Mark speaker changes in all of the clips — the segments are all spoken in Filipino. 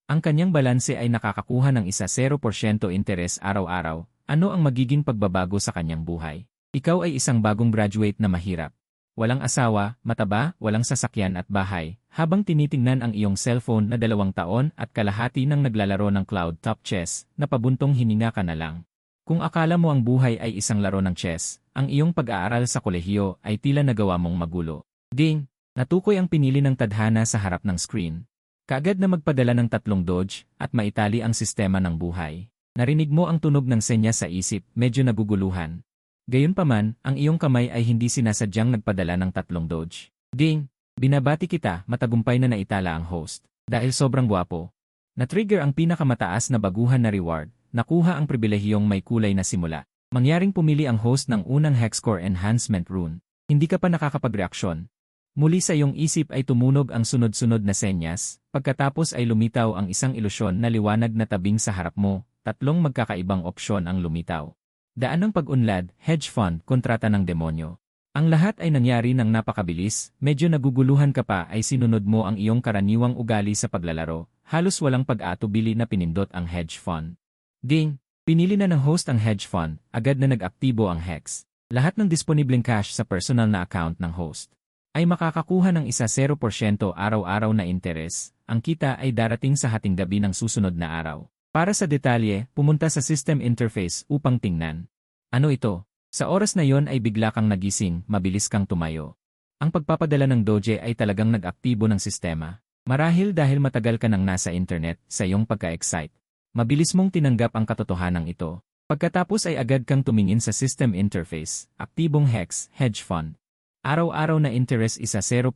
Speaker 1: Ang kanyang balanse ay nakakakuha ng 0% interes araw-araw. Ano ang magiging pagbabago sa kanyang buhay? Ikaw ay isang bagong graduate na mahirap. Walang asawa, mataba, walang sasakyan at bahay, habang tinitingnan ang iyong cellphone na 2 taon at kalahati ng naglalaro ng cloud top chess, napabuntong hininga ka na lang. Kung akala mo ang buhay ay isang laro ng chess, ang iyong pag-aaral sa kolehiyo ay tila nagawa mong magulo. Ding! Natukoy ang pinili ng tadhana sa harap ng screen. Kaagad na magpadala ng 3 dodge at maitali ang sistema ng buhay. Narinig mo ang tunog ng senya sa isip, medyo naguguluhan. Gayunpaman, ang iyong kamay ay hindi sinasadyang nagpadala ng 3 dodge. Ding! Binabati kita, matagumpay na naitala ang host. Dahil sobrang gwapo. Na-trigger ang pinakamataas na baguhan na reward. Nakuha ang pribilehiyong may kulay na simula. Mangyaring pumili ang host ng unang Hexcore Enhancement Rune. Hindi ka pa nakakapagreaksyon. Muli sa iyong isip ay tumunog ang sunod-sunod na senyas, pagkatapos ay lumitaw ang isang ilusyon na liwanag na tabing sa harap mo, 3 magkakaibang opsyon ang lumitaw. Daan ng pag-unlad, hedge fund, kontrata ng demonyo. Ang lahat ay nangyari ng napakabilis, medyo naguguluhan ka pa ay sinunod mo ang iyong karaniwang ugali sa paglalaro, halos walang pag-atubili na pinindot ang hedge fund. Ding! Pinili na ng host ang hedge fund, agad na nag-aktibo ang hex. Lahat ng disponibleng cash sa personal na account ng host ay makakakuha ng 0% araw-araw na interes. Ang kita ay darating sa hating gabi ng susunod na araw. Para sa detalye, pumunta sa system interface upang tingnan. Ano ito? Sa oras na yon ay bigla kang nagising, mabilis kang tumayo. Ang pagpapadala ng doge ay talagang nag-aktibo ng sistema. Marahil dahil matagal ka nang nasa internet, sa iyong pagka-excite. Mabilis mong tinanggap ang katotohanan ito. Pagkatapos ay agad kang tumingin sa system interface, aktibong hex, hedge fund. Araw-araw na interest 0%.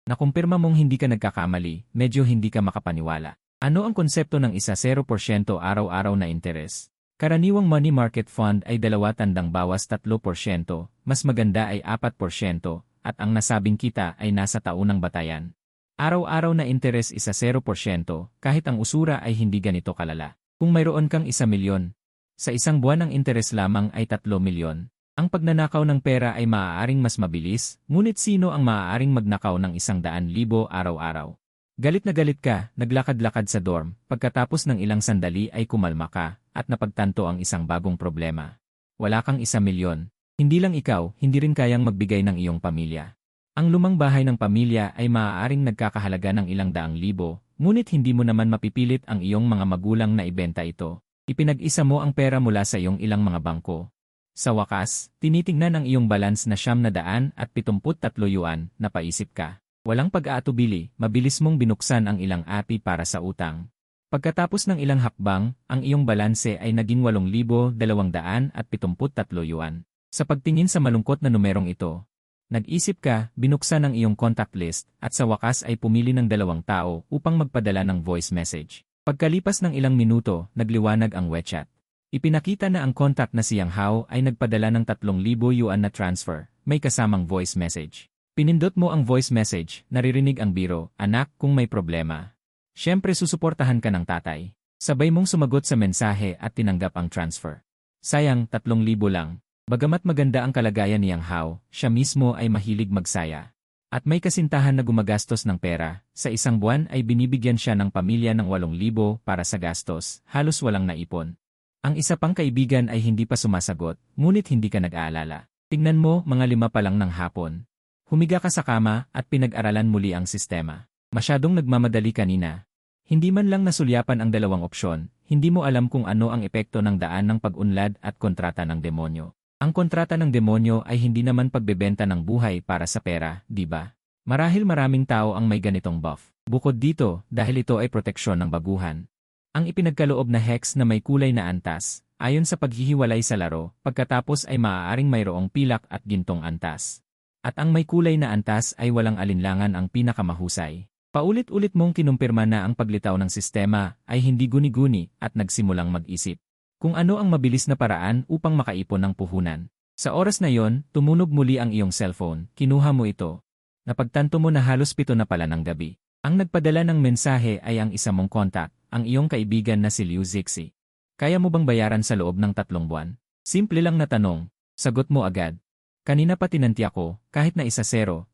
Speaker 1: Nakumpirma mong hindi ka nagkakamali, medyo hindi ka makapaniwala. Ano ang konsepto ng 0% araw-araw na interest? Karaniwang money market fund ay 2 tandang bawas 3%, mas maganda ay 4%, at ang nasabing kita ay nasa taunang batayan. Araw-araw na interest 0%, kahit ang usura ay hindi ganito kalala. Kung mayroon kang 1 milyon, sa isang buwan ang interest lamang ay 3 milyon. Ang pagnanakaw ng pera ay maaaring mas mabilis, ngunit sino ang maaaring magnakaw ng 100,000 araw-araw? Galit na galit ka, naglakad-lakad sa dorm, pagkatapos ng ilang sandali ay kumalma ka, at napagtanto ang isang bagong problema. Wala kang 1 milyon. Hindi lang ikaw, hindi rin kayang magbigay ng iyong pamilya. Ang lumang bahay ng pamilya ay maaaring nagkakahalaga ng ilang daang libo, ngunit hindi mo naman mapipilit ang iyong mga magulang na ibenta ito. Ipinag-isa mo ang pera mula sa iyong ilang mga bangko. Sa wakas, tinitingnan ang iyong balance na ₱973 yuan, napaisip ka. Walang pag-aatubili, mabilis mong binuksan ang ilang API para sa utang. Pagkatapos ng ilang hakbang, ang iyong balanse ay naging ₱8,273 yuan. Sa pagtingin sa malungkot na numerong ito, nag-isip ka, binuksan ang iyong contact list, at sa wakas ay pumili ng 2 tao upang magpadala ng voice message. Pagkalipas ng ilang minuto, nagliwanag ang WeChat. Ipinakita na ang contact na si Yang Hao ay nagpadala ng 3,000 yuan na transfer, may kasamang voice message. Pinindot mo ang voice message, naririnig ang biro, "Anak, kung may problema. Siyempre susuportahan ka ng tatay." Sabay mong sumagot sa mensahe at tinanggap ang transfer. Sayang, 3,000 lang. Bagamat maganda ang kalagayan ni Yang Hao, siya mismo ay mahilig magsaya. At may kasintahan na gumagastos ng pera, sa isang buwan ay binibigyan siya ng pamilya ng 8,000 para sa gastos, halos walang naipon. Ang isa pang kaibigan ay hindi pa sumasagot, ngunit hindi ka nag-aalala. Tingnan mo, mga 5 pa lang ng hapon. Humiga ka sa kama at pinag-aralan muli ang sistema. Masyadong nagmamadali kanina. Hindi man lang nasulyapan ang 2 opsyon, hindi mo alam kung ano ang epekto ng daan ng pag-unlad at kontrata ng demonyo. Ang kontrata ng demonyo ay hindi naman pagbebenta ng buhay para sa pera, di ba? Marahil maraming tao ang may ganitong buff. Bukod dito, dahil ito ay proteksyon ng baguhan. Ang ipinagkaloob na hex na may kulay na antas, ayon sa paghihiwalay sa laro, pagkatapos ay maaaring mayroong pilak at gintong antas. At ang may kulay na antas ay walang alinlangan ang pinakamahusay. Paulit-ulit mong kinumpirma na ang paglitaw ng sistema ay hindi guni-guni at nagsimulang mag-isip kung ano ang mabilis na paraan upang makaipon ng puhunan. Sa oras na yon, tumunog muli ang iyong cellphone, kinuha mo ito. Napagtanto mo na halos 7 na pala ng gabi. Ang nagpadala ng mensahe ay ang isa mong contact, ang iyong kaibigan na si Liu Zixi. Kaya mo bang bayaran sa loob ng 3 buwan? Simple lang na tanong. Sagot mo agad. Kanina pa tinantiya ko, kahit na 1,000,000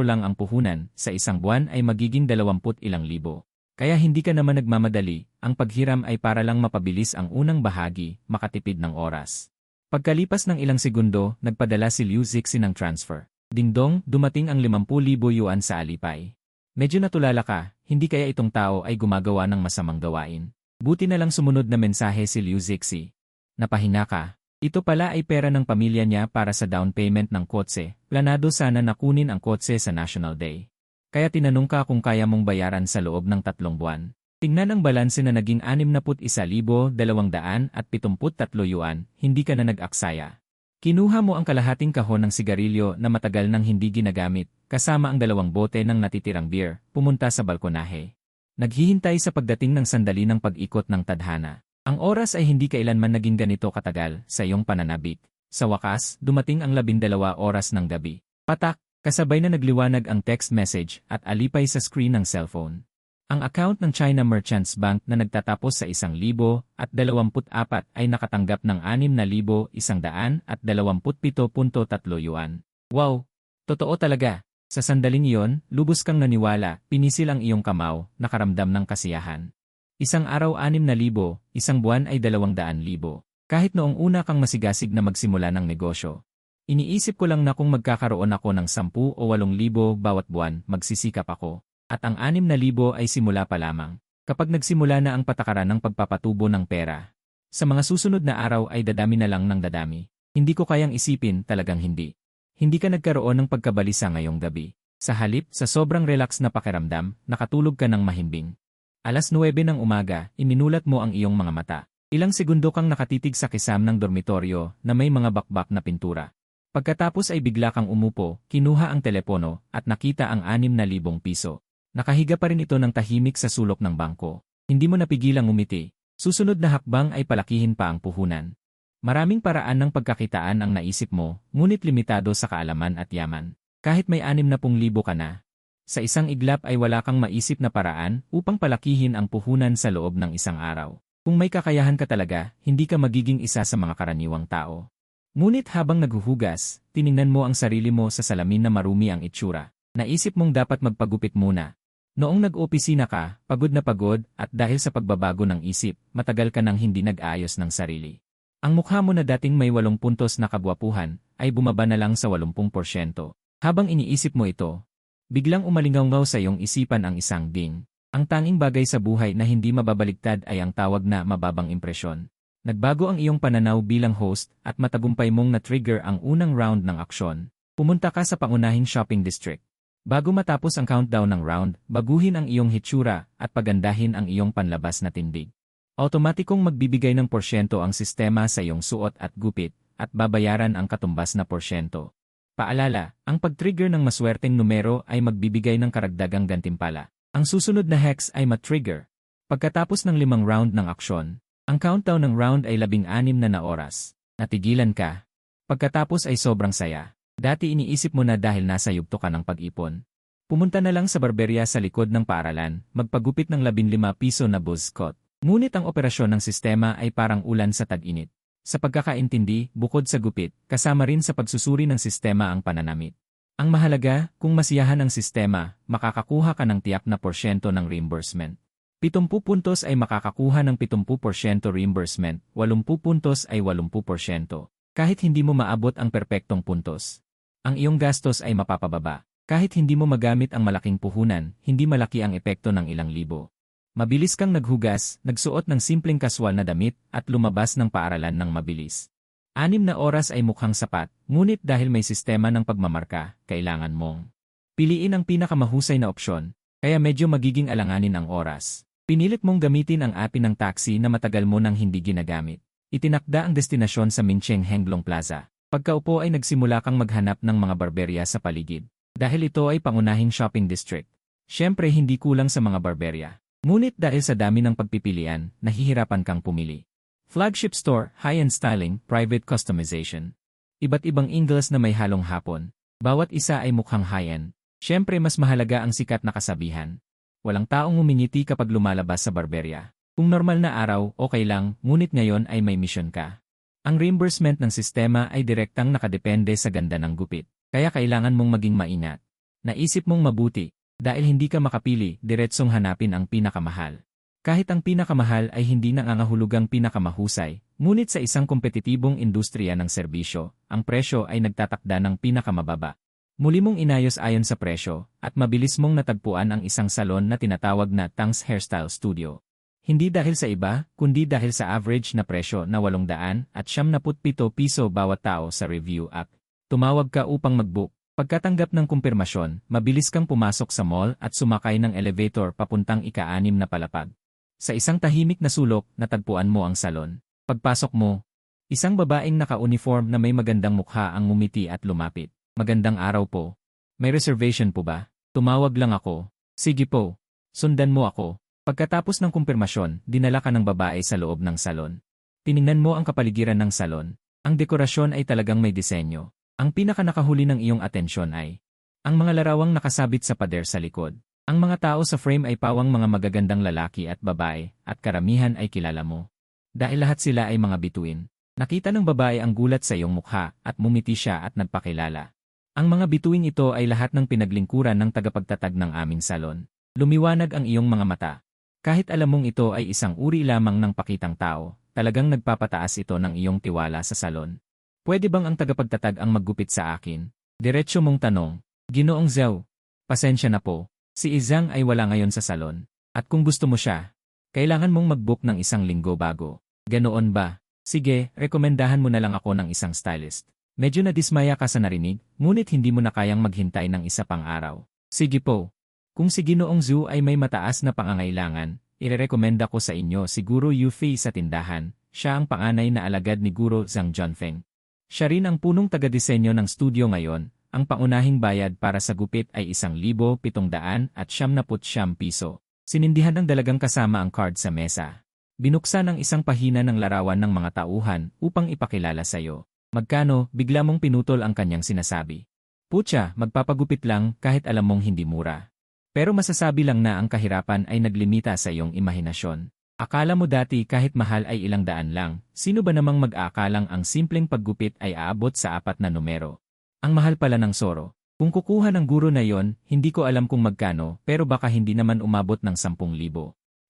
Speaker 1: lang ang puhunan, sa isang buwan ay magiging 20 ilang libo. Kaya hindi ka naman nagmamadali, ang paghiram ay para lang mapabilis ang unang bahagi, makatipid ng oras. Pagkalipas ng ilang segundo, nagpadala si Liu Zixi ng transfer. Dingdong, dumating ang 50,000 yuan sa Alipay. Medyo natulala ka, hindi kaya itong tao ay gumagawa ng masamang gawain. Buti na lang sumunod na mensahe si Liu Zixi. Napahinga ka. Ito pala ay pera ng pamilya niya para sa down payment ng kotse. Planado sana na kunin ang kotse sa National Day. Kaya tinanong ka kung kaya mong bayaran sa loob ng 3 buwan. Tingnan ang balanse na naging 61,273 yuan, hindi ka na nag-aksaya. Kinuha mo ang kalahating kahon ng sigarilyo na matagal nang hindi ginagamit, kasama ang 2 bote ng natitirang beer, pumunta sa balkonahe. Naghihintay sa pagdating ng sandali ng pag-ikot ng tadhana. Ang oras ay hindi kailanman naging ganito katagal sa iyong pananabik. Sa wakas, dumating ang 12 oras ng gabi. Patak! Kasabay na nagliwanag ang text message at alipay sa screen ng cellphone. Ang account ng China Merchants Bank na nagtatapos sa 1,024 ay nakatanggap ng 6,127.3 yuan. Wow! Totoo talaga! Sa sandaling iyon, lubos kang naniwala, pinisil ang iyong kamao, nakaramdam ng kasiyahan. Isang araw 6,000, isang buwan ay 200,000. Kahit noong una kang masigasig na magsimula ng negosyo. Iniisip ko lang na kung magkakaroon ako ng 10 o 8,000 bawat buwan, magsisikap ako. At ang 6,000 ay simula pa lamang. Kapag nagsimula na ang patakaran ng pagpapatubo ng pera. Sa mga susunod na araw ay dadami na lang ng dadami. Hindi ko kayang isipin, talagang hindi. Hindi ka nagkaroon ng pagkabalisa ngayong gabi. Sa halip, sa sobrang relax na pakiramdam, nakatulog ka ng mahimbing. Alas 9 ng umaga, iminulat mo ang iyong mga mata. Ilang segundo kang nakatitig sa kisam ng dormitoryo na may mga bakbak na pintura. Pagkatapos ay bigla kang umupo, kinuha ang telepono, at nakita ang 6,000 piso. Nakahiga pa rin ito ng tahimik sa sulok ng bangko. Hindi mo napigilang ngumiti. Susunod na hakbang ay palakihin pa ang puhunan. Maraming paraan ng pagkakitaan ang naisip mo, ngunit limitado sa kaalaman at yaman. Kahit may 60,000 ka na. Sa isang iglap ay wala kang maisip na paraan upang palakihin ang puhunan sa loob ng isang araw. Kung may kakayahan ka talaga, hindi ka magiging isa sa mga karaniwang tao. Ngunit habang naghuhugas, tiningnan mo ang sarili mo sa salamin na marumi ang itsura. Naisip mong dapat magpagupit muna. Noong nag-opisina ka, pagod na pagod, at dahil sa pagbabago ng isip, matagal ka nang hindi nag-ayos ng sarili. Ang mukha mo na dating may 8 puntos na kabwapuhan, ay bumaba na lang sa 80%. Habang iniisip mo ito, biglang umalingaw sa iyong isipan ang isang ding. Ang tanging bagay sa buhay na hindi mababaligtad ay ang tawag na mababang impresyon. Nagbago ang iyong pananaw bilang host at matagumpay mong na-trigger ang unang round ng aksyon. Pumunta ka sa pangunahing shopping district. Bago matapos ang countdown ng round, baguhin ang iyong hitsura at pagandahin ang iyong panlabas na tindig. Automatikong magbibigay ng porsyento ang sistema sa iyong suot at gupit at babayaran ang katumbas na porsyento. Paalala, ang pag-trigger ng maswerteng numero ay magbibigay ng karagdagang gantimpala. Ang susunod na hex ay ma-trigger. Pagkatapos ng 5 round ng aksyon, ang countdown ng round ay 16 na oras. Natigilan ka. Pagkatapos ay sobrang saya. Dati iniisip mo na dahil nasa yugto ka ng pag-ipon. Pumunta na lang sa barberya sa likod ng paaralan, magpagupit ng 15 piso na buzz cut. Ngunit ang operasyon ng sistema ay parang ulan sa tag-init. Sa pagkakaintindi, bukod sa gupit, kasama rin sa pagsusuri ng sistema ang pananamit. Ang mahalaga, kung masiyahan ang sistema, makakakuha ka ng tiyak na porsyento ng reimbursement. 70 puntos ay makakakuha ng 70% reimbursement, 80 puntos ay 80%. Kahit hindi mo maabot ang perpektong puntos. Ang iyong gastos ay mapapababa. Kahit hindi mo magamit ang malaking puhunan, hindi malaki ang epekto ng ilang libo. Mabilis kang naghugas, nagsuot ng simpleng kaswal na damit, at lumabas ng paaralan ng mabilis. 6 na oras ay mukhang sapat, ngunit dahil may sistema ng pagmamarka, kailangan mong piliin ang pinakamahusay na opsyon, kaya medyo magiging alanganin ang oras. Pinilit mong gamitin ang app ng taxi na matagal mo nang hindi ginagamit. Itinakda ang destinasyon sa Mincheng Henglong Plaza. Pagkaupo ay nagsimula kang maghanap ng mga barberya sa paligid. Dahil ito ay pangunahing shopping district. Siyempre hindi kulang sa mga barberya. Ngunit dahil sa dami ng pagpipilian, nahihirapan kang pumili. Flagship store, high-end styling, private customization. Iba't ibang angles na may halong hapon. Bawat isa ay mukhang high-end. Siyempre mas mahalaga ang sikat na kasabihan. Walang taong ngumingiti kapag lumalabas sa barberya. Kung normal na araw, okay lang, ngunit ngayon ay may mission ka. Ang reimbursement ng sistema ay direktang nakadepende sa ganda ng gupit. Kaya kailangan mong maging maingat. Naisip mong mabuti. Dahil hindi ka makapili, diretsong hanapin ang pinakamahal. Kahit ang pinakamahal ay hindi nangangahulugang pinakamahusay, ngunit sa isang kompetitibong industriya ng serbisyo, ang presyo ay nagtatakda ng pinakamababa. Muli mong inayos ayon sa presyo, at mabilis mong natagpuan ang isang salon na tinatawag na Tang's Hairstyle Studio. Hindi dahil sa iba, kundi dahil sa average na presyo na 877 piso bawat tao sa review app. Tumawag ka upang mag-book. Pagkatanggap ng kumpirmasyon, mabilis kang pumasok sa mall at sumakay ng elevator papuntang ika-6 na palapag. Sa isang tahimik na sulok, natagpuan mo ang salon. Pagpasok mo, isang babaeng naka-uniform na may magandang mukha ang ngumiti at lumapit. Magandang araw po. May reservation po ba? Tumawag lang ako. Sige po. Sundan mo ako. Pagkatapos ng kumpirmasyon, dinala ka ng babae sa loob ng salon. Tiningnan mo ang kapaligiran ng salon. Ang dekorasyon ay talagang may disenyo. Ang pinaka-nakahuli ng iyong atensyon ay ang mga larawang nakasabit sa pader sa likod. Ang mga tao sa frame ay pawang mga magagandang lalaki at babae, at karamihan ay kilala mo. Dahil lahat sila ay mga bituin. Nakita ng babae ang gulat sa iyong mukha at mumiti siya at nagpakilala. Ang mga bituing ito ay lahat ng pinaglingkuran ng tagapagtatag ng aming salon. Lumiwanag ang iyong mga mata. Kahit alam mong ito ay isang uri lamang ng pakitang tao, talagang nagpapataas ito ng iyong tiwala sa salon. Pwede bang ang tagapagtatag ang maggupit sa akin? Diretso mong tanong. Ginoong Zhao, pasensya na po. Si Izang ay wala ngayon sa salon. At kung gusto mo siya, kailangan mong mag-book ng isang linggo bago. Ganoon ba? Sige, rekomendahan mo na lang ako ng isang stylist. Medyo nadismaya ka sa narinig, ngunit hindi mo na kayang maghintay ng isa pang araw. Sige po. Kung si Ginoong Zhu ay may mataas na pangangailangan, irerekomenda ko sa inyo si Guro Yufei sa tindahan. Siya ang panganay na alagad ni Guro Zhang Junfeng. Siya rin ang punong taga-disenyo ng studio ngayon. Ang pangunahing bayad para sa gupit ay 1,700 at 79 piso. Sinindihan ng dalagang kasama ang card sa mesa. Binuksan ang isang pahina ng larawan ng mga tauhan upang ipakilala sa iyo. Magkano, bigla mong pinutol ang kanyang sinasabi. Putya, magpapagupit lang kahit alam mong hindi mura. Pero masasabi lang na ang kahirapan ay naglimita sa iyong imahinasyon. Akala mo dati kahit mahal ay ilang daan lang, sino ba namang mag-aakalang ang simpleng paggupit ay aabot sa 4 na numero? Ang mahal pala ng Soro. Kung kukuha ng guro na yon, hindi ko alam kung magkano, pero baka hindi naman umabot ng 10,000.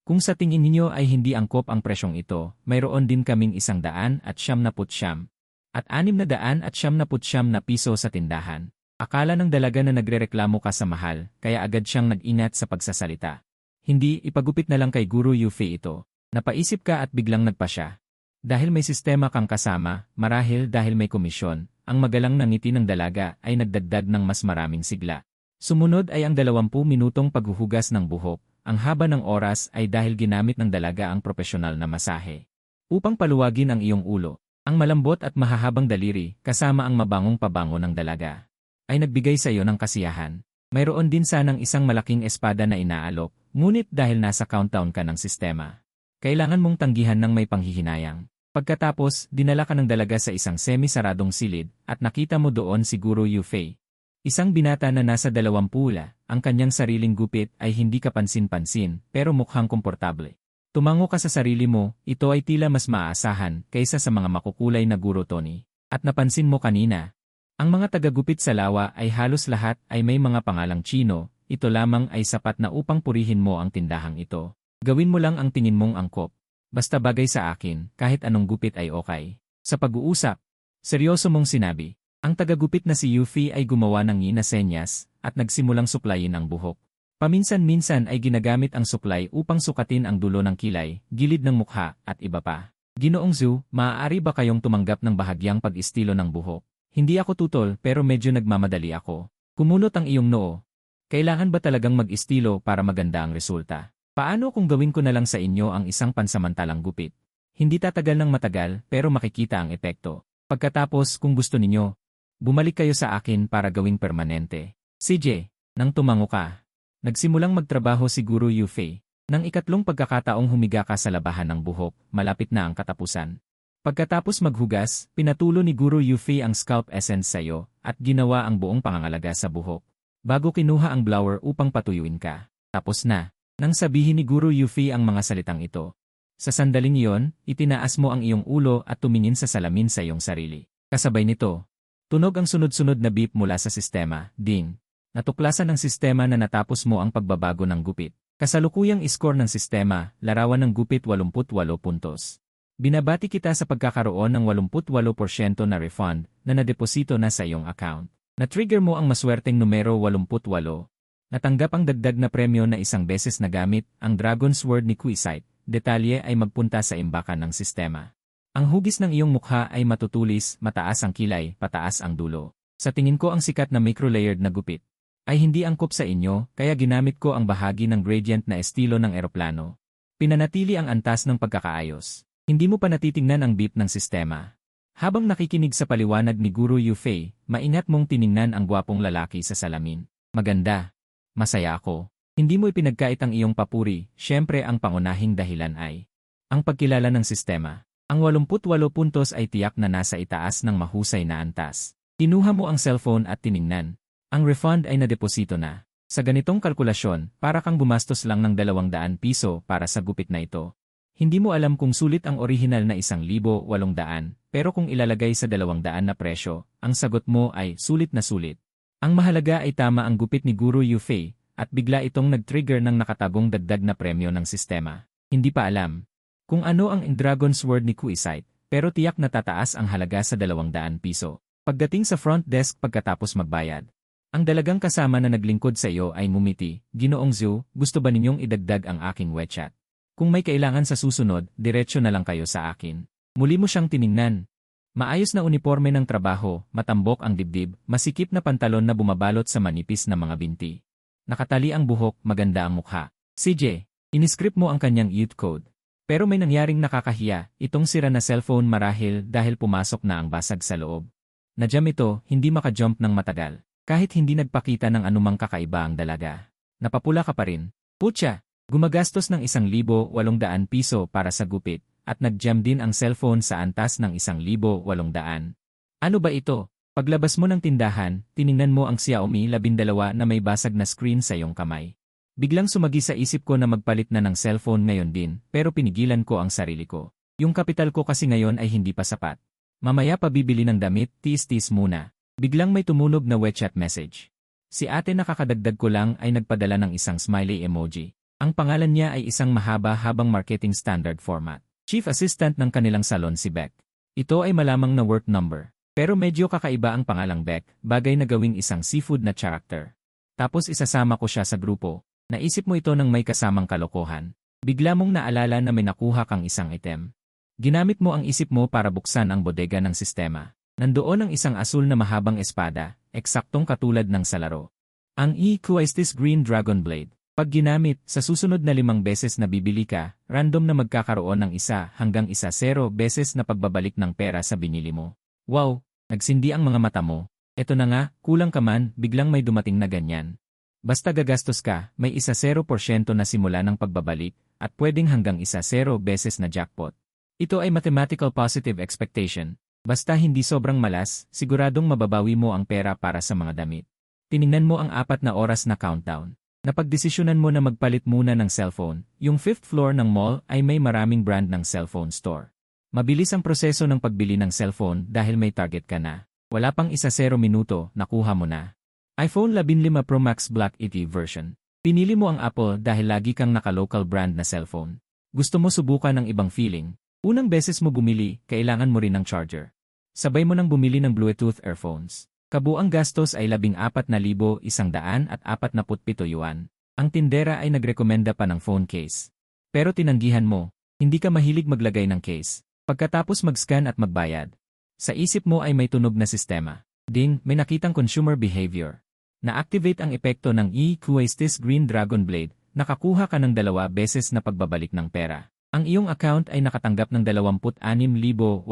Speaker 1: Kung sa tingin ninyo ay hindi angkop ang presyong ito, mayroon din kaming 100 at 79 at 600 at 79 na piso sa tindahan. Akala ng dalaga na nagrereklamo ka sa mahal, kaya agad siyang nag-inat sa pagsasalita. Hindi, ipagupit na lang kay Guro Yufei ito. Napaisip ka at biglang nagpa siya. Dahil may sistema kang kasama, marahil dahil may komisyon, ang magalang na ngiti ng dalaga ay nagdagdag ng mas maraming sigla. Sumunod ay ang 20 minutong paghuhugas ng buhok. Ang haba ng oras ay dahil ginamit ng dalaga ang propesyonal na masahe. Upang paluwagin ang iyong ulo, ang malambot at mahahabang daliri, kasama ang mabangong pabango ng dalaga, ay nagbigay sa iyo ng kasiyahan. Mayroon din sanang isang malaking espada na inaalok, ngunit dahil nasa countdown ka ng sistema, kailangan mong tanggihan ng may panghihinayang. Pagkatapos, dinala ka ng dalaga sa isang semi-saradong silid, at nakita mo doon si Guro Yufei. Isang binata na nasa 20, ang kanyang sariling gupit ay hindi kapansin-pansin, pero mukhang komportable. Tumango ka sa sarili mo, ito ay tila mas maaasahan kaysa sa mga makukulay na Guro Tony. At napansin mo kanina, ang mga tagagupit sa lawa ay halos lahat ay may mga pangalang Chino, ito lamang ay sapat na upang purihin mo ang tindahang ito. Gawin mo lang ang tingin mong angkop. Basta bagay sa akin, kahit anong gupit ay okay. Sa pag-uusap, seryoso mong sinabi, ang tagagupit na si Yufei ay gumawa ng senyas at nagsimulang suklayin ang buhok. Paminsan-minsan ay ginagamit ang suklay upang sukatin ang dulo ng kilay, gilid ng mukha, at iba pa. Ginoong Zhu, maaari ba kayong tumanggap ng bahagyang pag-estilo ng buhok? Hindi ako tutol pero medyo nagmamadali ako. Kumunot ang iyong noo. Kailangan ba talagang mag-estilo para maganda ang resulta? Paano kung gawin ko na lang sa inyo ang isang pansamantalang gupit? Hindi tatagal ng matagal pero makikita ang epekto. Pagkatapos kung gusto ninyo, bumalik kayo sa akin para gawing permanente. CJ, nang tumango ka, nagsimulang magtrabaho si Guro Yufei. Nang ikatlong pagkakataong humiga ka sa labahan ng buhok, malapit na ang katapusan. Pagkatapos maghugas, pinatulo ni Guro Yufei ang scalp essence sa iyo at ginawa ang buong pangangalaga sa buhok. Bago kinuha ang blower upang patuyuin ka. Tapos na. Nang sabihin ni Guro Yufei ang mga salitang ito. Sa sandaling iyon, itinaas mo ang iyong ulo at tumingin sa salamin sa iyong sarili. Kasabay nito, tunog ang sunod-sunod na beep mula sa sistema, ding. Natuklasan ng sistema na natapos mo ang pagbabago ng gupit. Kasalukuyang score ng sistema, larawan ng gupit 88 puntos. Binabati kita sa pagkakaroon ng 88% na refund na nadeposito na sa iyong account. Na-trigger mo ang maswerteng numero 88. Natanggap ang dagdag na premyo na isang beses na gamit ang Dragon Sword ni Kuisite. Detalye ay magpunta sa imbakan ng sistema. Ang hugis ng iyong mukha ay matutulis, mataas ang kilay, pataas ang dulo. Sa tingin ko ang sikat na micro-layered na gupit ay hindi angkop sa inyo, kaya ginamit ko ang bahagi ng gradient na estilo ng eroplano. Pinanatili ang antas ng pagkakaayos. Hindi mo pa natitingnan ang beep ng sistema. Habang nakikinig sa paliwanag ni Guru Yufei, maingat mong tiningnan ang gwapong lalaki sa salamin. Maganda. Masaya ako. Hindi mo ipinagkait ang iyong papuri, syempre ang pangunahing dahilan ay ang pagkilala ng sistema. Ang 88 puntos ay tiyak na nasa itaas ng mahusay na antas. Kinuha mo ang cellphone at tiningnan. Ang refund ay nadeposito na. Sa ganitong kalkulasyon, para kang gumastos lang ng 200 piso para sa gupit na ito. Hindi mo alam kung sulit ang orihinal na 1,800, pero kung ilalagay sa 200 na presyo, ang sagot mo ay sulit na sulit. Ang mahalaga ay tama ang gupit ni Guru Yufei, at bigla itong nag-trigger ng nakatagong dagdag na premyo ng sistema. Hindi pa alam kung ano ang Dragon Sword ni Kuisite, pero tiyak na tataas ang halaga sa 200 piso. Pagdating sa front desk pagkatapos magbayad, ang dalagang kasama na naglingkod sa iyo ay ngumiti. Ginoong Zhu, gusto ba ninyong idagdag ang aking WeChat? Kung may kailangan sa susunod, diretsyo na lang kayo sa akin. Muli mo siyang tiningnan. Maayos na uniforme ng trabaho, matambok ang dibdib, masikip na pantalon na bumabalot sa manipis na mga binti. Nakatali ang buhok, maganda ang mukha. CJ, iniscript mo ang kanyang youth code. Pero may nangyaring nakakahiya, itong sira na cellphone marahil dahil pumasok na ang basag sa loob. Nadyam ito, hindi makajump ng matagal. Kahit hindi nagpakita ng anumang kakaiba ang dalaga. Napapula ka pa rin. Putya! Gumagastos ng 1,800 piso para sa gupit, at nag-jam din ang cellphone sa antas ng 1,800. Ano ba ito? Paglabas mo ng tindahan, tiningnan mo ang Xiaomi 12 na may basag na screen sa iyong kamay. Biglang sumagi sa isip ko na magpalit na ng cellphone ngayon din, pero pinigilan ko ang sarili ko. Yung kapital ko kasi ngayon ay hindi pa sapat. Mamaya pa bibili ng damit, tiis-tiis muna. Biglang may tumunog na WeChat message. Si ate na kakadagdag ko lang ay nagpadala ng isang smiley emoji. Ang pangalan niya ay isang mahaba-habang marketing standard format. Chief Assistant ng kanilang salon si Beck. Ito ay malamang na work number. Pero medyo kakaiba ang pangalang Beck, bagay na gawing isang seafood na character. Tapos isasama ko siya sa grupo. Naisip mo ito ng may kasamang kalokohan. Bigla mong naalala na may nakuha kang isang item. Ginamit mo ang isip mo para buksan ang bodega ng sistema. Nandoon ang isang asul na mahabang espada, eksaktong katulad ng sa laro. Ang Kuisite Green Dragon Blade. Pag ginamit, sa susunod na 5 beses na bibili ka, random na magkakaroon ng 1 hanggang 0 beses na pagbabalik ng pera sa binili mo. Wow! Nagsindi ang mga mata mo. Eto na nga, kulang ka man, biglang may dumating na ganyan. Basta gagastos ka, may 0% na simula ng pagbabalik, at pwedeng hanggang 0 beses na jackpot. Ito ay mathematical positive expectation. Basta hindi sobrang malas, siguradong mababawi mo ang pera para sa mga damit. Tiningnan mo ang 4 na oras na countdown. Napagdesisyonan mo na magpalit muna ng cellphone. Yung 5th floor ng mall ay may maraming brand ng cellphone store. Mabilis ang proseso ng pagbili ng cellphone dahil may target ka na. Wala pang 0 minuto, nakuha mo na. iPhone 15 Pro Max Black ET version. Pinili mo ang Apple dahil lagi kang naka-local brand na cellphone. Gusto mo subukan ng ibang feeling. Unang beses mo bumili, kailangan mo rin ng charger. Sabay mo nang bumili ng Bluetooth earphones. Kabuang gastos ay 14,147 yuan. Ang tindera ay nagrekomenda pa ng phone case. Pero tinanggihan mo, hindi ka mahilig maglagay ng case. Pagkatapos mag-scan at magbayad, sa isip mo ay may tunog na sistema. Ding, may nakitang consumer behavior. Na-activate ang epekto ng Kuisite Green Dragon Blade, nakakuha ka ng 2 beses na pagbabalik ng pera. Ang iyong account ay nakatanggap ng 26,846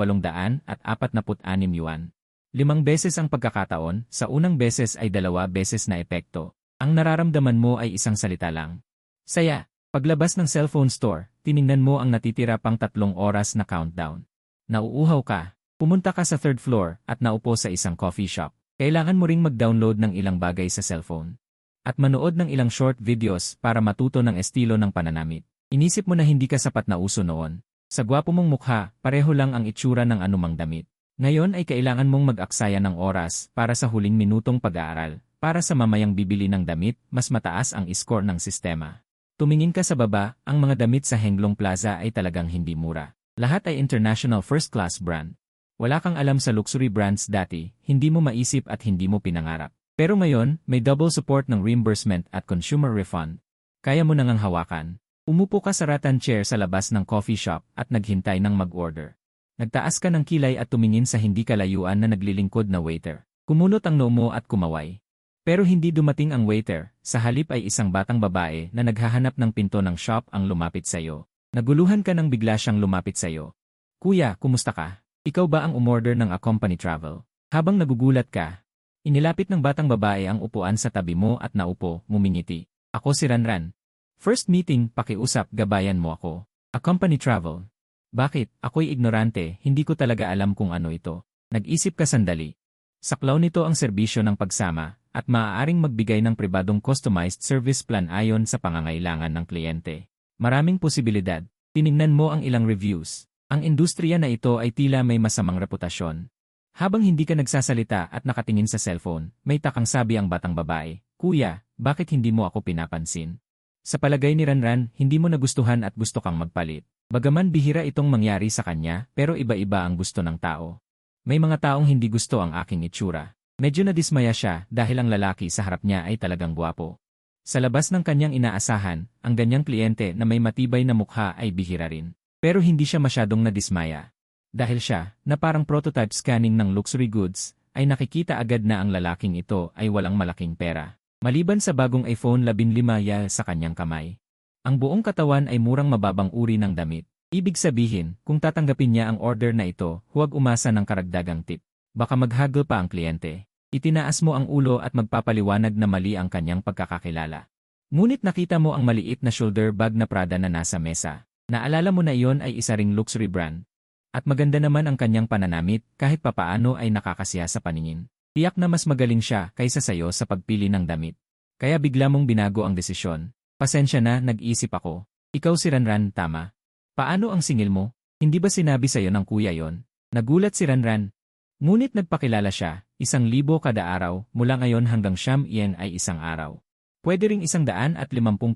Speaker 1: yuan. 5 beses ang pagkakataon, sa unang beses ay 2 beses na epekto. Ang nararamdaman mo ay isang salita lang. Saya. Paglabas ng cellphone store, tiningnan mo ang natitira pang 3 oras na countdown. Nauuhaw ka. Pumunta ka sa 3rd floor at naupo sa isang coffee shop. Kailangan mo ring mag-download ng ilang bagay sa cellphone. At manood ng ilang short videos para matuto ng estilo ng pananamit. Inisip mo na hindi ka sapat na uso noon. Sa gwapo mong mukha, pareho lang ang itsura ng anumang damit. Ngayon ay kailangan mong mag-aksaya ng oras para sa huling minutong pag-aaral, Para sa mamayang bibili ng damit, mas mataas ang score ng sistema. Tumingin ka sa baba, ang mga damit sa Henglong Plaza ay talagang hindi mura. Lahat ay international first-class brand. Wala kang alam sa luxury brands dati, hindi mo maisip at hindi mo pinangarap. Pero ngayon, may double support ng reimbursement at consumer refund. Kaya mo nang hawakan. Umupo ka sa rattan chair sa labas ng coffee shop at naghintay ng mag-order. Nagtaas ka ng kilay at tumingin sa hindi kalayuan na naglilingkod na waiter. Kumunot ang noo mo at kumaway. Pero hindi dumating ang waiter, sa halip ay isang batang babae na naghahanap ng pinto ng shop ang lumapit sa'yo. Naguluhan ka nang bigla siyang lumapit sa'yo. Kuya, kumusta ka? Ikaw ba ang umorder ng A Company Travel? Habang nagugulat ka, inilapit ng batang babae ang upuan sa tabi mo at naupo, ngumingiti. Ako si Ranran. First meeting, pakiusap, gabayan mo ako. A Company Travel. Bakit? Ako'y ignorante, hindi ko talaga alam kung ano ito. Nag-isip ka sandali. Saklaw nito ang serbisyo ng pagsama, at maaaring magbigay ng pribadong customized service plan ayon sa pangangailangan ng kliyente. Maraming posibilidad. Tiningnan mo ang ilang reviews. Ang industriya na ito ay tila may masamang reputasyon. Habang hindi ka nagsasalita at nakatingin sa cellphone, may takang sabi ang batang babae, Kuya, bakit hindi mo ako pinapansin? Sa palagay ni Ranran, hindi mo nagustuhan at gusto kang magpalit. Bagaman bihira itong mangyari sa kanya, pero iba-iba ang gusto ng tao. May mga taong hindi gusto ang aking itsura. Medyo nadismaya siya dahil ang lalaki sa harap niya ay talagang gwapo. Sa labas ng kanyang inaasahan, ang ganyang kliyente na may matibay na mukha ay bihira rin. Pero hindi siya masyadong nadismaya. Dahil siya, na parang prototype scanning ng luxury goods, ay nakikita agad na ang lalaking ito ay walang malaking pera. Maliban sa bagong iPhone 15 sa kanyang kamay. Ang buong katawan ay murang mababang uri ng damit. Ibig sabihin, kung tatanggapin niya ang order na ito, huwag umasa ng karagdagang tip. Baka maghagel pa ang kliyente. Itinaas mo ang ulo at magpapaliwanag na mali ang kanyang pagkakakilala. Ngunit nakita mo ang maliit na shoulder bag na Prada na nasa mesa. Naalala mo na iyon ay isa ring luxury brand. At maganda naman ang kanyang pananamit kahit papaano ay nakakasiya sa paningin. Tiyak na mas magaling siya kaysa sayo sa pagpili ng damit. Kaya bigla mong binago ang desisyon. Pasensya na, nag-iisip ako. Ikaw si Ranran, tama? Paano ang singil mo? Hindi ba sinabi sa'yo ng kuya yon? Nagulat si Ranran. Ngunit nagpakilala siya, 1,000 kada araw, mula ngayon hanggang yen ay isang araw. Pwede ring 150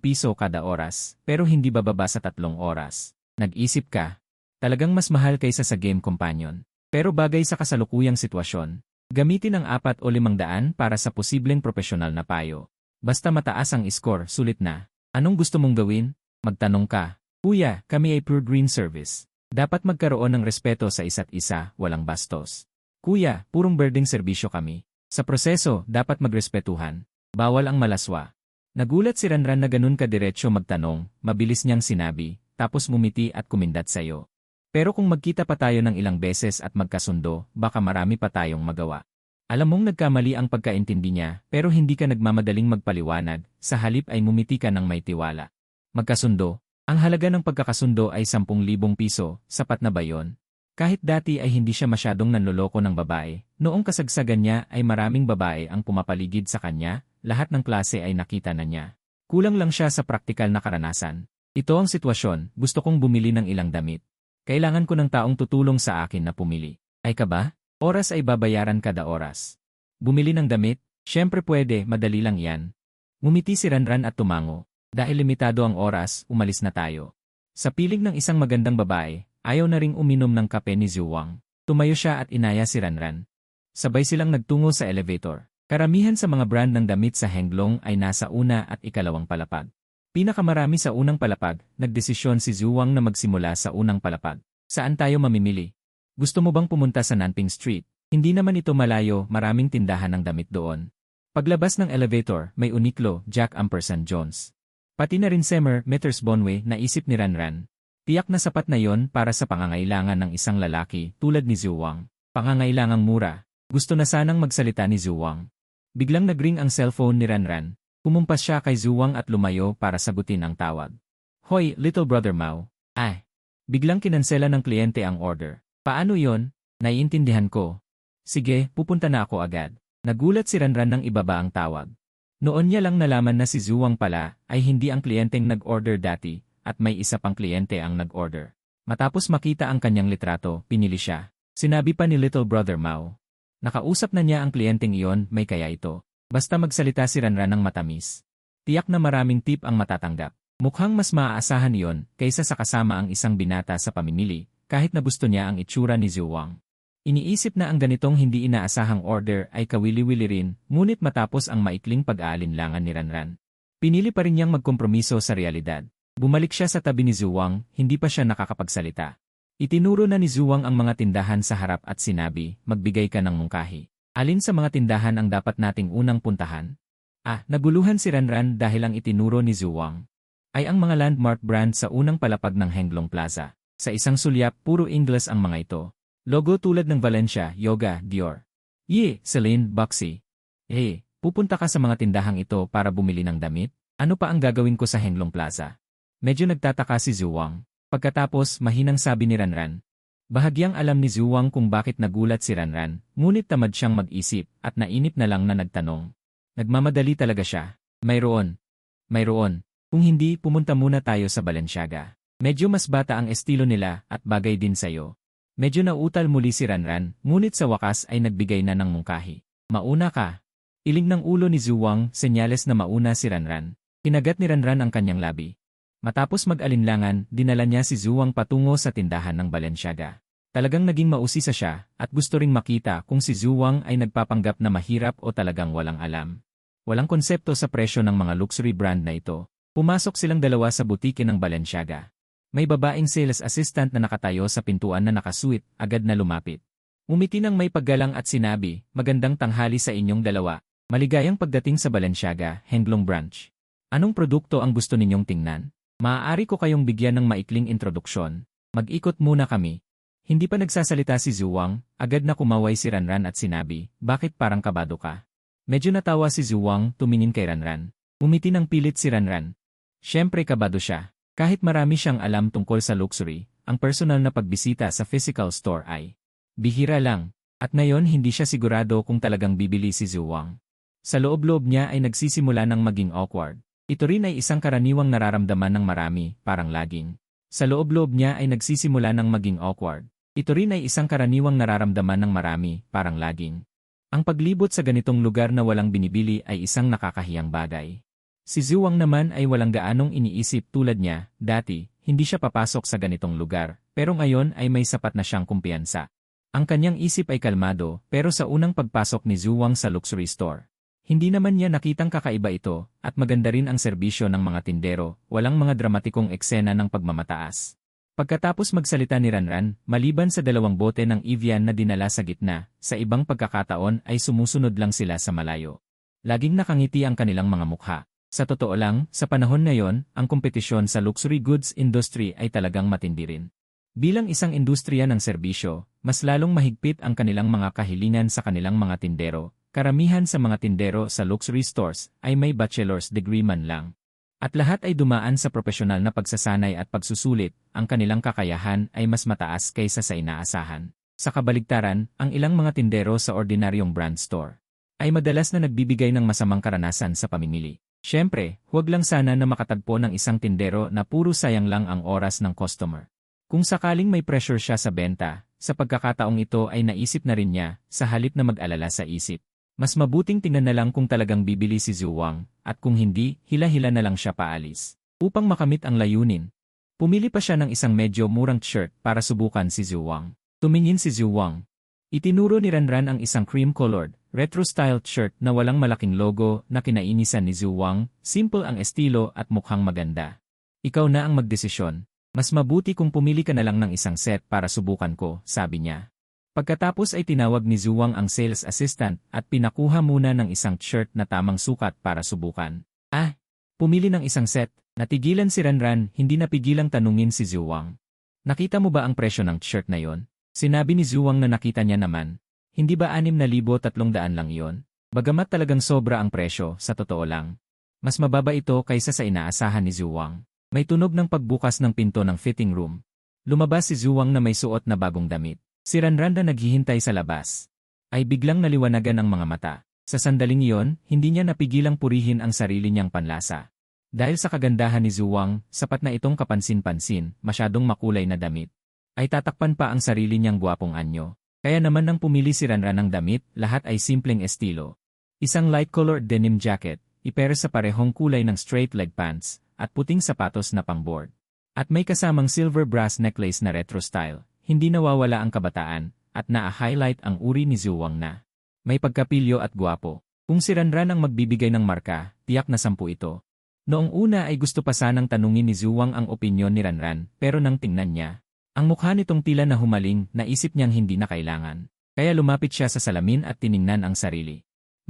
Speaker 1: piso kada oras, pero hindi bababa sa 3 oras. Nag-isip ka. Talagang mas mahal kaysa sa game companion. Pero bagay sa kasalukuyang sitwasyon. Gamitin ang 4 o 500 para sa posibleng profesional na payo. Basta mataas ang score, sulit na. Anong gusto mong gawin? Magtanong ka. Kuya, kami ay Pure Green Service. Dapat magkaroon ng respeto sa isa't isa, walang bastos. Kuya, purong berdeng serbisyo kami. Sa proseso, dapat magrespetuhan. Bawal ang malaswa. Nagulat si Ranran na ganun kadiretso magtanong, mabilis niyang sinabi, tapos ngumiti at kumindat sa'yo. Pero kung magkita pa tayo ng ilang beses at magkasundo, baka marami pa tayong magawa. Alam mong nagkamali ang pagkaintindi niya, pero hindi ka nagmamadaling magpaliwanag, sa halip ay mumiti ka ng may tiwala. Magkasundo. Ang halaga ng pagkakasundo ay 10,000 piso, sapat na ba yon? Kahit dati ay hindi siya masyadong nanloloko ng babae, noong kasagsagan niya ay maraming babae ang pumapaligid sa kanya, lahat ng klase ay nakita na niya. Kulang lang siya sa praktikal na karanasan. Ito ang sitwasyon, gusto kong bumili ng ilang damit. Kailangan ko ng taong tutulong sa akin na pumili. Ay ka ba? Oras ay babayaran kada oras. Bumili ng damit? Siyempre pwede, madali lang yan. Ngumiti si Ranran at tumango. Dahil limitado ang oras, umalis na tayo. Sa piling ng isang magandang babae, ayaw na ring uminom ng kape ni Zhuang. Tumayo siya at inaya si Ranran. Sabay silang nagtungo sa elevator. Karamihan sa mga brand ng damit sa Henglong ay nasa una at ikalawang palapag. Pinakamarami sa unang palapag, nagdesisyon si Zhuang na magsimula sa unang palapag. Saan tayo mamimili? Gusto mo bang pumunta sa Nanping Street? Hindi naman ito malayo, maraming tindahan ng damit doon. Paglabas ng elevator, may Uniqlo, Jack Ampersand Jones. Pati na rin Semer, Meters Bonway, naisip ni Ranran. Tiyak na sapat na yon para sa pangangailangan ng isang lalaki tulad ni Zhuang. Pangangailangang mura. Gusto na sanang magsalita ni Zhuang. Biglang nagring ang cellphone ni Ranran. Kumumpas siya kay Zhuang at lumayo para sagutin ang tawag. Hoy, little brother Mao. Ay. Biglang kinansela ng kliyente ang order. Paano yon? Naiintindihan ko. Sige, pupunta na ako agad. Nagulat si Ranran nang ibaba ang tawag. Noon niya lang nalaman na si Zhuang pala ay hindi ang kliyenteng nag-order dati at may isa pang kliyente ang nag-order. Matapos makita ang kanyang litrato, pinili siya. Sinabi pa ni little brother Mao. Nakausap na niya ang kliyenteng iyon, may kaya ito. Basta magsalita si Ranran ng matamis. Tiyak na maraming tip ang matatanggap. Mukhang mas maaasahan iyon kaysa sa kasama ang isang binata sa pamimili, kahit na gusto niya ang itsura ni Zhuang. Iniisip na ang ganitong hindi inaasahang order ay kawili-wili rin, ngunit matapos ang maikling pag-aalinlangan ni Ranran, pinili pa rin niyang magkompromiso sa realidad. Bumalik siya sa tabi ni Zhuang, hindi pa siya nakakapagsalita. Itinuro na ni Zhuang ang mga tindahan sa harap at sinabi, magbigay ka ng mungkahi. Alin sa mga tindahan ang dapat nating unang puntahan? Naguluhan si Ranran dahil ang itinuro ni Zhuang ay ang mga landmark brand sa unang palapag ng Henglong Plaza. Sa isang sulyap, puro Ingles ang mga ito. Logo tulad ng Valencia, Yoga, Dior, Celine, Boxy. Pupunta ka sa mga tindahang ito para bumili ng damit? Ano pa ang gagawin ko sa Henglong Plaza? Medyo nagtataka si Zhuang. Pagkatapos, mahinang sabi ni Ranran. Bahagyang alam ni Zhuang kung bakit nagulat si Ranran, ngunit tamad siyang mag-isip at nainip na lang na nagtanong. Nagmamadali talaga siya. Mayroon. Kung hindi, pumunta muna tayo sa Balenciaga. Medyo mas bata ang estilo nila at bagay din sa'yo. Medyo nauutal muli si Ranran, ngunit sa wakas ay nagbigay na ng mungkahi. Mauna ka. Iling ng ulo ni Zhuang, senyales na mauna si Ranran. Kinagat ni Ranran ang kanyang labi. Matapos mag-alinlangan, dinala niya si Zhuang patungo sa tindahan ng Balenciaga. Talagang naging mausisa siya at gusto ring makita kung si Zhuang ay nagpapanggap na mahirap o talagang walang alam. Walang konsepto sa presyo ng mga luxury brand na ito. Pumasok silang dalawa sa butike ng Balenciaga. May babaeng sales assistant na nakatayo sa pintuan na nakasuit, agad na lumapit. Umiti ng may paggalang at sinabi, magandang tanghali sa inyong dalawa. Maligayang pagdating sa Balenciaga, Henglong Branch. Anong produkto ang gusto ninyong tingnan? Maaari ko kayong bigyan ng maikling introduksyon. Mag-ikot muna kami. Hindi pa nagsasalita si Zhuang, agad na kumaway si Ranran at sinabi, bakit parang kabado ka? Medyo natawa si Zhuang, tumingin kay Ranran. Umiti ng pilit si Ranran. Siyempre kabado siya. Kahit marami siyang alam tungkol sa luxury, ang personal na pagbisita sa physical store ay bihira lang. At ngayon hindi siya sigurado kung talagang bibili si Zhuang. Sa loob-loob niya ay nagsisimula ng maging awkward. Ito rin ay isang karaniwang nararamdaman ng marami, parang laging. Sa loob-loob niya ay nagsisimula ng maging awkward. Ito rin ay isang karaniwang nararamdaman ng marami, parang laging. Ang paglibot sa ganitong lugar na walang binibili ay isang nakakahiyang bagay. Si Zhuang naman ay walang gaanong iniisip tulad niya, dati, hindi siya papasok sa ganitong lugar, pero ngayon ay may sapat na siyang kumpiyansa. Ang kanyang isip ay kalmado, pero sa unang pagpasok ni Zhuang sa luxury store, hindi naman niya nakitang kakaiba ito, at maganda rin ang serbisyo ng mga tindero, walang mga dramatikong eksena ng pagmamataas. Pagkatapos magsalita ni Ranran, maliban sa 2 bote ng Evian na dinala sa gitna, sa ibang pagkakataon ay sumusunod lang sila sa malayo. Laging nakangiti ang kanilang mga mukha. Sa totoo lang, sa panahon ngayon, ang kompetisyon sa luxury goods industry ay talagang matindi rin. Bilang isang industriya ng serbisyo, mas lalong mahigpit ang kanilang mga kahilingan sa kanilang mga tindero. Karamihan sa mga tindero sa luxury stores ay may bachelor's degree man lang. At lahat ay dumaan sa profesional na pagsasanay at pagsusulit, ang kanilang kakayahan ay mas mataas kaysa sa inaasahan. Sa kabaligtaran, ang ilang mga tindero sa ordinaryong brand store ay madalas na nagbibigay ng masamang karanasan sa pamimili. Siyempre, huwag lang sana na makatagpo ng isang tindero na puro sayang lang ang oras ng customer. Kung sakaling may pressure siya sa benta, sa pagkakataong ito ay naisip na rin niya, sa halip na mag-alala sa isip. Mas mabuting tingnan na lang kung talagang bibili si Zhuang, at kung hindi, hila-hila na lang siya paalis. Upang makamit ang layunin, pumili pa siya ng isang medyo murang shirt para subukan si Zhuang. Tumingin si Zhuang. Itinuro ni Ranran ang isang cream-colored, retro-styled shirt na walang malaking logo na kinainisan ni Zhuang, simple ang estilo at mukhang maganda. Ikaw na ang magdesisyon. Mas mabuti kung pumili ka na lang ng isang set para subukan ko, sabi niya. Pagkatapos ay tinawag ni Zhuang ang sales assistant at pinakuha muna ng isang shirt na tamang sukat para subukan. Pumili ng isang set. Natigilan si Ranran, hindi napigilang tanungin si Zhuang. Nakita mo ba ang presyo ng shirt na yon? Sinabi ni Zhuang na nakita niya naman. Hindi ba 6,300 lang yon? Bagamat talagang sobra ang presyo, sa totoo lang. Mas mababa ito kaysa sa inaasahan ni Zhuang. May tunog ng pagbukas ng pinto ng fitting room. Lumabas si Zhuang na may suot na bagong damit. Si Ranran na naghihintay sa labas ay biglang naliwanagan ang mga mata. Sa sandaling iyon, hindi niya napigilang purihin ang sarili niyang panlasa. Dahil sa kagandahan ni Zhuang, sapat na itong kapansin-pansin, masyadong makulay na damit. Ay tatakpan pa ang sarili niyang gwapong anyo. Kaya naman nang pumili si Ranran ng damit, lahat ay simpleng estilo. Isang light-colored denim jacket, ipere sa parehong kulay ng straight leg pants, at puting sapatos na pangboard. At may kasamang silver brass necklace na retro style, hindi nawawala ang kabataan, at na-highlight ang uri ni Zhuang na may pagkapilyo at gwapo. Kung si Ranran ang magbibigay ng marka, tiyak na 10 ito. Noong una ay gusto pa sanang tanungin ni Zhuang ang opinyon ni Ranran, pero nang tingnan niya, ang mukha nitong tila na humaling, naisip niyang hindi na kailangan. Kaya lumapit siya sa salamin at tiningnan ang sarili.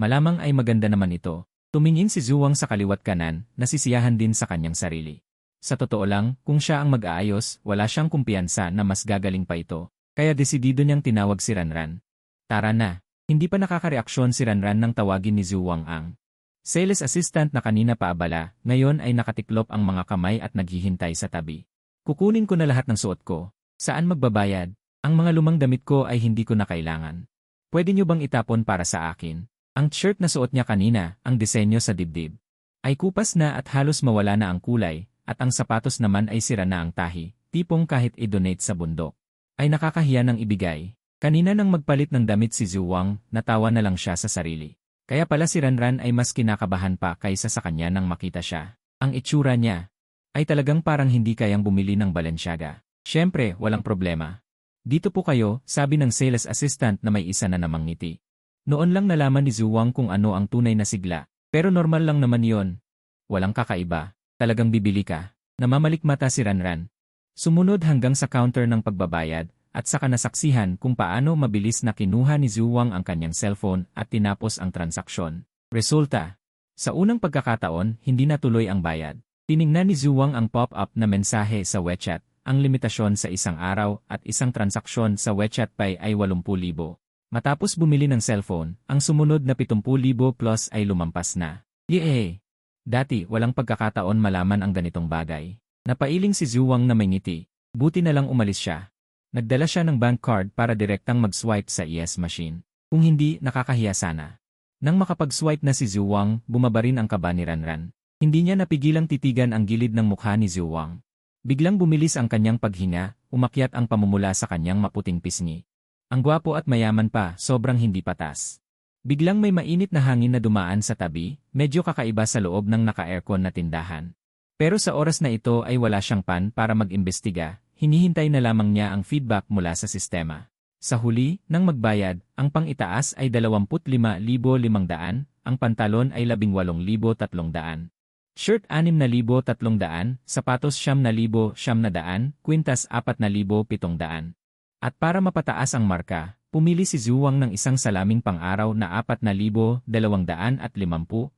Speaker 1: Malamang ay maganda naman ito. Tumingin si Zhuang sa kaliwat kanan, nasisiyahan din sa kanyang sarili. Sa totoo lang, kung siya ang mag-aayos, wala siyang kumpiyansa na mas gagaling pa ito. Kaya desidido niyang tinawag si Ranran. Tara na. Hindi pa nakakareaksyon si Ranran nang tawagin ni Zhuang ang sales assistant na kanina paabala, ngayon ay nakatiklop ang mga kamay at naghihintay sa tabi. Kukunin ko na lahat ng suot ko. Saan magbabayad? Ang mga lumang damit ko ay hindi ko na kailangan. Pwede niyo bang itapon para sa akin? Ang shirt na suot niya kanina, ang disenyo sa dibdib, ay kupas na at halos mawala na ang kulay, at ang sapatos naman ay sira na ang tahi, tipong kahit i-donate sa bundok ay nakakahiya ng ibigay. Kanina nang magpalit ng damit si Zhuang, natawa na lang siya sa sarili. Kaya pala si Ranran ay mas kinakabahan pa kaysa sa kanya nang makita siya. Ang itsura niya ay talagang parang hindi kayang bumili ng Balenciaga. Siyempre, walang problema. Dito po kayo, sabi ng sales assistant na may isa na namang ngiti. Noon lang nalaman ni Zhuang kung ano ang tunay na sigla. Pero normal lang naman yon. Walang kakaiba. Talagang bibili ka. Namamalikmata si Ranran. Sumunod hanggang sa counter ng pagbabayad, at saka nasaksihan kung paano mabilis na kinuha ni Zhuang ang kanyang cellphone at tinapos ang transaksyon. Resulta, sa unang pagkakataon, hindi natuloy ang bayad. Tiningnan ni Zhuang ang pop-up na mensahe sa WeChat, ang limitasyon sa isang araw at isang transaksyon sa WeChat Pay ay 80,000. Matapos bumili ng cellphone, ang sumunod na 70,000 plus ay lumampas na. Yehey! Dati walang pagkakataon malaman ang ganitong bagay. Napailing si Zhuang na may ngiti. Buti na lang umalis siya. Nagdala siya ng bank card para direktang mag-swipe sa ES machine. Kung hindi, nakakahiya sana. Nang makapag-swipe na si Zhuang, bumaba rin ang kaba ni Ranran. Hindi niya napigilang titigan ang gilid ng mukha ni Zhuang. Biglang bumilis ang kanyang paghinga, umakyat ang pamumula sa kanyang maputing pisngi. Ang gwapo at mayaman pa, sobrang hindi patas. Biglang may mainit na hangin na dumaan sa tabi, medyo kakaiba sa loob ng naka-aircon na tindahan. Pero sa oras na ito ay wala siyang pan para mag-imbestiga, hinihintay na lamang niya ang feedback mula sa sistema. Sa huli, nang magbayad, ang pang-itaas ay 25,500, ang pantalon ay 18,300. Shirt 6,300, sapatos 9,900, kwintas 4,700. At para mapataas ang marka, pumili si Zhuang ng isang salaming pang-araw na 4,250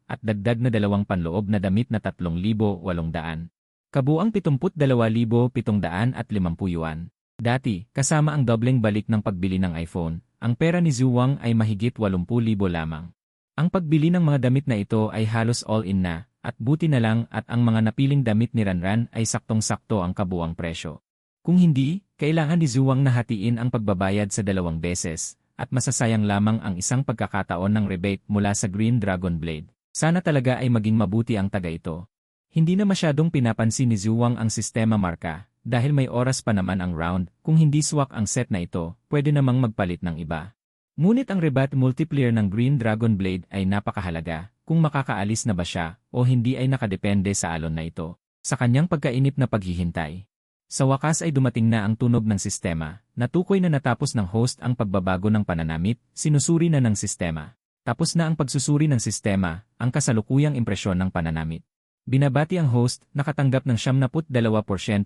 Speaker 1: at dagdag na 2 panloob na damit na 3,800. Kabuang 72,750 yuan. Dati, kasama ang dobleng balik ng pagbili ng iPhone, ang pera ni Zhuang ay mahigit 80,000 lamang. Ang pagbili ng mga damit na ito ay halos all-in na, at buti na lang at ang mga napiling damit ni Ranran ay saktong-sakto ang kabuang presyo. Kung hindi, kailangan ni Zhuang na hatiin ang pagbabayad sa 2 beses, at masasayang lamang ang isang pagkakataon ng rebate mula sa Green Dragon Blade. Sana talaga ay maging mabuti ang taga ito. Hindi na masyadong pinapansin ni Zhuang ang sistema marka, dahil may oras pa naman ang round, kung hindi swak ang set na ito, pwede namang magpalit ng iba. Ngunit ang rebate multiplier ng Green Dragon Blade ay napakahalaga, kung makakaalis na ba siya, o hindi ay nakadepende sa alon na ito, sa kanyang pagkainip na paghihintay. Sa wakas ay dumating na ang tunog ng sistema, natukoy na natapos ng host ang pagbabago ng pananamit, sinusuri na ng sistema. Tapos na ang pagsusuri ng sistema, ang kasalukuyang impresyon ng pananamit. Binabati ang host, nakatanggap ng 72%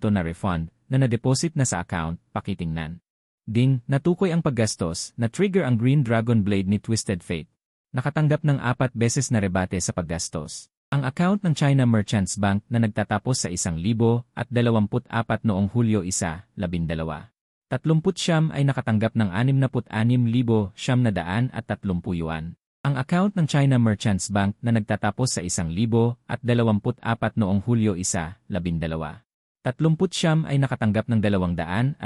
Speaker 1: na refund, na na-deposit na sa account, pakitingnan. Ding, natukoy ang paggastos, na-trigger ang Green Dragon Blade ni Twisted Fate. Nakatanggap ng 4 beses na rebate sa paggastos. Ang account ng China Merchants Bank na nagtatapos sa 1,024 noong Hulyo 1, 12. 30 ay nakatanggap ng 66,930 yuan. Ang account ng China Merchants Bank na nagtatapos sa 1,024 noong Hulyo 1, 12. 30 ay nakatanggap ng 271,000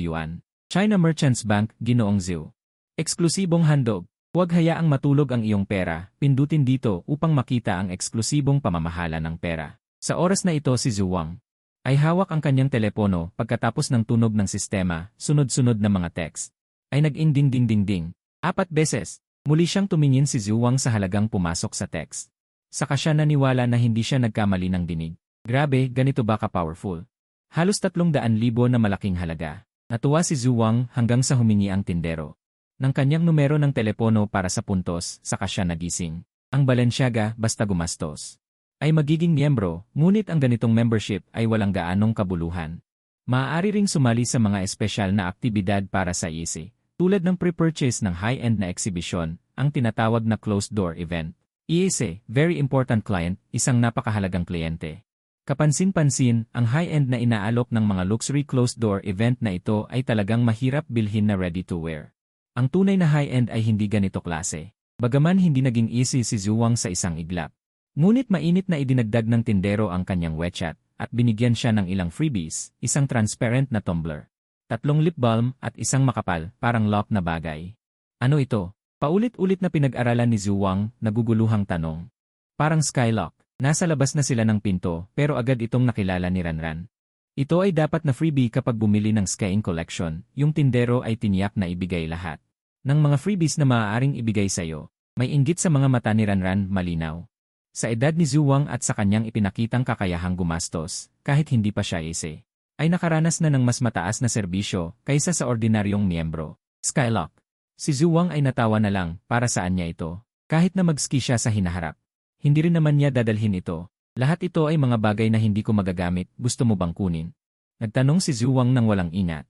Speaker 1: yuan. China Merchants Bank, Ginoong Zhu. Eksklusibong handog. Huwag hayaang matulog ang iyong pera, pindutin dito upang makita ang eksklusibong pamamahala ng pera. Sa oras na ito si Zhuang ay hawak ang kanyang telepono pagkatapos ng tunog ng sistema, sunod-sunod na mga text. Ay nag-ing ding ding ding ding. 4 beses. Muli siyang tumingin si Zhuwang sa halagang pumasok sa text. Saka siya naniwala na hindi siya nagkamali ng dinig. Grabe, ganito ba ka-powerful? Halos 300,000 na malaking halaga. Natuwa si Zhuwang hanggang sa humingi ang tindero ng kanyang numero ng telepono para sa puntos, saka siya nagising. Ang Balenciaga, basta gumastos, ay magiging miyembro, ngunit ang ganitong membership ay walang gaanong kabuluhan. Maaari ring sumali sa mga espesyal na aktibidad para sa EC, tulad ng pre-purchase ng high-end na exhibition, ang tinatawag na closed-door event. EC, very important client, isang napakahalagang kliyente. Kapansin-pansin, ang high-end na inaalok ng mga luxury closed-door event na ito ay talagang mahirap bilhin na ready-to-wear. Ang tunay na high-end ay hindi ganito klase. Bagaman hindi naging easy si Zhuwang sa isang iglap. Ngunit mainit na idinagdag ng tindero ang kanyang WeChat at binigyan siya ng ilang freebies, isang transparent na tumbler, 3 lip balm at isang makapal, parang lock na bagay. Ano ito? Paulit-ulit na pinag-aralan ni Zhuwang, naguguluhang tanong. Parang skylock. Nasa labas na sila ng pinto pero agad itong nakilala ni Ranran. Ito ay dapat na freebie kapag bumili ng Skying Collection, yung tindero ay tiniyak na ibigay lahat ng mga freebies na maaaring ibigay sa'yo. May inggit sa mga mata ni Ranran, malinaw. Sa edad ni Zhuwang at sa kanyang ipinakitang kakayahang gumastos, kahit hindi pa siya ise, ay nakaranas na ng mas mataas na serbisyo kaysa sa ordinaryong miyembro. Skylock. Si Zhuwang ay natawa na lang, para saan niya ito? Kahit na mag-ski siya sa hinaharap. Hindi rin naman niya dadalhin ito. Lahat ito ay mga bagay na hindi ko magagamit, gusto mo bang kunin? Nagtanong si Zhuwang nang walang ingat.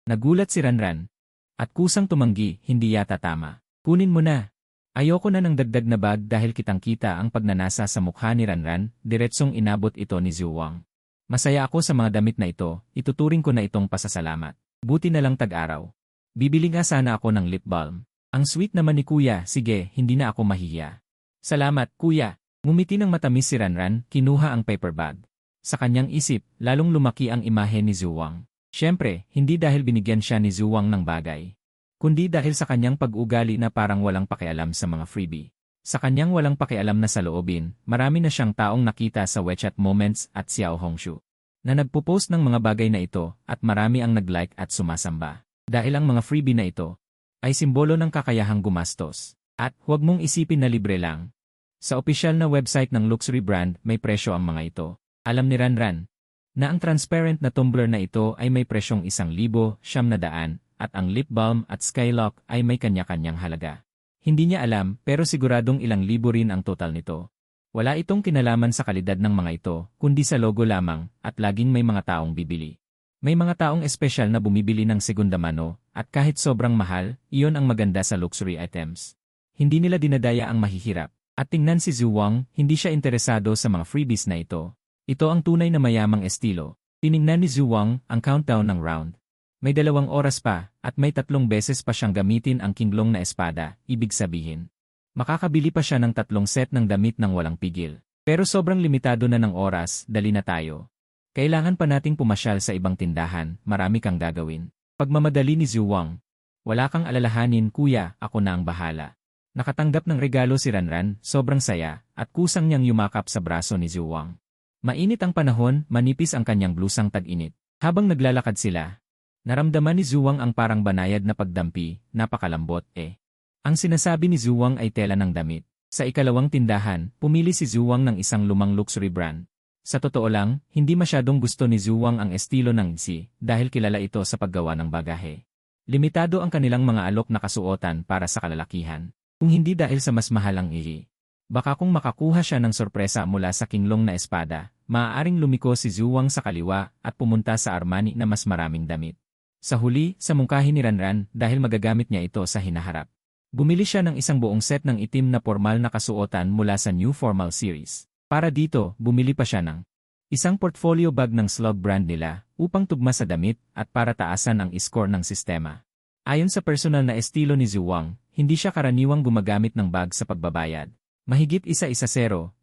Speaker 1: Nagulat si Ranran. At kusang tumanggi, hindi yata tama. Kunin mo na. Ayoko na ng dagdag na bag dahil kitang-kita ang pagnanasa sa mukha ni Ranran, diretsong inabot ito ni Zhuwang. Masaya ako sa mga damit na ito, ituturing ko na itong pasasalamat. Buti na lang tag-araw. Bibili nga sana ako ng lip balm. Ang sweet naman ni Kuya, sige, hindi na ako mahihiya. Salamat, Kuya. Ngumiti ng matamis si Ranran, kinuha ang paper bag. Sa kanyang isip, lalong lumaki ang imahe ni Zhuwang. Siyempre, hindi dahil binigyan siya ni Zhuwang ng bagay, kundi dahil sa kanyang pag-ugali na parang walang pakialam sa mga freebie. Sa kanyang walang pakialam na saloobin, marami na siyang taong nakita sa WeChat Moments at Xiao Hongshu na nagpo-post ng mga bagay na ito at marami ang nag-like at sumasamba. Dahil ang mga freebie na ito ay simbolo ng kakayahang gumastos. At huwag mong isipin na libre lang. Sa opisyal na website ng luxury brand, may presyo ang mga ito. Alam ni Ranran na ang transparent na tumbler na ito ay may presyong 1,900 at ang lip balm at skylock ay may kanya-kanyang halaga. Hindi niya alam pero siguradong ilang libo rin ang total nito. Wala itong kinalaman sa kalidad ng mga ito, kundi sa logo lamang at laging may mga taong bibili. May mga taong espesyal na bumibili ng segunda mano at kahit sobrang mahal, iyon ang maganda sa luxury items. Hindi nila dinadaya ang mahihirap. At tingnan si Zhuwang, hindi siya interesado sa mga freebies na ito. Ito ang tunay na mayamang estilo. Tiningnan ni Zhuwang ang countdown ng round. May 2 oras pa, at may 3 beses pa siyang gamitin ang kinglong na espada, ibig sabihin. Makakabili pa siya ng 3 set ng damit ng walang pigil. Pero sobrang limitado na ng oras, dali na tayo. Kailangan pa nating pumasyal sa ibang tindahan, marami kang gagawin. Pagmamadali ni Zhuwang. Wala kang alalahanin, Kuya, ako na ang bahala. Nakatanggap ng regalo si Ranran, sobrang saya, at kusang niyang yumakap sa braso ni Zhuwang. Mainit ang panahon, manipis ang kanyang blusang tag-init. Habang naglalakad sila, naramdaman ni Zhuwang ang parang banayad na pagdampi, napakalambot Ang sinasabi ni Zhuwang ay tela ng damit. Sa ikalawang tindahan, pumili si Zhuwang ng isang lumang luxury brand. Sa totoo lang, hindi masyadong gusto ni Zhuwang ang estilo ng Isi dahil kilala ito sa paggawa ng bagahe. Limitado ang kanilang mga alok na kasuotan para sa kalalakihan. Kung hindi dahil sa mas mahal ang iri. Baka kung makakuha siya ng sorpresa mula sa kinglong na espada, maaaring lumiko si Zhuwang sa kaliwa at pumunta sa Armani na mas maraming damit. Sa huli, sa mungkahi ni Ranran dahil magagamit niya ito sa hinaharap. Bumili siya ng isang buong set ng itim na formal na kasuotan mula sa New Formal Series. Para dito, bumili pa siya ng isang portfolio bag ng Slug brand nila upang tugma sa damit at para taasan ang score ng sistema. Ayon sa personal na estilo ni Zhuwang, hindi siya karaniwang gumagamit ng bag sa pagbabayad. Mahigit 110,000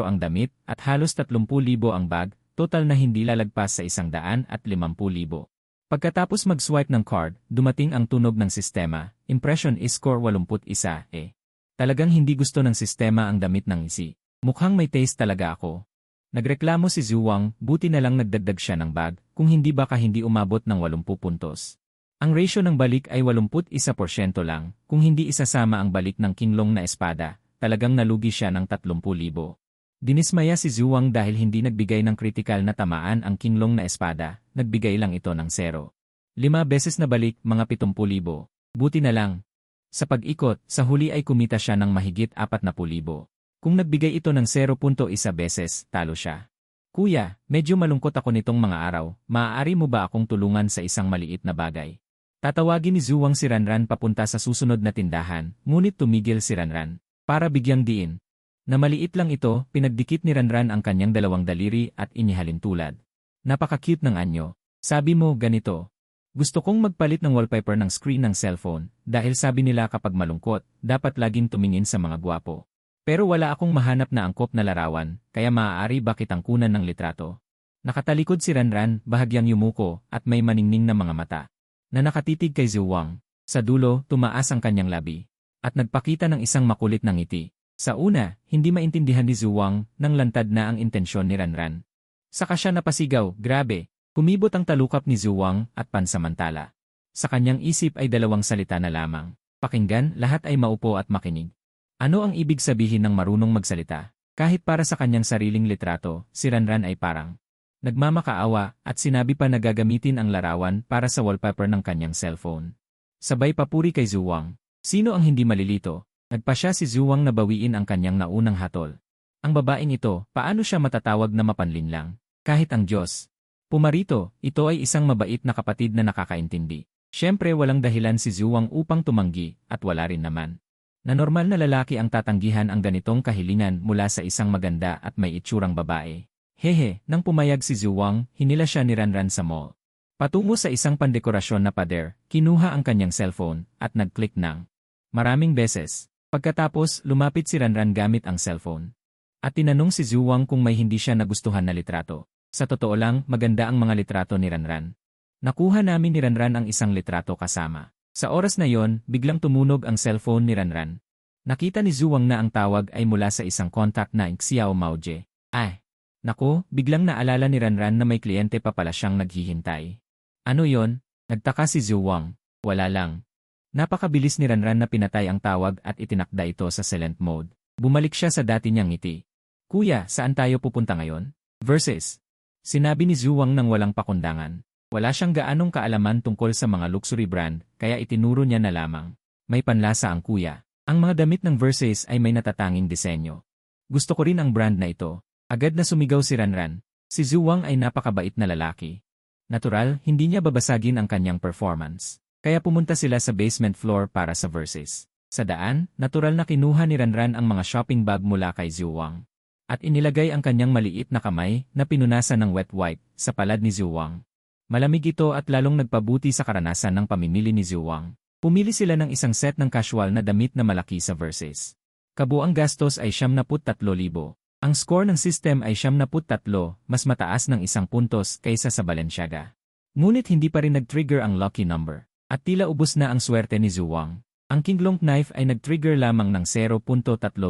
Speaker 1: ang damit at halos 30,000 ang bag, total na hindi lalagpas sa 150,000. Pagkatapos mag-swipe ng card, dumating ang tunog ng sistema, impression is score 81 Talagang hindi gusto ng sistema ang damit ng Isi. Mukhang may taste talaga ako. Nagreklamo si Zhuwang, buti na lang nagdagdag siya ng bag, kung hindi baka hindi umabot ng 80 puntos. Ang ratio ng balik ay 81% lang, kung hindi isasama ang balik ng kinlong na espada, talagang nalugi siya ng 30,000. Dinismaya si Zhuang dahil hindi nagbigay ng kritikal na tamaan ang kinlong na espada, nagbigay lang ito ng 0. 5 beses na balik, mga 70,000. Buti na lang. Sa pag-ikot, sa huli ay kumita siya ng mahigit 40,000. Kung nagbigay ito ng 0.1 beses, talo siya. Kuya, medyo malungkot ako nitong mga araw, maaari mo ba akong tulungan sa isang maliit na bagay? Tatawagin ni Zhuang si Ranran papunta sa susunod na tindahan, ngunit tumigil si Ranran. Para bigyang diin. Na maliit lang ito, pinagdikit ni Ranran ang kanyang dalawang daliri at inihalin tulad. Napaka-cute ng anyo. Sabi mo, ganito. Gusto kong magpalit ng wallpaper ng screen ng cellphone, dahil sabi nila kapag malungkot, dapat laging tumingin sa mga gwapo. Pero wala akong mahanap na angkop na larawan, kaya maaari ba kitang kunan ng litrato? Nakatalikod si Ranran, bahagyang yumuko, at may maningning na mga mata. Na nakatitig kay Zhuang. Sa dulo, tumaas ang kanyang labi. At nagpakita ng isang makulit na ngiti. Sa una, hindi maintindihan ni Zhuang nang lantad na ang intensyon ni Ranran. Saka siya napasigaw, grabe. Kumibot ang talukap ni Zhuang at pansamantala. Sa kanyang isip ay dalawang salita na lamang. Pakinggan, lahat ay maupo at makinig. Ano ang ibig sabihin ng marunong magsalita? Kahit para sa kanyang sariling litrato, si Ranran ay parang nagmamakaawa at sinabi pa na gagamitin ang larawan para sa wallpaper ng kanyang cellphone. Sabay papuri kay Zhuang. Sino ang hindi malilito? Nagpasya si Zhuang na bawiin ang kanyang naunang hatol. Ang babaeng ito, paano siya matatawag na mapanlinlang? Kahit ang Diyos. Pumarito, ito ay isang mabait na kapatid na nakakaintindi. Siyempre walang dahilan si Zhuang upang tumanggi, at wala rin naman. Na normal na lalaki ang tatanggihan ang ganitong kahilingan mula sa isang maganda at may itsurang babae. Hehe, nang pumayag si Zhuang, hinila siya ni Ranran sa mall. Patungo sa isang pandekorasyon na pader, kinuha ang kanyang cellphone, at nag-click ng maraming beses. Pagkatapos, lumapit si Ranran gamit ang cellphone. At tinanong si Zhuang kung may hindi siya nagustuhan na litrato. Sa totoo lang, maganda ang mga litrato ni Ranran. Nakuha namin ni Ranran ang isang litrato kasama. Sa oras na yon, biglang tumunog ang cellphone ni Ranran. Nakita ni Zhuang na ang tawag ay mula sa isang contact na Xiao Maoje. Ay! Nako, biglang naalala ni Ranran na may kliyente pa pala siyang naghihintay. Ano yon? Nagtaka si Zhuang. Wala lang. Napakabilis ni Ranran na pinatay ang tawag at itinakda ito sa silent mode. Bumalik siya sa dati niyang ngiti. Kuya, saan tayo pupunta ngayon? Versus. Sinabi ni Zhuang nang walang pakundangan. Wala siyang gaanong kaalaman tungkol sa mga luxury brand, kaya itinuro niya na lamang. May panlasa ang kuya. Ang mga damit ng Versace ay may natatanging disenyo. Gusto ko rin ang brand na ito. Agad na sumigaw si Ranran. Si Zhuang ay napakabait na lalaki. Natural, hindi niya babasagin ang kanyang performance. Kaya pumunta sila sa basement floor para sa Versace. Sa daan, natural na kinuha ni Ranran ang mga shopping bag mula kay Zhuang. At inilagay ang kanyang maliit na kamay na pinunasan ng wet wipe sa palad ni Zhuang. Malamig ito at lalong nagpabuti sa karanasan ng pamimili ni Zhuang. Pumili sila ng isang set ng casual na damit na malaki sa Versace. Kabuang gastos ay 73,000. Ang score ng system ay 73, mas mataas ng 1 puntos kaysa sa Balenciaga. Ngunit hindi pa rin nag-trigger ang lucky number. At tila ubos na ang swerte ni Zhuang. Ang kinglong knife ay nag-trigger lamang ng 0.3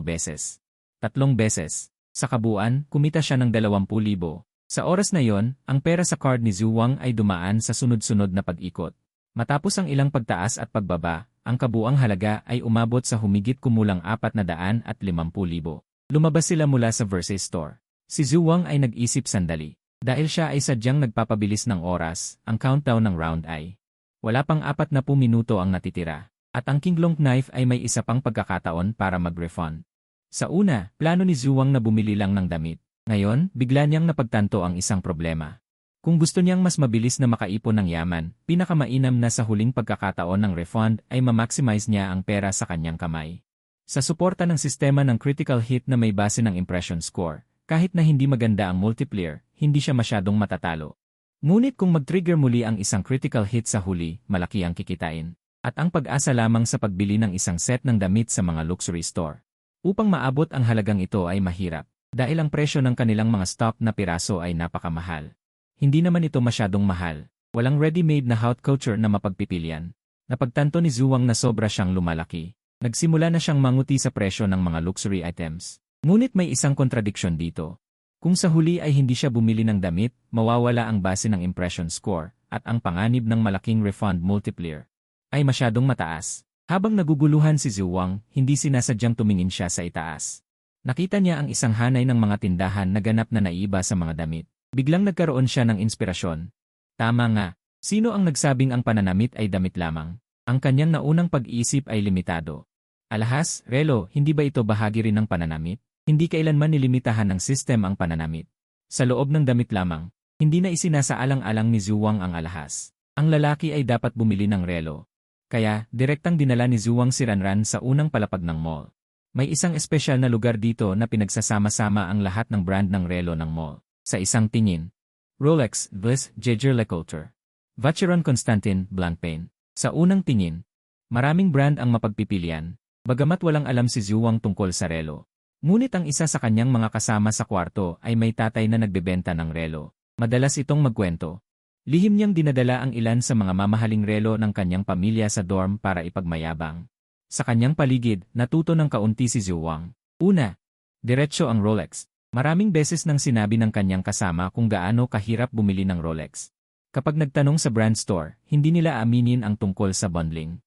Speaker 1: beses. 3 beses. Sa kabuuan, kumita siya ng 20,000. Sa oras na yon, ang pera sa card ni Zhuang ay dumaan sa sunod-sunod na pag-ikot. Matapos ang ilang pagtaas at pagbaba, ang kabuang halaga ay umabot sa humigit kumulang 450,000. Lumabas sila mula sa Versace store. Si Zhuang ay nag-isip sandali. Dahil siya ay sadyang nagpapabilis ng oras, ang countdown ng round ay wala pang 40 minuto ang natitira. At ang kinglong knife ay may isa pang pagkakataon para mag-refund. Sa una, plano ni Zhuang na bumili lang ng damit. Ngayon, bigla niyang napagtanto ang isang problema. Kung gusto niyang mas mabilis na makaipon ng yaman, pinakamainam na sa huling pagkakataon ng refund ay ma-maximize niya ang pera sa kanyang kamay. Sa suporta ng sistema ng critical hit na may base ng impression score, kahit na hindi maganda ang multiplier, hindi siya masyadong matatalo. Ngunit kung mag-trigger muli ang isang critical hit sa huli, malaki ang kikitain. At ang pag-asa lamang sa pagbili ng isang set ng damit sa mga luxury store. Upang maabot ang halagang ito ay mahirap, dahil ang presyo ng kanilang mga stock na piraso ay napakamahal. Hindi naman ito masyadong mahal. Walang ready-made na haute couture na mapagpipilian. Napagtanto ni Zhuang na sobra siyang lumalaki. Nagsimula na siyang manguti sa presyo ng mga luxury items. Ngunit may isang kontradiksyon dito. Kung sa huli ay hindi siya bumili ng damit, mawawala ang base ng impression score, at ang panganib ng malaking refund multiplier ay masyadong mataas. Habang naguguluhan si Zhu Wang, hindi sinasadyang tumingin siya sa itaas. Nakita niya ang isang hanay ng mga tindahan na ganap na naiiba sa mga damit. Biglang nagkaroon siya ng inspirasyon. Tama nga, sino ang nagsabing ang pananamit ay damit lamang? Ang kanyang naunang pag-iisip ay limitado. Alahas, relo, hindi ba ito bahagi rin ng pananamit? Hindi kailanman nilimitahan ng sistem ang pananamit. Sa loob ng damit lamang, hindi na isinasaalang-alang ni Zhu Wang ang alahas. Ang lalaki ay dapat bumili ng relo. Kaya, direktang dinala ni Zhu Wang si Ranran sa unang palapag ng mall. May isang espesyal na lugar dito na pinagsasama-sama ang lahat ng brand ng relo ng mall. Sa isang tingin, Rolex, Bliss, Jaeger-LeCoultre, Vacheron Constantin, Blancpain. Sa unang tingin, maraming brand ang mapagpipilian, bagamat walang alam si Zhu Wang tungkol sa relo. Ngunit ang isa sa kanyang mga kasama sa kwarto ay may tatay na nagbebenta ng relo. Madalas itong magkwento. Lihim niyang dinadala ang ilan sa mga mamahaling relo ng kanyang pamilya sa dorm para ipagmayabang. Sa kanyang paligid, natuto ng kaunti si Zhu Wang. Una, diretso ang Rolex. Maraming beses nang sinabi ng kanyang kasama kung gaano kahirap bumili ng Rolex. Kapag nagtanong sa brand store, hindi nila aminin ang tungkol sa bundling.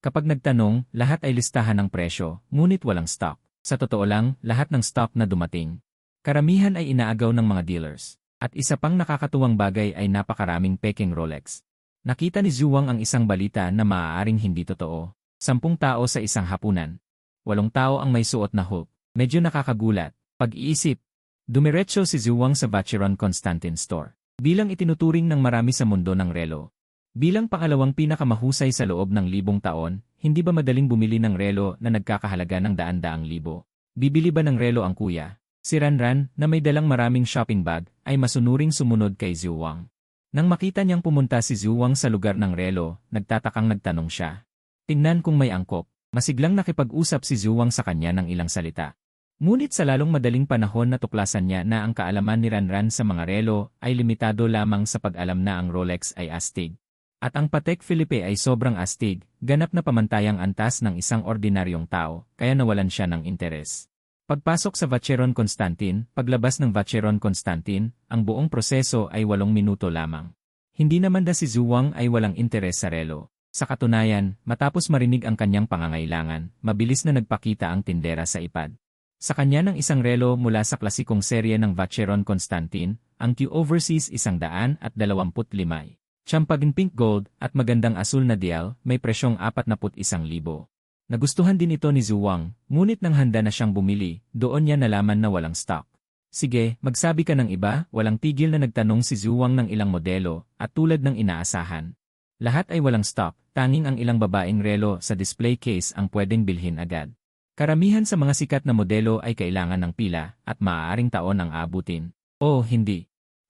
Speaker 1: Kapag nagtanong, lahat ay listahan ng presyo, ngunit walang stock. Sa totoo lang, lahat ng stock na dumating, karamihan ay inaagaw ng mga dealers. At isa pang nakakatuwang bagay ay napakaraming peking Rolex. Nakita ni Zhu Wang ang isang balita na maaaring hindi totoo. 10 tao sa isang hapunan. 8 tao ang may suot na hoop. Medyo nakakagulat. Pag-iisip, dumiretso si Zhu Wang sa Vacheron Constantin store. Bilang itinuturing ng marami sa mundo ng relo. Bilang pangalawang pinakamahusay sa loob ng 1,000 taon, hindi ba madaling bumili ng relo na nagkakahalaga ng daan-daang libo? Bibili ba ng relo ang kuya? Si Ranran, na may dalang maraming shopping bag, ay masunuring sumunod kay Zhu Wang. Nang makita niyang pumunta si Zhu Wang sa lugar ng relo, nagtatakang nagtanong siya. Tingnan kung may angkop. Masiglang nakipag-usap si Zhu Wang sa kanya ng ilang salita. Ngunit sa lalong madaling panahon natuklasan niya na ang kaalaman ni Ranran sa mga relo ay limitado lamang sa pag-alam na ang Rolex ay astig. At ang Patek Philippe ay sobrang astig, ganap na pamantayang antas ng isang ordinaryong tao, kaya nawalan siya ng interes. Pagpasok sa Vacheron Constantin, paglabas ng Vacheron Constantin, ang buong proseso ay 8 minuto lamang. Hindi naman si Zhu Wang ay walang interes sa relo. Sa katunayan, matapos marinig ang kanyang pangangailangan, mabilis na nagpakita ang tindera sa ipad. Sa kanya ng isang relo mula sa klasikong serye ng Vacheron Constantin, ang Q Overseas 125. Champagne pink gold at magandang asul na dial, may presyong 41,000. Nagustuhan din ito ni Zhu Wang, ngunit nang handa na siyang bumili, doon niya nalaman na walang stock. Sige, magsabi ka ng iba, walang tigil na nagtanong si Zhu Wang ng ilang modelo, at tulad ng inaasahan. Lahat ay walang stock, tanging ang ilang babaeng relo sa display case ang pwedeng bilhin agad. Karamihan sa mga sikat na modelo ay kailangan ng pila, at maaaring taon ang aabutin. O hindi.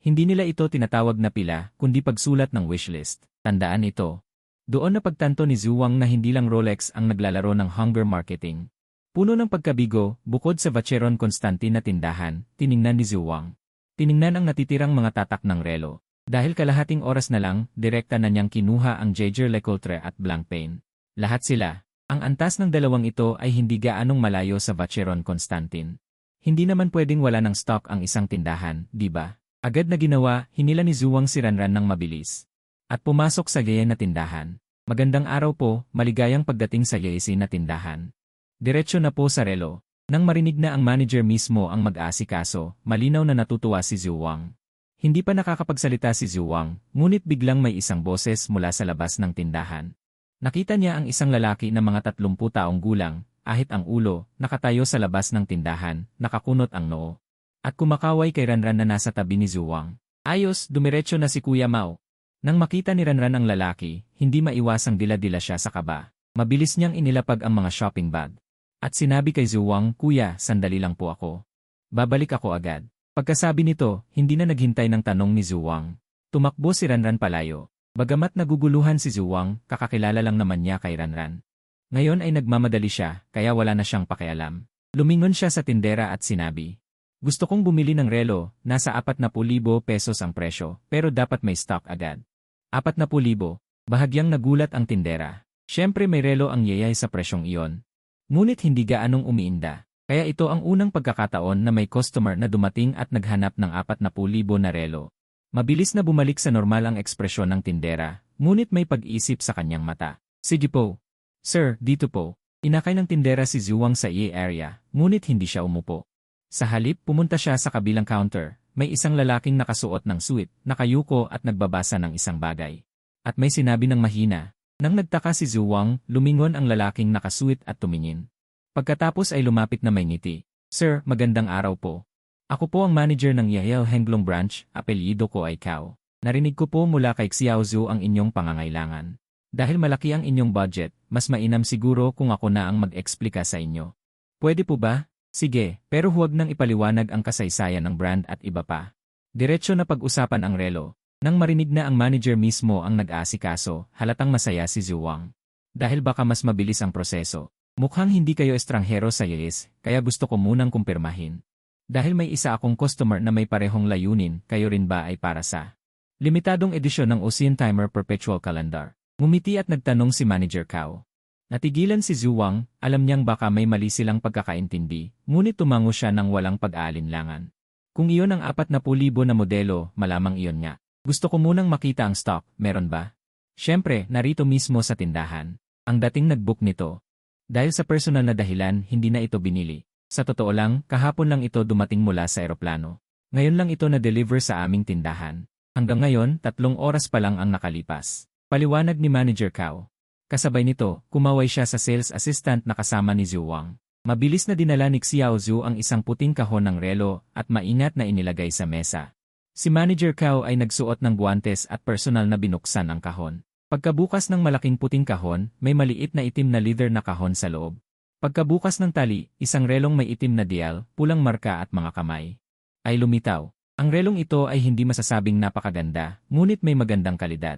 Speaker 1: Hindi nila ito tinatawag na pila, kundi pagsulat ng wishlist. Tandaan ito. Doon na pagtanto ni Zhu Wang na hindi lang Rolex ang naglalaro ng hunger marketing. Puno ng pagkabigo, bukod sa Vacheron Constantin na tindahan, tiningnan ni Zhu Wang. Tiningnan ang natitirang mga tatak ng relo. Dahil kalahating oras na lang, direkta na niyang kinuha ang Jaeger-LeCoultre at Blancpain. Lahat sila. Ang antas ng dalawang ito ay hindi gaanong malayo sa Vacheron Constantin. Hindi naman pwedeng wala ng stock ang isang tindahan, di ba? Agad na ginawa, hinila ni Zhu Wang si Ranran ng mabilis. At pumasok sa Yeye na tindahan. Magandang araw po, maligayang pagdating sa Yeye na tindahan. Diretso na po sa relo. Nang marinig na ang manager mismo ang mag-aasikaso, malinaw na natutuwa si Zhu Wang. Hindi pa nakakapagsalita si Zhu Wang, ngunit biglang may isang boses mula sa labas ng tindahan. Nakita niya ang isang lalaki na mga 30 taong gulang, ahit ang ulo, nakatayo sa labas ng tindahan, nakakunot ang noo. At kumakaway kay Ranran na nasa tabi ni Zhu Wang. Ayos, dumiretso na si Kuya Mao. Nang makita ni Ranran ang lalaki, hindi maiwasang dila-dila siya sa kaba. Mabilis niyang inilapag ang mga shopping bag. At sinabi kay Zhu Wang, Kuya, sandali lang po ako. Babalik ako agad. Pagkasabi nito, hindi na naghintay ng tanong ni Zhu Wang. Tumakbo si Ranran palayo. Bagamat naguguluhan si Zhu Wang, kakakilala lang naman niya kay Ranran. Ngayon ay nagmamadali siya, kaya wala na siyang pakialam. Lumingon siya sa tindera at sinabi, gusto kong bumili ng relo, nasa 40,000 pesos ang presyo, pero dapat may stock agad. 40,000, bahagyang nagulat ang tindera. Siyempre may relo ang yeyay sa presyong iyon. Ngunit hindi gaanong umiinda, kaya ito ang unang pagkakataon na may customer na dumating at naghanap ng 40,000 na relo. Mabilis na bumalik sa normal ang ekspresyon ng tindera, ngunit may pag-isip sa kanyang mata. Sige po. Sir, dito po. Inakay ng tindera si Zhuang sa area, ngunit hindi siya umupo. Sa halip, pumunta siya sa kabilang counter. May isang lalaking nakasuot ng suit, nakayuko at nagbabasa ng isang bagay. At may sinabi ng mahina. Nang nagtaka si Zhuang, lumingon ang lalaking nakasuit at tumingin. Pagkatapos ay lumapit na may ngiti. Sir, magandang araw po. Ako po ang manager ng Yael Henglong branch, apelyido ko ay Cao. Narinig ko po mula kay Xiao Zhu ang inyong pangangailangan. Dahil malaki ang inyong budget, mas mainam siguro kung ako na ang mag-eksplika sa inyo. Pwede po ba? Sige, pero huwag nang ipaliwanag ang kasaysayan ng brand at iba pa. Diretso na pag-usapan ang relo. Nang marinig na ang manager mismo ang nag-aasikaso, halatang masaya si Zhuang. Dahil baka mas mabilis ang proseso. Mukhang hindi kayo estranghero sa US, kaya gusto ko munang kumpirmahin. Dahil may isa akong customer na may parehong layunin, kayo rin ba ay para sa limitadong edisyon ng Ocean Timer Perpetual Calendar? Ngumiti at nagtanong si Manager Cao. Natigilan si Zhuang, alam niyang baka may mali silang pagkakaintindi, ngunit tumango siya ng walang pag-aalinlangan. Kung iyon ang 40,000 na modelo, malamang iyon nga. Gusto ko munang makita ang stock, meron ba? Siyempre, narito mismo sa tindahan. Ang dating nag-book nito. Dahil sa personal na dahilan, hindi na ito binili. Sa totoo lang, kahapon lang ito dumating mula sa eroplano. Ngayon lang ito na-deliver sa aming tindahan. Hanggang ngayon, 3 oras pa lang ang nakalipas. Paliwanag ni Manager Cao. Kasabay nito, kumaway siya sa sales assistant na kasama ni Zhuang. Mabilis na dinala ni Xiao Zhu ang isang puting kahon ng relo at maingat na inilagay sa mesa. Si Manager Cao ay nagsuot ng guwantes at personal na binuksan ang kahon. Pagkabukas ng malaking puting kahon, may maliit na itim na leather na kahon sa loob. Pagkabukas ng tali, isang relong may itim na dial, pulang marka at mga kamay. Ay lumitaw. Ang relong ito ay hindi masasabing napakaganda, ngunit may magandang kalidad.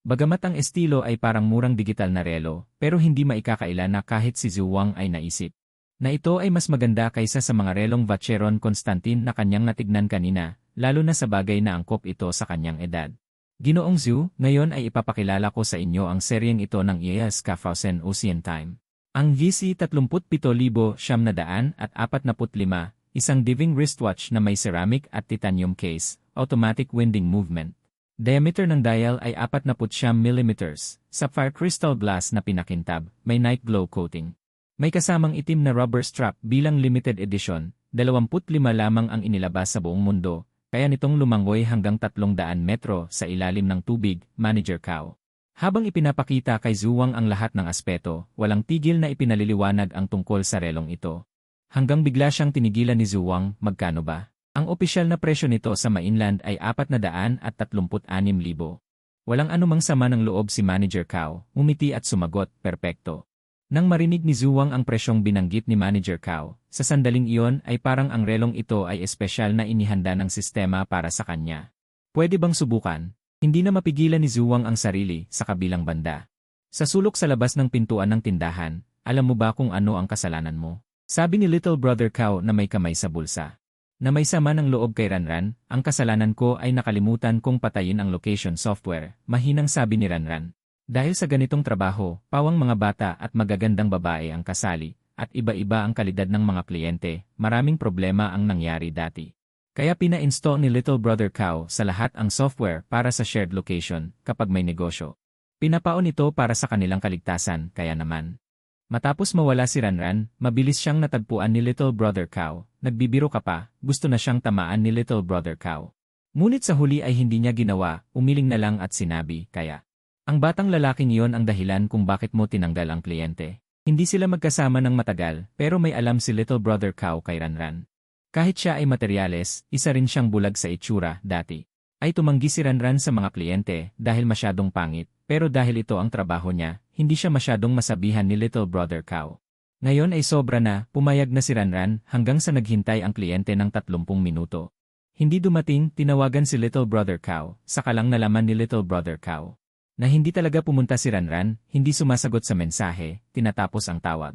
Speaker 1: Bagamat ang estilo ay parang murang digital na relo, pero hindi maikakaila na kahit si Zhuang ay naisip na ito ay mas maganda kaysa sa mga relong Vacheron Constantin na kanyang natignan kanina, lalo na sa bagay na angkop ito sa kanyang edad. Ginoong Zhu, ngayon ay ipapakilala ko sa inyo ang seryeng ito ng IAS Schaffhausen Ocean Time. Ang VC 37,945, isang diving wristwatch na may ceramic at titanium case, automatic winding movement. Diameter ng dial ay 49 mm, sapphire crystal glass na pinakintab, may night glow coating. May kasamang itim na rubber strap bilang limited edition, 25 lamang ang inilabas sa buong mundo, kaya nitong lumangoy hanggang 300 metro sa ilalim ng tubig, Manager Cao. Habang ipinapakita kay Zhuang ang lahat ng aspeto, walang tigil na ipinaliliwanag ang tungkol sa relong ito. Hanggang bigla siyang tinigilan ni Zhuang, magkano ba? Ang opisyal na presyo nito sa mainland ay 436,000. Walang anumang sama ng loob si Manager Cao, umiti at sumagot, perpekto. Nang marinig ni Zhuang ang presyong binanggit ni Manager Cao, sa sandaling iyon ay parang ang relong ito ay espesyal na inihanda ng sistema para sa kanya. Pwede bang subukan? Hindi na mapigilan ni Zhuang ang sarili sa kabilang banda. Sa sulok sa labas ng pintuan ng tindahan, alam mo ba kung ano ang kasalanan mo? Sabi ni Little Brother Cao na may kamay sa bulsa. Na may sama ng loob kay Ranran, ang kasalanan ko ay nakalimutan kong patayin ang location software, mahinang sabi ni Ranran. Dahil sa ganitong trabaho, pawang mga bata at magagandang babae ang kasali, at iba-iba ang kalidad ng mga kliyente, maraming problema ang nangyari dati. Kaya pina-install ni Little Brother Cao sa lahat ang software para sa shared location kapag may negosyo. Pinapaon ito para sa kanilang kaligtasan, kaya naman. Matapos mawala si Ranran, mabilis siyang natagpuan ni Little Brother Cao. Nagbibiro ka pa, gusto na siyang tamaan ni Little Brother Cao. Ngunit sa huli ay hindi niya ginawa, umiling na lang at sinabi, kaya. Ang batang lalaking iyon ang dahilan kung bakit mo tinanggal ang kliyente. Hindi sila magkasama ng matagal, pero may alam si Little Brother Cao kay Ranran. Kahit siya ay materyales, isa rin siyang bulag sa itsura, dati. Ay tumanggi si Ranran sa mga kliyente dahil masyadong pangit, pero dahil ito ang trabaho niya, hindi siya masyadong masabihan ni Little Brother Cao. Ngayon ay sobra na, pumayag na si Ranran hanggang sa naghintay ang kliyente ng 30 minuto. Hindi dumating, tinawagan si Little Brother Cao, saka lang nalaman ni Little Brother Cao na hindi talaga pumunta si Ranran, hindi sumasagot sa mensahe, tinatapos ang tawag.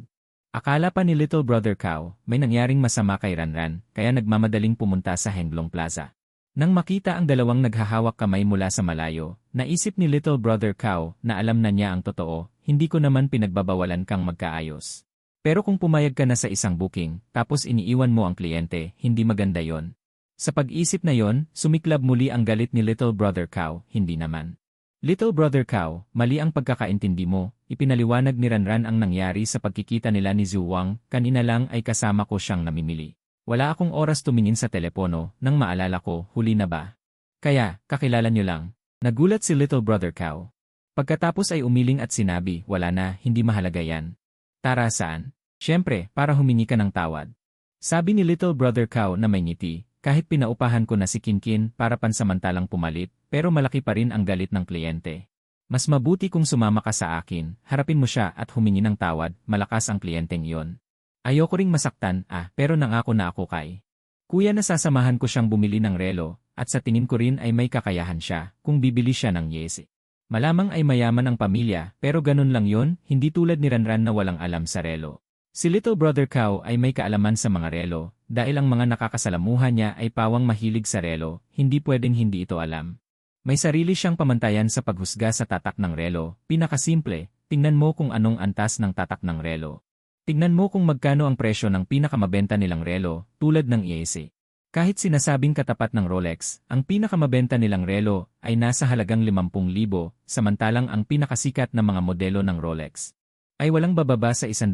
Speaker 1: Akala pa ni Little Brother Cao, may nangyaring masama kay Ranran, kaya nagmamadaling pumunta sa Henglong Plaza. Nang makita ang dalawang naghahawak kamay mula sa malayo, naisip ni Little Brother Cao na alam na niya ang totoo, hindi ko naman pinagbabawalan kang magkaayos. Pero kung pumayag ka na sa isang booking, tapos iniiwan mo ang kliyente, hindi maganda yon. Sa pag-isip na yon, sumiklab muli ang galit ni Little Brother Cow, hindi naman. Little Brother Cow, mali ang pagkakaintindi mo, ipinaliwanag ni Ranran ang nangyari sa pagkikita nila ni Zhuang, kanina lang ay kasama ko siyang namimili. Wala akong oras tumingin sa telepono, nang maalala ko, huli na ba? Kaya, kakilala niyo lang. Nagulat si Little Brother Cow. Pagkatapos ay umiling at sinabi, wala na, hindi mahalaga yan. Tara saan? Siyempre, para humingi ka ng tawad. Sabi ni Little Brother Cow na may ngiti, kahit pinaupahan ko na si Kinkin para pansamantalang pumalit, pero malaki pa rin ang galit ng kliyente. Mas mabuti kung sumama ka sa akin, harapin mo siya at humingi ng tawad, malakas ang kliyenteng iyon. Ayoko ring masaktan, pero nangako na ako kay Kuya na sasamahan ko siyang bumili ng relo, at sa tingin ko rin ay may kakayahan siya, kung bibili siya ng yesi. Malamang ay mayaman ang pamilya, pero ganun lang yon, hindi tulad ni Ranran na walang alam sa relo. Si Little Brother Cow ay may kaalaman sa mga relo, dahil ang mga nakakasalamuhan niya ay pawang mahilig sa relo, hindi pwedeng hindi ito alam. May sarili siyang pamantayan sa paghusga sa tatak ng relo, pinakasimple, tingnan mo kung anong antas ng tatak ng relo. Tingnan mo kung magkano ang presyo ng pinakamabenta nilang relo, tulad ng EAC. Kahit sinasabing katapat ng Rolex, ang pinakamabenta nilang relo ay nasa halagang 50,000, samantalang ang pinakasikat na mga modelo ng Rolex ay walang bababa sa 100,000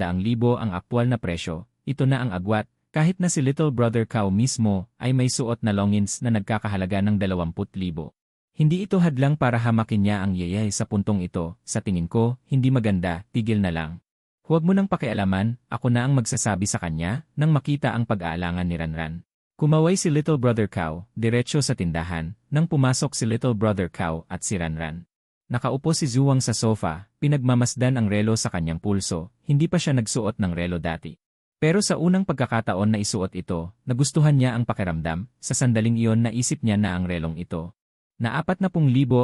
Speaker 1: ang aktwal na presyo. Ito na ang agwat, kahit na si Little Brother Cow mismo ay may suot na longins na nagkakahalaga ng 20,000. Hindi ito hadlang para hamakin niya ang yeyay sa puntong ito, sa tingin ko, hindi maganda, tigil na lang. Huwag mo nang pakialaman, ako na ang magsasabi sa kanya, nang makita ang pag-aalangan ni Ranran. Kumaway si Little Brother Cow, diretsyo sa tindahan, nang pumasok si Little Brother Cow at si Ranran. Nakaupo si Zhuang sa sofa, pinagmamasdan ang relo sa kanyang pulso, hindi pa siya nagsuot ng relo dati. Pero sa unang pagkakataon na isuot ito, nagustuhan niya ang pakiramdam, sa sandaling iyon naisip niya na ang relong ito na 40,000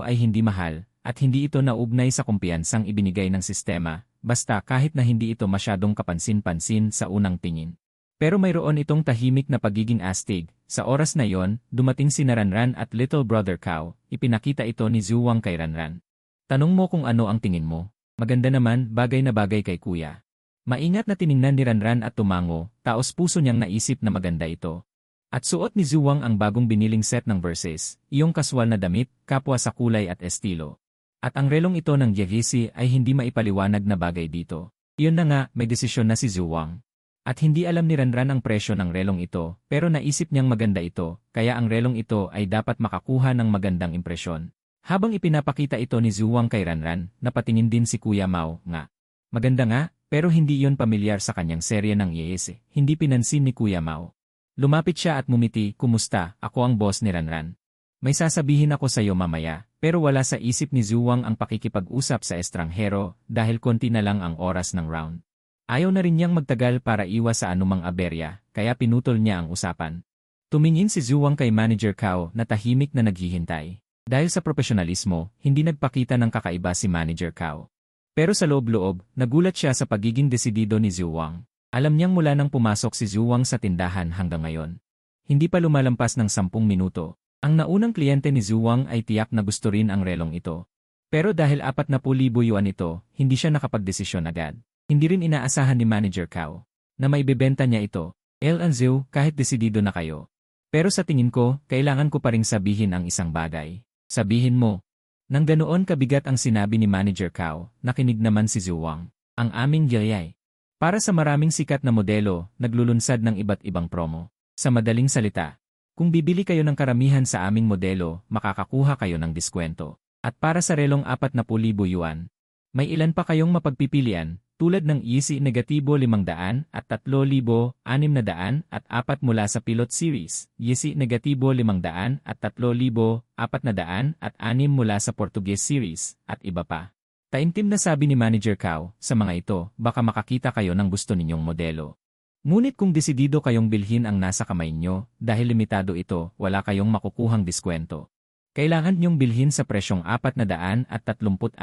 Speaker 1: ay hindi mahal, at hindi ito naugnay sa kumpiyansang ibinigay ng sistema, basta kahit na hindi ito masyadong kapansin-pansin sa unang tingin. Pero mayroon itong tahimik na pagiging astig. Sa oras na yon, dumating si Ranran at Little Brother Cow, ipinakita ito ni Zhuang kay Ranran. Tanong mo kung ano ang tingin mo. Maganda naman, bagay na bagay kay kuya. Maingat na tiningnan ni Ranran at tumango, taos puso niyang naisip na maganda ito. At suot ni Zhuang ang bagong biniling set ng Versace, iyong kaswal na damit, kapwa sa kulay at estilo. At ang relong ito ng Givenchy ay hindi maipaliwanag na bagay dito. Iyon na nga, may desisyon na si Zhuang. At hindi alam ni Ranran ang presyo ng relong ito, pero naisip niyang maganda ito, kaya ang relong ito ay dapat makakuha ng magandang impresyon. Habang ipinapakita ito ni Zhuang kay Ranran, napatingin din si Kuya Mao, nga. Maganda nga, pero hindi iyon pamilyar sa kanyang serye ng EAC, hindi pinansin ni Kuya Mao. Lumapit siya at mumiti, kumusta, ako ang boss ni Ranran. May sasabihin ako sa iyo mamaya, pero wala sa isip ni Zhuang ang pakikipag-usap sa estranghero dahil konti na lang ang oras ng round. Ayaw na rin niyang magtagal para iwas sa anumang aberya, kaya pinutol niya ang usapan. Tumingin si Zhuang kay Manager Cow na tahimik na naghihintay. Dahil sa profesionalismo, hindi nagpakita ng kakaiba si Manager Cow. Pero sa loob-loob, nagulat siya sa pagiging desidido ni Zhuang. Alam niyang mula nang pumasok si Zhuang sa tindahan hanggang ngayon. Hindi pa lumalampas ng 10 minuto. Ang naunang kliyente ni Zhuang ay tiyak na gusto rin ang relong ito. Pero dahil 40,000 yuan ito, hindi siya nakapagdesisyon agad. Hindi rin inaasahan ni Manager Cow na maibebenta niya ito. Zhu, kahit desidido na kayo. Pero sa tingin ko, kailangan ko pa ring sabihin ang isang bagay. Sabihin mo. Nang ganoon kabigat ang sinabi ni Manager Cow, nakinig naman si Zhuang. Ang aming gayay. Para sa maraming sikat na modelo, naglulunsad ng iba't ibang promo. Sa madaling salita, kung bibili kayo ng karamihan sa aming modelo, makakakuha kayo ng diskwento. At para sa relong 40,000 yuan, may ilan pa kayong mapagpipilian, tulad ng EAC negatibo 500 at 3,600 at 4 mula sa Pilot Series, EAC negatibo 500 at 3,400 at 6 mula sa Portuguese Series, at iba pa. Taimtim na sabi ni Manager Cow, sa mga ito, baka makakita kayo ng gusto ninyong modelo. Ngunit kung desidido kayong bilhin ang nasa kamay nyo, dahil limitado ito, wala kayong makukuhang diskwento. Kailangan nyong bilhin sa presyong 436,000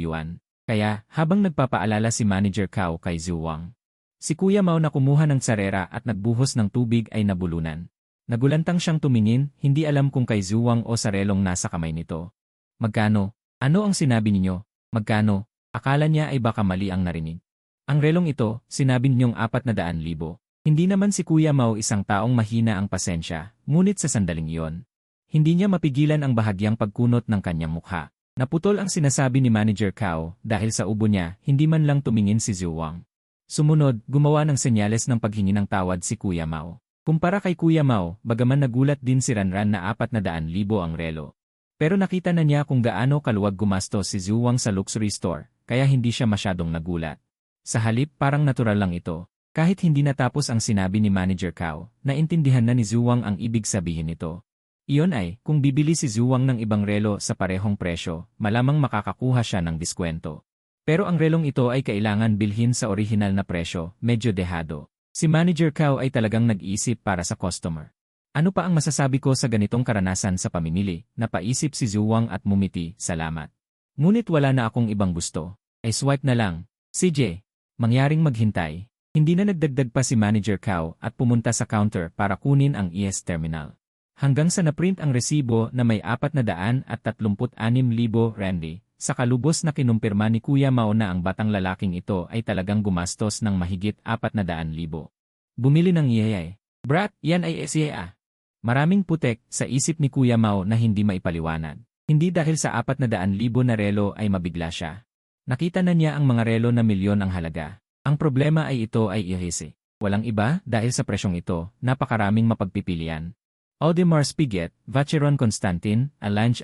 Speaker 1: yuan. Kaya, habang nagpapaalala si Manager Cow kay Zhuang, si Kuya Mao na kumuha ng tsarera at nagbuhos ng tubig ay nabulunan. Nagulantang siyang tumingin, hindi alam kung kay Zhuang o sa relong nasa kamay nito. Magkano? Ano ang sinabi ninyo? Magkano? Akala niya ay baka mali ang narinig. Ang relong ito, sinabi ninyong 400,000. Hindi naman si Kuya Mao isang taong mahina ang pasensya, ngunit sa sandaling iyon, hindi niya mapigilan ang bahagyang pagkunot ng kanyang mukha. Naputol ang sinasabi ni Manager Cao dahil sa ubo niya, hindi man lang tumingin si Zhu Wang. Sumunod, gumawa ng senyales ng paghingi ng tawad si Kuya Mao. Kumpara kay Kuya Mao, bagaman nagulat din si Ranran na 400,000 ang relo. Pero nakita na niya kung gaano kaluwag gumastos si Zhu Wang sa luxury store, kaya hindi siya masyadong nagulat. Sa halip, parang natural lang ito. Kahit hindi natapos ang sinabi ni Manager Cao, naintindihan na ni Zhu Wang ang ibig sabihin nito. Iyon ay, kung bibili si Zhu Wang ng ibang relo sa parehong presyo, malamang makakakuha siya ng diskwento. Pero ang relong ito ay kailangan bilhin sa orihinal na presyo, medyo dehado. Si Manager Cao ay talagang nag-iisip para sa customer. Ano pa ang masasabi ko sa ganitong karanasan sa pamimili? Napaisip si Zhu Wang at mumiti, salamat. Ngunit wala na akong ibang gusto. Ay swipe na lang. CJ, mangyaring maghintay. Hindi na nagdagdag pa si Manager Cao at pumunta sa counter para kunin ang ES terminal. Hanggang sa naprint ang resibo na may 436,000 rendy, sa kalubos na kinumpirma ni Kuya Mao na ang batang lalaking ito ay talagang gumastos ng mahigit 400,000. Bumili ng yayay. Brat, yan ay SYA. Maraming putek sa isip ni Kuya Mao na hindi maipaliwanag. Hindi dahil sa 400,000 na relo ay mabigla siya. Nakita na niya ang mga relo na milyon ang halaga. Ang problema ay ito ay ihisi. Walang iba dahil sa presyong ito, napakaraming mapagpipilian. Audemars Piguet, Vacheron Constantin, Alange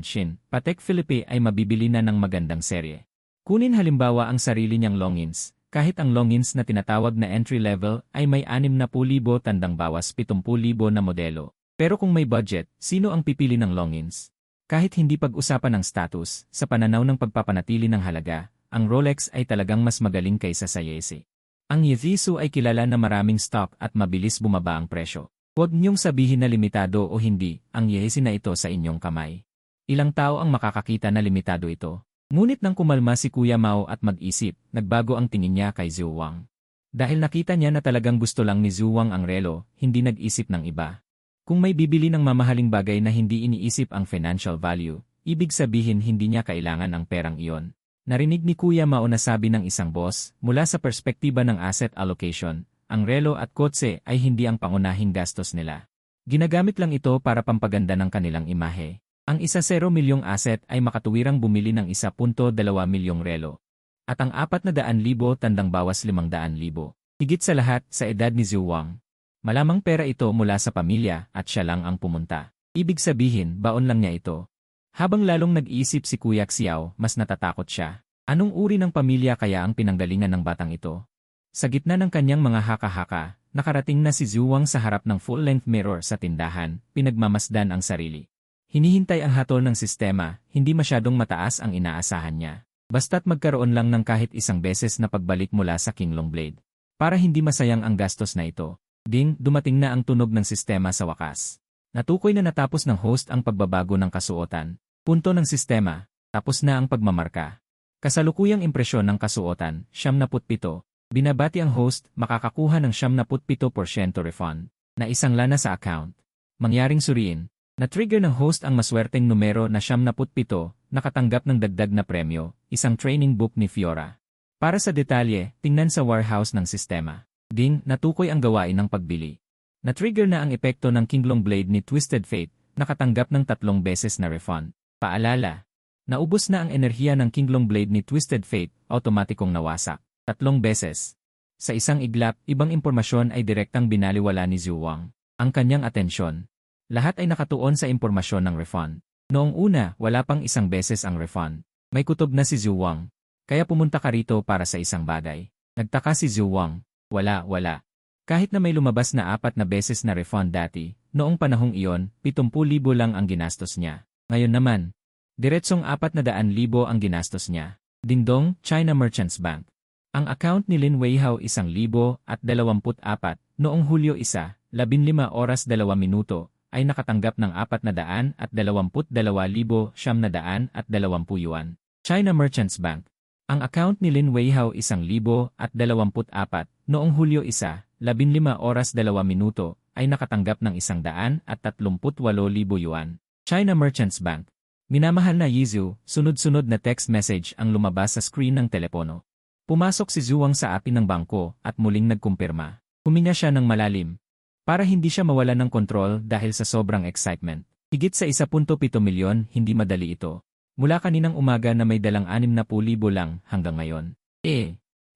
Speaker 1: Shin, Patek Philippe ay mabibili na ng magandang serye. Kunin halimbawa ang sarili niyang Longines. Kahit ang Longines na tinatawag na entry-level ay may 60,000 tandang bawas 70,000 na modelo. Pero kung may budget, sino ang pipili ng Longines? Kahit hindi pag-usapan ng status, sa pananaw ng pagpapanatili ng halaga, ang Rolex ay talagang mas magaling kaysa sa Yeezy. Ang Yeezy ay kilala na maraming stock at mabilis bumaba ang presyo. Huwag niyong sabihin na limitado o hindi, ang Yeezy na ito sa inyong kamay. Ilang tao ang makakakita na limitado ito? Ngunit nang kumalma si Kuya Mao at mag-isip, nagbago ang tingin niya kay Zhu Wang. Dahil nakita niya na talagang gusto lang ni Zhu Wang ang relo, hindi nag-isip ng iba. Kung may bibili ng mamahaling bagay na hindi iniisip ang financial value, ibig sabihin hindi niya kailangan ang perang iyon. Narinig ni Kuya Mao na sabi ng isang boss, mula sa perspektiba ng asset allocation, ang relo at kotse ay hindi ang pangunahing gastos nila. Ginagamit lang ito para pampaganda ng kanilang imahe. Ang 1 milyong asset ay makatuwirang bumili ng 1.2 milyong relo. At ang 400,000 tandang bawas 500,000. Higit sa lahat, sa edad ni Zhu Wang. Malamang pera ito mula sa pamilya at siya lang ang pumunta. Ibig sabihin, baon lang niya ito. Habang lalong nag-iisip si Kuya Xiao, mas natatakot siya. Anong uri ng pamilya kaya ang pinanggalingan ng batang ito? Sa gitna ng kanyang mga haka-haka, nakarating na si Zhu Wang sa harap ng full-length mirror sa tindahan, pinagmamasdan ang sarili. Hinihintay ang hatol ng sistema, hindi masyadong mataas ang inaasahan niya. Basta't magkaroon lang ng kahit isang beses na pagbalik mula sa Kinglong Blade. Para hindi masayang ang gastos na ito. Ding, dumating na ang tunog ng sistema sa wakas. Natukoy na natapos ng host ang pagbabago ng kasuotan. Punto ng sistema, tapos na ang pagmamarka. Kasalukuyang impresyon ng kasuotan, 77. Binabati ang host, makakakuha ng 77% refund, na isang lana sa account. Mangyaring suriin, na-trigger ng host ang maswerteng numero na 77, nakatanggap ng dagdag na premyo, isang training book ni Fiora. Para sa detalye, tingnan sa warehouse ng sistema. Ding, natukoy ang gawain ng pagbili. Na-trigger na ang epekto ng Kinglong Blade ni Twisted Fate, nakatanggap ng 3 beses na refund. Paalala, naubos na ang enerhiya ng Kinglong Blade ni Twisted Fate, automatikong nawasak. 3 beses. Sa isang iglap, ibang impormasyon ay direktang binaliwala ni Zhu Wang. Ang kanyang atensyon. Lahat ay nakatuon sa impormasyon ng refund. Noong una, wala pang 1 beses ang refund. May kutob na si Zhu Wang. Kaya pumunta ka rito para sa isang bagay. Nagtaka si Zhu Wang. Wala. Kahit na may lumabas na 4 na beses na refund dati, noong panahong iyon, 70,000 lang ang ginastos niya. Ngayon naman, diretsong 400,000 ang ginastos niya. Dingdong, China Merchants Bank. Ang account ni Lin Weihao 1,024 noong Hulyo 1, 15 oras 2 minuto, ay nakatanggap ng 422,920 yuan. China Merchants Bank. Ang account ni Lin Weihao 1,024 noong Hulyo 1, 15 oras 2 minuto, ay nakatanggap ng 138,000 yuan. China Merchants Bank. Minamahal na Yizu, sunod-sunod na text message ang lumabas sa screen ng telepono. Pumasok si Zhu Wang sa api ng bangko at muling nagkumpirma. Huminga siya ng malalim. Para hindi siya mawala ng kontrol dahil sa sobrang excitement. Higit sa 1.7 milyon, hindi madali ito. Mula kaninang umaga na may dalang 60,000 lang hanggang ngayon.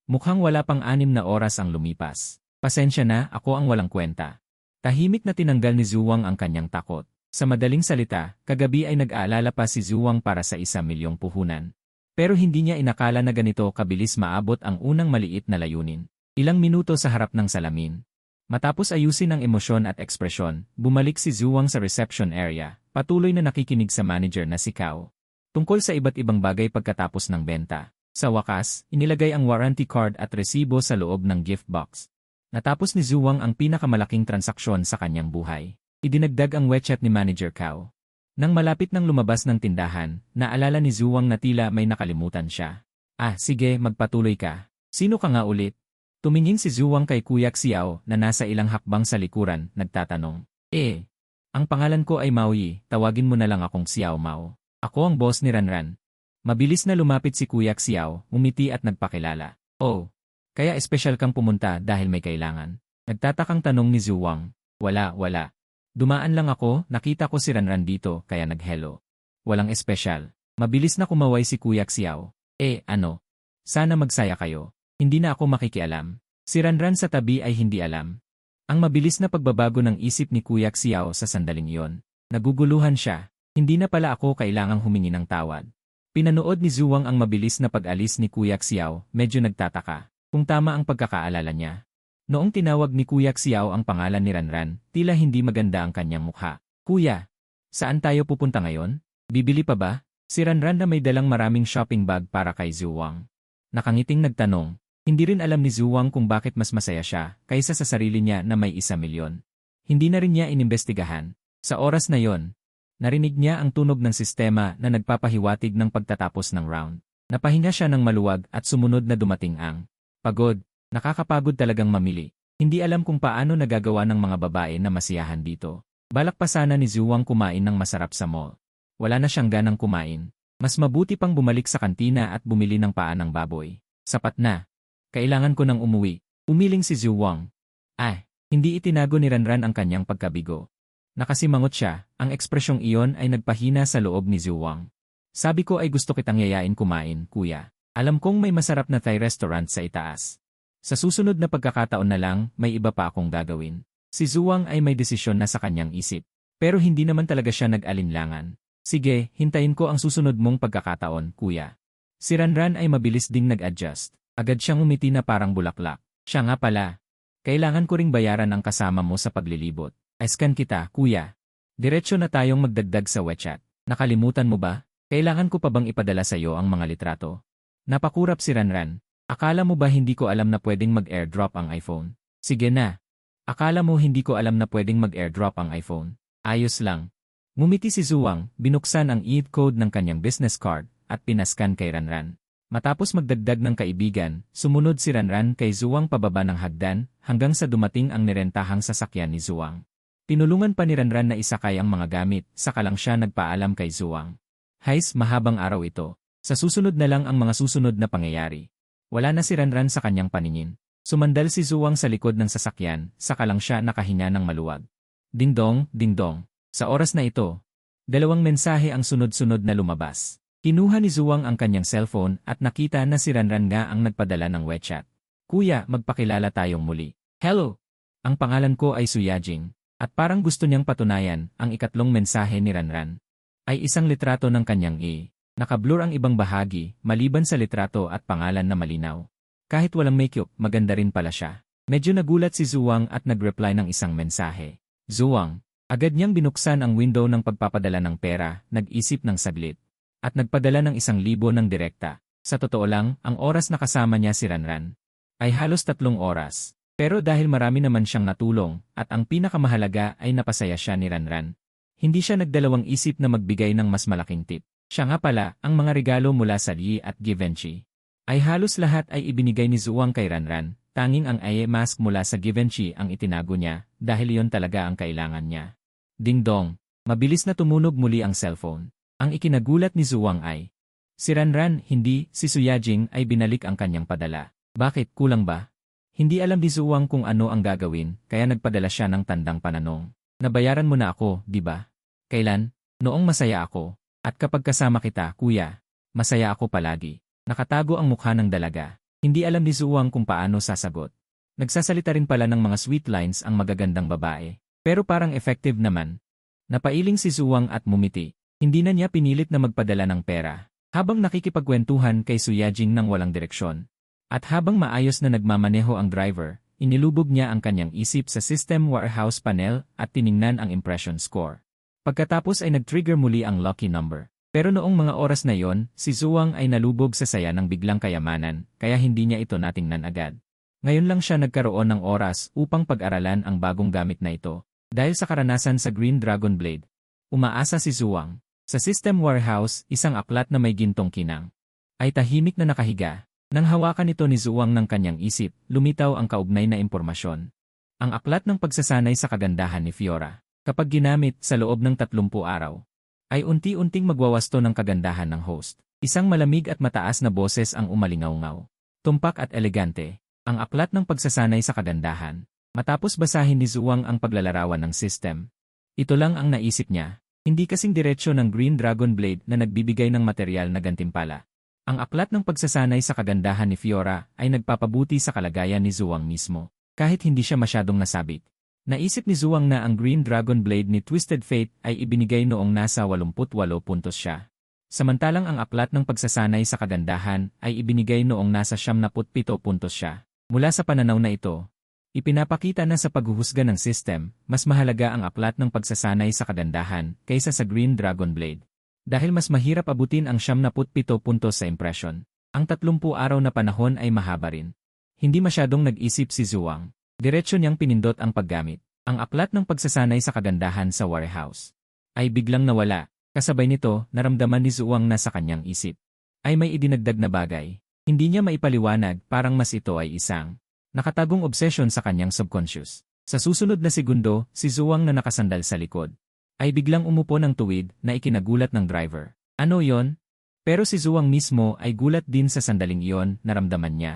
Speaker 1: Mukhang wala pang 6 na oras ang lumipas. Pasensya na, ako ang walang kwenta. Tahimik na tinanggal ni Zhuang ang kanyang takot. Sa madaling salita, kagabi ay nag-aalala pa si Zhuang para sa 1 milyong puhunan. Pero hindi niya inakala na ganito kabilis maabot ang unang maliit na layunin. Ilang minuto sa harap ng salamin. Matapos ayusin ang emosyon at ekspresyon, bumalik si Zhuang sa reception area, patuloy na nakikinig sa manager na si Cao. Tungkol sa iba't ibang bagay pagkatapos ng benta. Sa wakas, inilagay ang warranty card at resibo sa loob ng gift box. Natapos ni Zhuang ang pinakamalaking transaksyon sa kanyang buhay. Idinagdag ang WeChat ni Manager Cao. Nang malapit nang lumabas ng tindahan, naalala ni Zhuang na tila may nakalimutan siya. Sige, magpatuloy ka. Sino ka nga ulit? Tumingin si Zhuang kay Kuya Xiao na nasa ilang hakbang sa likuran, nagtatanong. Ang pangalan ko ay Maoyi, tawagin mo na lang akong Xiao Mao. Ako ang boss ni Ranran. Mabilis na lumapit si Kuya Xiao, umiti at nagpakilala. Kaya espesyal kang pumunta dahil may kailangan. Nagtatakang tanong ni Zhuang. Wala. Dumaan lang ako, nakita ko si Ranran dito, kaya nag-hello. Walang espesyal. Mabilis na kumaway si Kuya Xiao. Ano? Sana magsaya kayo. Hindi na ako makikialam. Si Ranran sa tabi ay hindi alam. Ang mabilis na pagbabago ng isip ni Kuya Xiao sa sandaling iyon. Naguguluhan siya. Hindi na pala ako kailangang humingi ng tawad. Pinanood ni Zhuang ang mabilis na pag-alis ni Kuya Xiao, medyo nagtataka. Kung tama ang pagkakaalala niya. Noong tinawag ni Kuya Xiao ang pangalan ni Ranran, tila hindi maganda ang kanyang mukha. Kuya, saan tayo pupunta ngayon? Bibili pa ba? Si Ranran na may dalang maraming shopping bag para kay Zhuang. Nakangiting nagtanong, hindi rin alam ni Zhuang kung bakit mas masaya siya kaysa sa sarili niya na may 1 milyon. Hindi na rin niya inimbestigahan. Sa oras na yon, narinig niya ang tunog ng sistema na nagpapahiwatig ng pagtatapos ng round. Napahinga siya ng maluwag at sumunod na dumating ang pagod. Nakakapagod talagang mamili. Hindi alam kung paano nagagawa ng mga babae na masiyahan dito. Balak pa sana ni Zhuang kumain ng masarap sa mall. Wala na siyang ganang kumain. Mas mabuti pang bumalik sa kantina at bumili ng paa ng baboy. Sapat na. Kailangan ko nang umuwi. Umiling si Zhuang. Hindi itinago ni Ranran ang kanyang pagkabigo. Nakasimangot siya, ang ekspresyong iyon ay nagpahina sa loob ni Zhuang. Sabi ko ay gusto kitang yayain kumain, kuya. Alam kong may masarap na Thai restaurant sa itaas. Sa susunod na pagkakataon na lang, may iba pa akong gagawin. Si Zhuang ay may desisyon na sa kanyang isip. Pero hindi naman talaga siya nag-alinlangan. Sige, hintayin ko ang susunod mong pagkakataon, kuya. Si Ranran ay mabilis ding nag-adjust. Agad siyang umiti na parang bulaklak. Siya nga pala. Kailangan ko ring bayaran ang kasama mo sa paglilibot. Scan kita, kuya. Diretso na tayong magdagdag sa WeChat. Nakalimutan mo ba? Kailangan ko pa bang ipadala sa iyo ang mga litrato? Napakurap si Ranran. Akala mo ba hindi ko alam na pwedeng mag-airdrop ang iPhone? Sige na. Akala mo hindi ko alam na pwedeng mag-airdrop ang iPhone? Ayos lang. Ngumiti si Zhuang, binuksan ang e-code ng kanyang business card, at pinaskan kay Ranran. Matapos magdagdag ng kaibigan, sumunod si Ranran kay Zhuang pababa ng hagdan, hanggang sa dumating ang nirentahang sasakyan ni Zhuang. Tinulungan pa ni Ranran na isakay ang mga gamit, saka lang siya nagpaalam kay Zhuang. Mahabang araw ito. Sa susunod na lang ang mga susunod na pangyayari. Wala na si Ranran sa kanyang paningin. Sumandal si Zhuang sa likod ng sasakyan, saka lang siya nakahinga ng maluwag. Ding-dong, ding-dong. Sa oras na ito, 2 mensahe ang sunod-sunod na lumabas. Kinuha ni Zhuang ang kanyang cellphone at nakita na si Ranran nga ang nagpadala ng WeChat. Kuya, magpakilala tayong muli. Hello! Ang pangalan ko ay Su Yajing. At parang gusto niyang patunayan, ang ikatlong mensahe ni Ranran ay isang litrato ng kanyang Naka-blur ang ibang bahagi, maliban sa litrato at pangalan na malinaw. Kahit walang makeup, maganda rin pala siya. Medyo nagulat si Zhuang at nag-reply ng isang mensahe. Zhuang. Agad niyang binuksan ang window ng pagpapadala ng pera, nag-isip ng saglit. At nagpadala ng 1,000 ng direkta. Sa totoo lang, ang oras na kasama niya si Ranran ay halos 3 oras. Pero dahil marami naman siyang natulong, at ang pinakamahalaga ay napasaya siya ni Ranran, hindi siya nagdalawang isip na magbigay ng mas malaking tip. Siya nga pala, ang mga regalo mula sa Yi at Givenchy ay halos lahat ay ibinigay ni Zhuang kay Ranran, tanging ang eye mask mula sa Givenchy ang itinago niya dahil iyon talaga ang kailangan niya. Ding-dong, mabilis na tumunog muli ang cellphone. Ang ikinagulat ni Zhuang ay, si Ranran, hindi, si Su Yajing ay binalik ang kanyang padala. Bakit, kulang ba? Hindi alam ni Zuwang kung ano ang gagawin, kaya nagpadala siya ng tandang pananong. Nabayaran mo na ako, di ba? Kailan? Noong masaya ako. At kapag kasama kita, kuya, masaya ako palagi. Nakatago ang mukha ng dalaga. Hindi alam ni Zuwang kung paano sasagot. Nagsasalita rin pala ng mga sweet lines ang magagandang babae. Pero parang effective naman. Napailing si Zuwang at mumiti. Hindi na niya pinilit na magpadala ng pera. Habang nakikipagkwentuhan kay Suyajing ng walang direksyon. At habang maayos na nagmamaneho ang driver, inilubog niya ang kanyang isip sa system warehouse panel at tiningnan ang impression score. Pagkatapos ay nag-trigger muli ang lucky number. Pero noong mga oras na yon, si Zuwang ay nalubog sa saya ng biglang kayamanan, kaya hindi niya ito natingnan agad. Ngayon lang siya nagkaroon ng oras upang pag-aralan ang bagong gamit na ito. Dahil sa karanasan sa Green Dragon Blade, umaasa si Zuwang. Sa system warehouse, isang aklat na may gintong kinang ay tahimik na nakahiga. Nang hawakan ito ni Zuwang ng kanyang isip, lumitaw ang kaugnay na impormasyon. Ang aklat ng pagsasanay sa kagandahan ni Fiora, kapag ginamit sa loob ng 30 araw, ay unti-unting magwawasto ng kagandahan ng host. Isang malamig at mataas na boses ang umalingaw-ngaw. Tumpak at elegante, ang aklat ng pagsasanay sa kagandahan. Matapos basahin ni Zuwang ang paglalarawan ng system, ito lang ang naisip niya, hindi kasing diretsyo ng Green Dragon Blade na nagbibigay ng material na gantimpala. Ang aklat ng pagsasanay sa kagandahan ni Fiora ay nagpapabuti sa kalagayan ni Zuwang mismo, kahit hindi siya masyadong nasabik. Naisip ni Zuwang na ang Green Dragon Blade ni Twisted Fate ay ibinigay noong nasa 88 puntos siya. Samantalang ang aklat ng pagsasanay sa kagandahan ay ibinigay noong nasa 77 puntos siya. Mula sa pananaw na ito, ipinapakita na sa paghuhusga ng system, mas mahalaga ang aklat ng pagsasanay sa kagandahan kaysa sa Green Dragon Blade. Dahil mas mahirap abutin ang 77 puntos sa impression, ang 30 araw na panahon ay mahaba rin. Hindi masyadong nag-isip si Zuwang. Diretsyo niyang pinindot ang paggamit. Ang aklat ng pagsasanay sa kagandahan sa warehouse ay biglang nawala. Kasabay nito, naramdaman ni Zuwang na sa kanyang isip ay may idinagdag na bagay. Hindi niya maipaliwanag, parang mas ito ay isang nakatagong obsession sa kanyang subconscious. Sa susunod na segundo, si Zuwang na nakasandal sa likod ay biglang umupo ng tuwid na ikinagulat ng driver. Ano yon? Pero si Zuwang mismo ay gulat din sa sandaling iyon, naramdaman niya.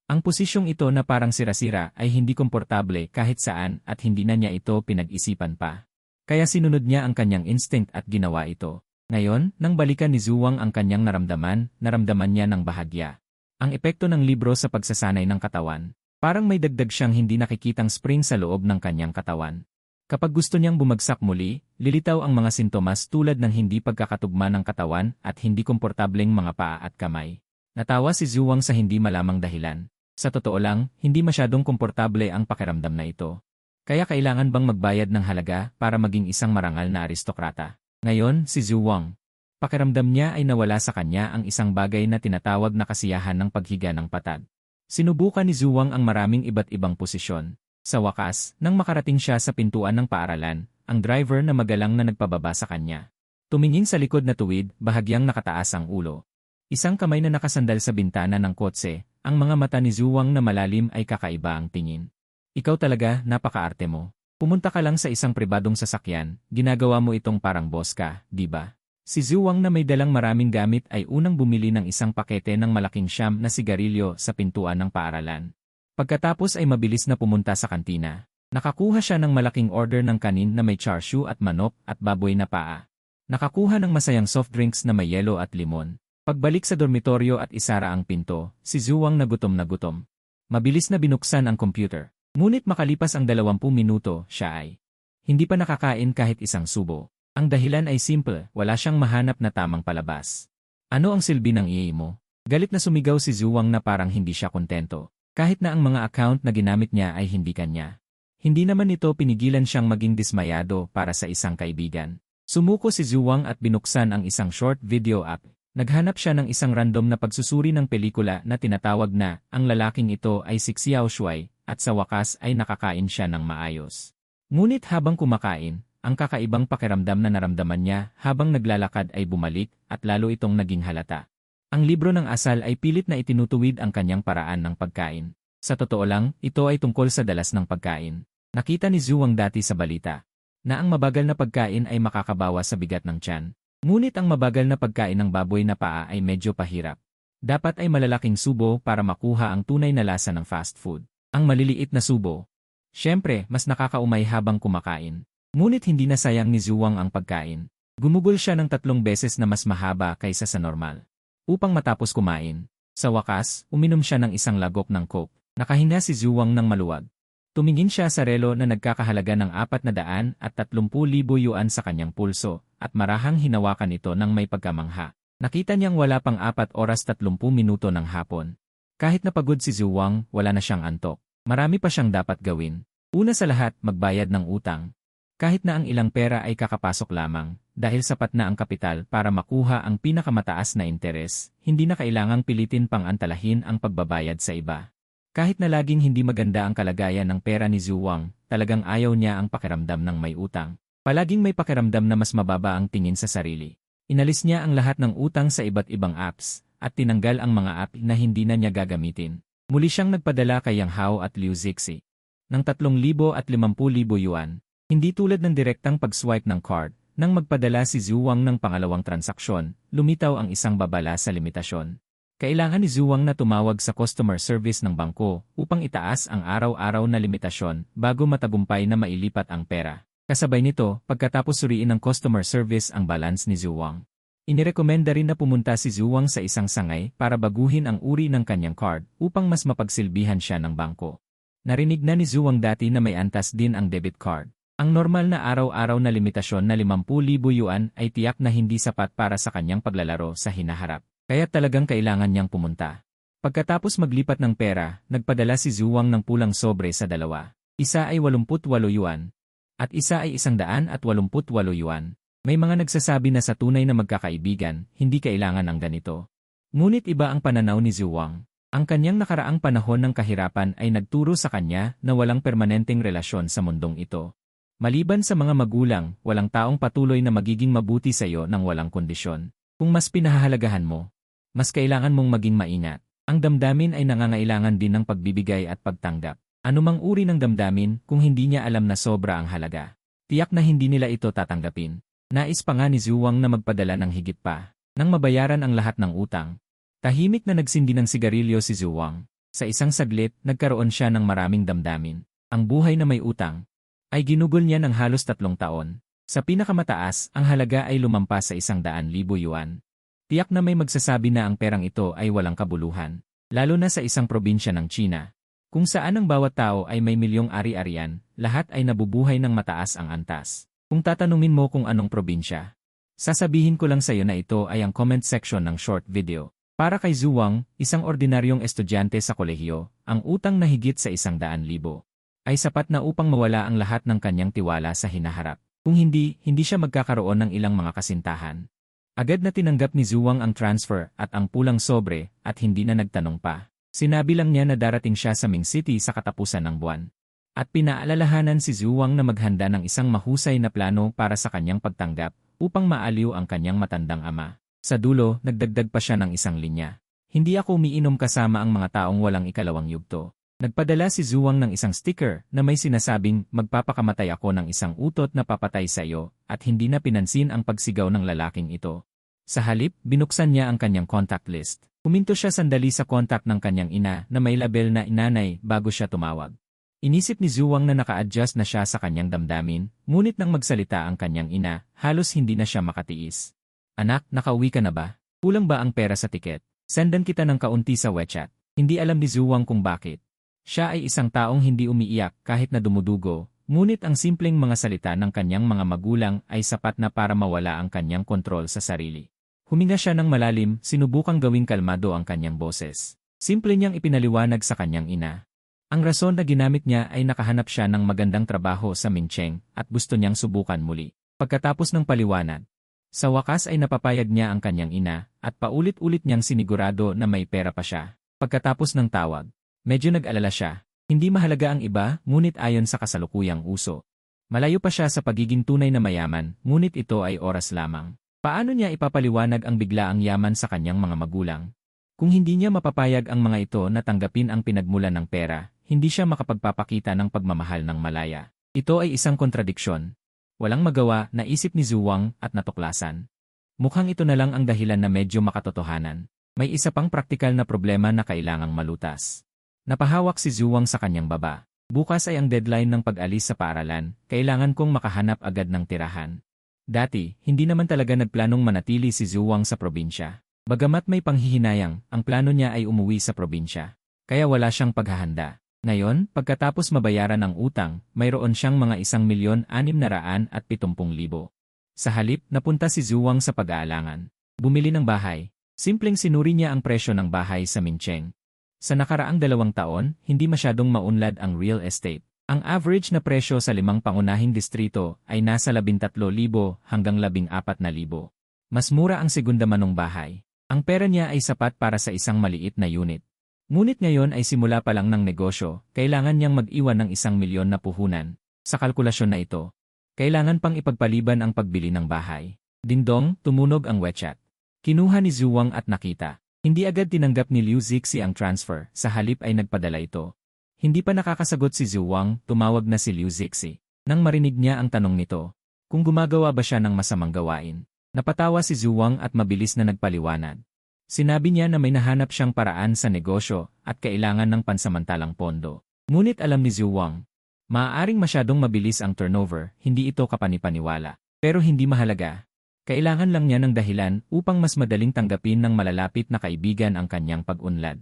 Speaker 1: Ang posisyong ito na parang sira-sira ay hindi komportable kahit saan at hindi na niya ito pinag-isipan pa. Kaya sinunod niya ang kanyang instinct at ginawa ito. Ngayon, nang balikan ni Zuwang ang kanyang naramdaman niya ng bahagya. Ang epekto ng libro sa pagsasanay ng katawan. Parang may dagdag siyang hindi nakikitang spring sa loob ng kanyang katawan. Kapag gusto niyang bumagsak muli, lilitaw ang mga sintomas tulad ng hindi pagkakatugma ng katawan at hindi komportableng mga paa at kamay. Natawa si Zuwang sa hindi malamang dahilan. Sa totoo lang, hindi masyadong komportable ang pakiramdam na ito. Kaya kailangan bang magbayad ng halaga para maging isang marangal na aristokrata? Ngayon, si Zuwang, pakiramdam niya ay nawala sa kanya ang isang bagay na tinatawag na kasiyahan ng paghiga ng patag. Sinubukan ni Zuwang ang maraming iba't ibang posisyon. Sa wakas, nang makarating siya sa pintuan ng paaralan, ang driver na magalang na nagpababa sa kanya. Tumingin sa likod na tuwid, bahagyang nakataas ang ulo. Isang kamay na nakasandal sa bintana ng kotse. Ang mga mata ni Zuwang na malalim ay kakaiba ang tingin. Ikaw talaga, napaka-arte mo. Pumunta ka lang sa isang pribadong sasakyan, ginagawa mo itong parang boss ka, di ba? Si Zuwang na may dalang maraming gamit ay unang bumili ng isang pakete ng malaking siyam na sigarilyo sa pintuan ng paaralan. Pagkatapos ay mabilis na pumunta sa kantina. Nakakuha siya ng malaking order ng kanin na may char siu at manok at baboy na paa. Nakakuha ng masayang soft drinks na may yelo at limon. Pagbalik sa dormitoryo at isara ang pinto, si Zuwang na gutom. Mabilis na binuksan ang computer. Ngunit makalipas ang 20 minuto, siya ay hindi pa nakakain kahit isang subo. Ang dahilan ay simple, wala siyang mahanap na tamang palabas. Ano ang silbi ng EA mo? Galit na sumigaw si Zuwang na parang hindi siya kontento. Kahit na ang mga account na ginamit niya ay hindi kanya. Hindi naman ito pinigilan siyang maging dismayado para sa isang kaibigan. Sumuko si Zuwang at binuksan ang isang short video app. Naghanap siya ng isang random na pagsusuri ng pelikula na tinatawag na ang lalaking ito ay si Xiao Shuai at sa wakas ay nakakain siya ng maayos. Ngunit habang kumakain, ang kakaibang pakiramdam na naramdaman niya habang naglalakad ay bumalik at lalo itong naging halata. Ang libro ng asal ay pilit na itinutuwid ang kanyang paraan ng pagkain. Sa totoo lang, ito ay tungkol sa dalas ng pagkain. Nakita ni Zuwang dati sa balita na ang mabagal na pagkain ay makakabawas sa bigat ng tiyan. Ngunit ang mabagal na pagkain ng baboy na paa ay medyo pahirap. Dapat ay malalaking subo para makuha ang tunay na lasa ng fast food. Ang maliliit na subo. Siyempre, mas nakakaumay habang kumakain. Ngunit hindi na sayang ni Zhuang ang pagkain. Gumugol siya ng 3 beses na mas mahaba kaysa sa normal. Upang matapos kumain. Sa wakas, uminom siya ng isang lagok ng coke. Nakahinga si Zhuang ng maluwag. Tumingin siya sa relo na nagkakahalaga ng 430,000 yuan sa kanyang pulso, at marahang hinawakan ito ng may pagkamangha. Nakita niyang wala pang 4 oras 30 minuto ng hapon. Kahit napagod si Zhuang, wala na siyang antok. Marami pa siyang dapat gawin. Una sa lahat, magbayad ng utang. Kahit na ang ilang pera ay kakapasok lamang, dahil sapat na ang kapital para makuha ang pinakamataas na interes, hindi na kailangang pilitin pang antalahin ang pagbabayad sa iba. Kahit na laging hindi maganda ang kalagayan ng pera ni Zhuang, talagang ayaw niya ang pakiramdam ng may utang. Palaging may pakiramdam na mas mababa ang tingin sa sarili. Inalis niya ang lahat ng utang sa iba't ibang apps, at tinanggal ang mga app na hindi na niya gagamitin. Muli siyang nagpadala kay Yang Hao at Liu Zixi ng 3,000 at 50,000 yuan. Hindi tulad ng direktang pag-swipe ng card, nang magpadala si Zhuang ng pangalawang transaksyon, lumitaw ang isang babala sa limitasyon. Kailangan ni Zhuang na tumawag sa customer service ng bangko upang itaas ang araw-araw na limitasyon bago matagumpay na mailipat ang pera. Kasabay nito, pagkatapos suriin ng customer service ang balance ni Zhuang, inirekomenda rin na pumunta si Zhuang sa isang sangay para baguhin ang uri ng kanyang card upang mas mapagsilbihan siya ng bangko. Narinig na ni Zhuang dati na may antas din ang debit card. Ang normal na araw-araw na limitasyon na 50,000 yuan ay tiyak na hindi sapat para sa kanyang paglalaro sa hinaharap. Kaya talagang kailangan niyang pumunta. Pagkatapos maglipat ng pera, nagpadala si Zhuang ng pulang sobre sa dalawa. Isa ay 88 yuan, at isa ay 188 yuan. May mga nagsasabi na sa tunay na magkakaibigan, hindi kailangan ng ganito. Ngunit iba ang pananaw ni Zhuang. Ang kanyang nakaraang panahon ng kahirapan ay nagturo sa kanya na walang permanenteng relasyon sa mundong ito. Maliban sa mga magulang, walang taong patuloy na magiging mabuti sa iyo ng walang kondisyon. Kung mas pinahahalagahan mo, mas kailangan mong maging maingat. Ang damdamin ay nangangailangan din ng pagbibigay at pagtanggap. Anumang uri ng damdamin kung hindi niya alam na sobra ang halaga. Tiyak na hindi nila ito tatanggapin. Nais pa nga ni Zhuang na magpadala ng higit pa, nang mabayaran ang lahat ng utang. Tahimik na nagsindi ng sigarilyo si Zhuang. Sa isang saglit, nagkaroon siya ng maraming damdamin. Ang buhay na may utang ay ginugol niya ng halos 3 taon. Sa pinakamataas, ang halaga ay lumampas sa 100,000 yuan. Tiyak na may magsasabi na ang perang ito ay walang kabuluhan, lalo na sa isang probinsya ng China, kung saan ang bawat tao ay may milyong ari-arian, lahat ay nabubuhay ng mataas ang antas. Kung tatanungin mo kung anong probinsya, sasabihin ko lang sa iyo na ito ay ang comment section ng short video. Para kay Zhuang, isang ordinaryong estudyante sa kolehiyo, ang utang na higit sa 100,000 ay sapat na upang mawala ang lahat ng kanyang tiwala sa hinaharap. Kung hindi siya magkakaroon ng ilang mga kasintahan. Agad na tinanggap ni Zhuang ang transfer at ang pulang sobre at hindi na nagtanong pa. Sinabi lang niya na darating siya sa Ming City sa katapusan ng buwan. At pinaalalahanan si Zhuang na maghanda ng isang mahusay na plano para sa kanyang pagtanggap upang maaliw ang kanyang matandang ama. Sa dulo, nagdagdag pa siya ng isang linya. Hindi ako umiinom kasama ang mga taong walang ikalawang yugto. Nagpadala si Zhuang ng isang sticker na may sinasabing magpapakamatay ako ng isang utot na papatay sa iyo at hindi na pinansin ang pagsigaw ng lalaking ito. Sa halip, binuksan niya ang kanyang contact list. Huminto siya sandali sa contact ng kanyang ina na may label na inanay bago siya tumawag. Inisip ni Zhuang na naka-adjust na siya sa kanyang damdamin, ngunit nang magsalita ang kanyang ina, halos hindi na siya makatiis. Anak, nakauwi ka na ba? Kulang ba ang pera sa tiket? Sendan kita ng kaunti sa WeChat. Hindi alam ni Zhuang kung bakit. Siya ay isang taong hindi umiiyak kahit na dumudugo, ngunit ang simpleng mga salita ng kanyang mga magulang ay sapat na para mawala ang kanyang kontrol sa sarili. Huminga siya ng malalim, sinubukang gawing kalmado ang kanyang boses. Simple niyang ipinaliwanag sa kanyang ina. Ang rason na ginamit niya ay nakahanap siya ng magandang trabaho sa Mingcheng at gusto niyang subukan muli. Pagkatapos ng paliwanag, sa wakas ay napapayag niya ang kanyang ina at paulit-ulit niyang sinigurado na may pera pa siya. Pagkatapos ng tawag, medyo nag-alala siya. Hindi mahalaga ang iba, ngunit ayon sa kasalukuyang uso. Malayo pa siya sa pagiging tunay na mayaman, ngunit ito ay oras lamang. Paano niya ipapaliwanag ang biglaang yaman sa kanyang mga magulang? Kung hindi niya mapapayag ang mga ito na tanggapin ang pinagmulan ng pera, hindi siya makapagpapakita ng pagmamahal ng malaya. Ito ay isang kontradiksyon. Walang magawa, naisip ni Zhuang at natuklasan. Mukhang ito na lang ang dahilan na medyo makatotohanan. May isa pang praktikal na problema na kailangang malutas. Napahawak si Zhuang sa kanyang baba. Bukas ay ang deadline ng pag-alis sa paaralan, kailangan kong makahanap agad ng tirahan. Dati, hindi naman talaga nagplanong manatili si Zhuang sa probinsya. Bagamat may panghihinayang, ang plano niya ay umuwi sa probinsya. Kaya wala siyang paghahanda. Ngayon, pagkatapos mabayaran ang utang, mayroon siyang mga 1,670,000. Sa halip, napunta si Zhuang sa pag-aalangan. Bumili ng bahay. Simpleng sinuri niya ang presyo ng bahay sa Mincheng. Sa nakaraang 2 taon, hindi masyadong maunlad ang real estate. Ang average na presyo sa 5 pangunahing distrito ay nasa 13,000 hanggang 14,000. Mas mura ang segunda manong bahay. Ang pera niya ay sapat para sa isang maliit na unit. Ngunit ngayon ay simula pa lang ng negosyo, kailangan niyang mag-iwan ng 1,000,000 na puhunan. Sa kalkulasyon na ito, kailangan pang ipagpaliban ang pagbili ng bahay. Dingdong, tumunog ang WeChat. Kinuha ni Zhuang at nakita. Hindi agad tinanggap ni Liu Zixi ang transfer, sa halip ay nagpadala ito. Hindi pa nakakasagot si Zhuang, tumawag na si Liu Zixi. Nang marinig niya ang tanong nito, kung gumagawa ba siya ng masamang gawain. Napatawa si Zhuang at mabilis na nagpaliwanag. Sinabi niya na may nahanap siyang paraan sa negosyo at kailangan ng pansamantalang pondo. Ngunit alam ni Zhuang, maaaring masyadong mabilis ang turnover, hindi ito kapanipaniwala. Pero hindi mahalaga. Kailangan lang niya ng dahilan upang mas madaling tanggapin ng malalapit na kaibigan ang kanyang pag-unlad.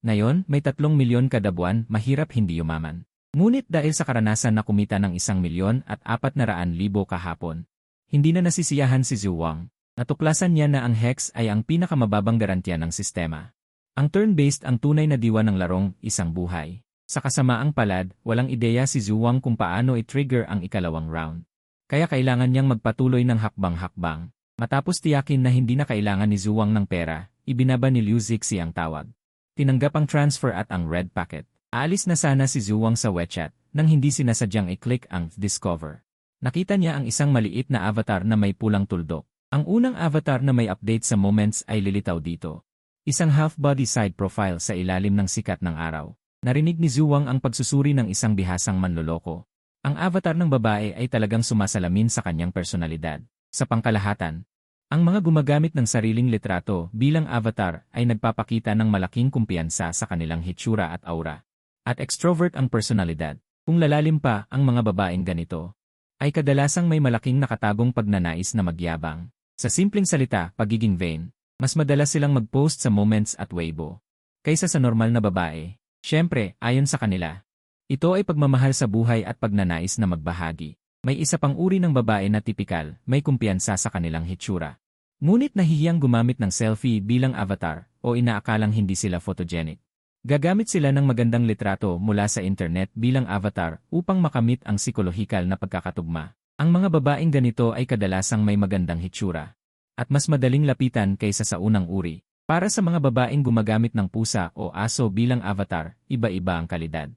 Speaker 1: Ngayon, may 3 milyon kada buwan, mahirap hindi yumaman. Ngunit dahil sa karanasan na kumita ng 1,400,000 kahapon, hindi na nasisiyahan si Zhuang. Natuklasan niya na ang hex ay ang pinakamababang garantiya ng sistema. Ang turn-based ang tunay na diwa ng larong, isang buhay. Sa kasamaang palad, walang ideya si Zhuang kung paano i-trigger ang ikalawang round. Kaya kailangan niyang magpatuloy ng hakbang-hakbang. Matapos tiyakin na hindi na kailangan ni Zhuang ng pera, ibinaba ni Liu Zixi ang tawag. Tinanggap ang transfer at ang red packet. Aalis na sana si Zhuang sa WeChat nang hindi sinasadyang i-click ang Discover. Nakita niya ang isang maliit na avatar na may pulang tuldok. Ang unang avatar na may update sa moments ay lilitaw dito. Isang half-body side profile sa ilalim ng sikat ng araw. Narinig ni Zhuang ang pagsusuri ng isang bihasang manloloko. Ang avatar ng babae ay talagang sumasalamin sa kanyang personalidad. Sa pangkalahatan, ang mga gumagamit ng sariling litrato bilang avatar ay nagpapakita ng malaking kumpiyansa sa kanilang hitsura at aura. At extrovert ang personalidad. Kung lalalim pa ang mga babaeng ganito, ay kadalasang may malaking nakatagong pagnanais na magyabang. Sa simpleng salita, pagiging vain, mas madalas silang mag-post sa Moments at Weibo kaysa sa normal na babae. Siyempre, ayon sa kanila, ito ay pagmamahal sa buhay at pagnanais na magbahagi. May isa pang uri ng babae na tipikal, may kumpiyansa sa kanilang hitsura. Ngunit nahihiyang gumamit ng selfie bilang avatar o inaakalang hindi sila photogenic. Gagamit sila ng magandang litrato mula sa internet bilang avatar upang makamit ang psikolohikal na pagkakatugma. Ang mga babaeng ganito ay kadalasang may magandang hitsura at mas madaling lapitan kaysa sa unang uri. Para sa mga babaeng gumagamit ng pusa o aso bilang avatar, iba-iba ang kalidad.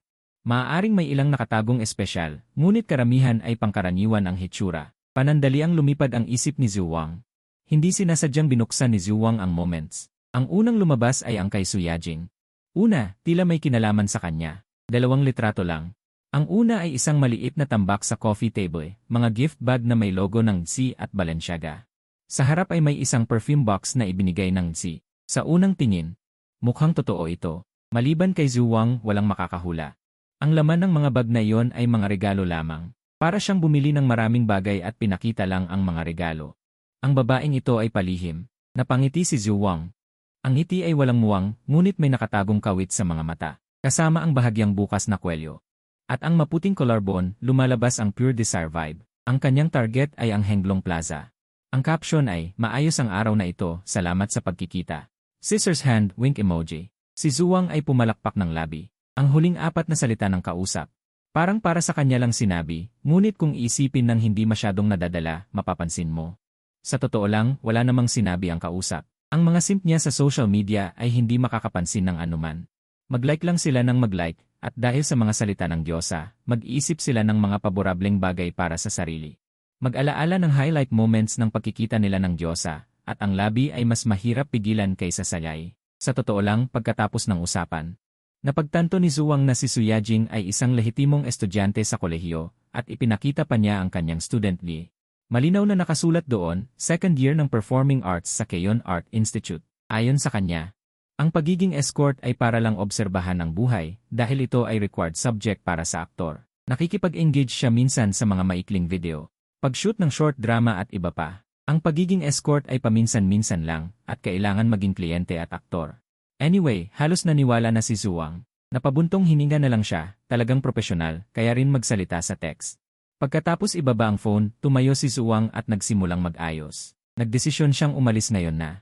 Speaker 1: Maaaring may ilang nakatagong espesyal, ngunit karamihan ay pangkaraniwan ang hitsura. Panandali ang lumipad ang isip ni Zhuang. Hindi sinasadyang binuksan ni Zhuang ang moments. Ang unang lumabas ay ang kay Su Yajing. Una, tila may kinalaman sa kanya. 2 litrato lang. Ang una ay isang maliit na tambak sa coffee table, mga gift bag na may logo ng Xi at Balenciaga. Sa harap ay may isang perfume box na ibinigay ng Xi. Sa unang tingin, mukhang totoo ito. Maliban kay Zhuang, walang makakahula. Ang laman ng mga bag na iyon ay mga regalo lamang. Para siyang bumili ng maraming bagay at pinakita lang ang mga regalo. Ang babaeng ito ay palihim. Napangiti si Zhuang. Ang ngiti ay walang muwang, ngunit may nakatagong kawit sa mga mata. Kasama ang bahagyang bukas na kwelyo. At ang maputing collarbone, lumalabas ang pure desire vibe. Ang kanyang target ay ang Henglong Plaza. Ang caption ay, maayos ang araw na ito, salamat sa pagkikita. Scissors hand, wink emoji. Si Zhuang ay pumalakpak ng labi. Ang huling 4 na salita ng kausap. Parang para sa kanya lang sinabi, ngunit kung iisipin ng hindi masyadong nadadala, mapapansin mo. Sa totoo lang, wala namang sinabi ang kausap. Ang mga simp niya sa social media ay hindi makakapansin ng anuman. Mag-like lang sila ng mag-like, at dahil sa mga salita ng Diyosa, mag-iisip sila ng mga paborableng bagay para sa sarili. Mag-alaala ng highlight moments ng pagkikita nila ng Diyosa, at ang labi ay mas mahirap pigilan kaysa sayay. Sa totoo lang, pagkatapos ng usapan, napagtanto ni Zhuang na si Su Yajing ay isang lehitimong estudyante sa kolehiyo at ipinakita pa niya ang kanyang student li. Malinaw na nakasulat doon, second year ng Performing Arts sa Keyon Art Institute. Ayon sa kanya, Ang pagiging escort ay para lang obserbahan ng buhay dahil ito ay required subject para sa aktor. Nakikipag-engage siya minsan sa mga maikling video, pag-shoot ng short drama at iba pa. Ang pagiging escort ay paminsan-minsan lang at kailangan maging kliyente at aktor. Anyway, halos naniwala na si Zhuang. Napabuntong hininga na lang siya, talagang profesional, kaya rin magsalita sa text. Pagkatapos ibaba ang phone, tumayo si Zhuang at nagsimulang mag-ayos. Nagdesisyon siyang umalis ngayon na.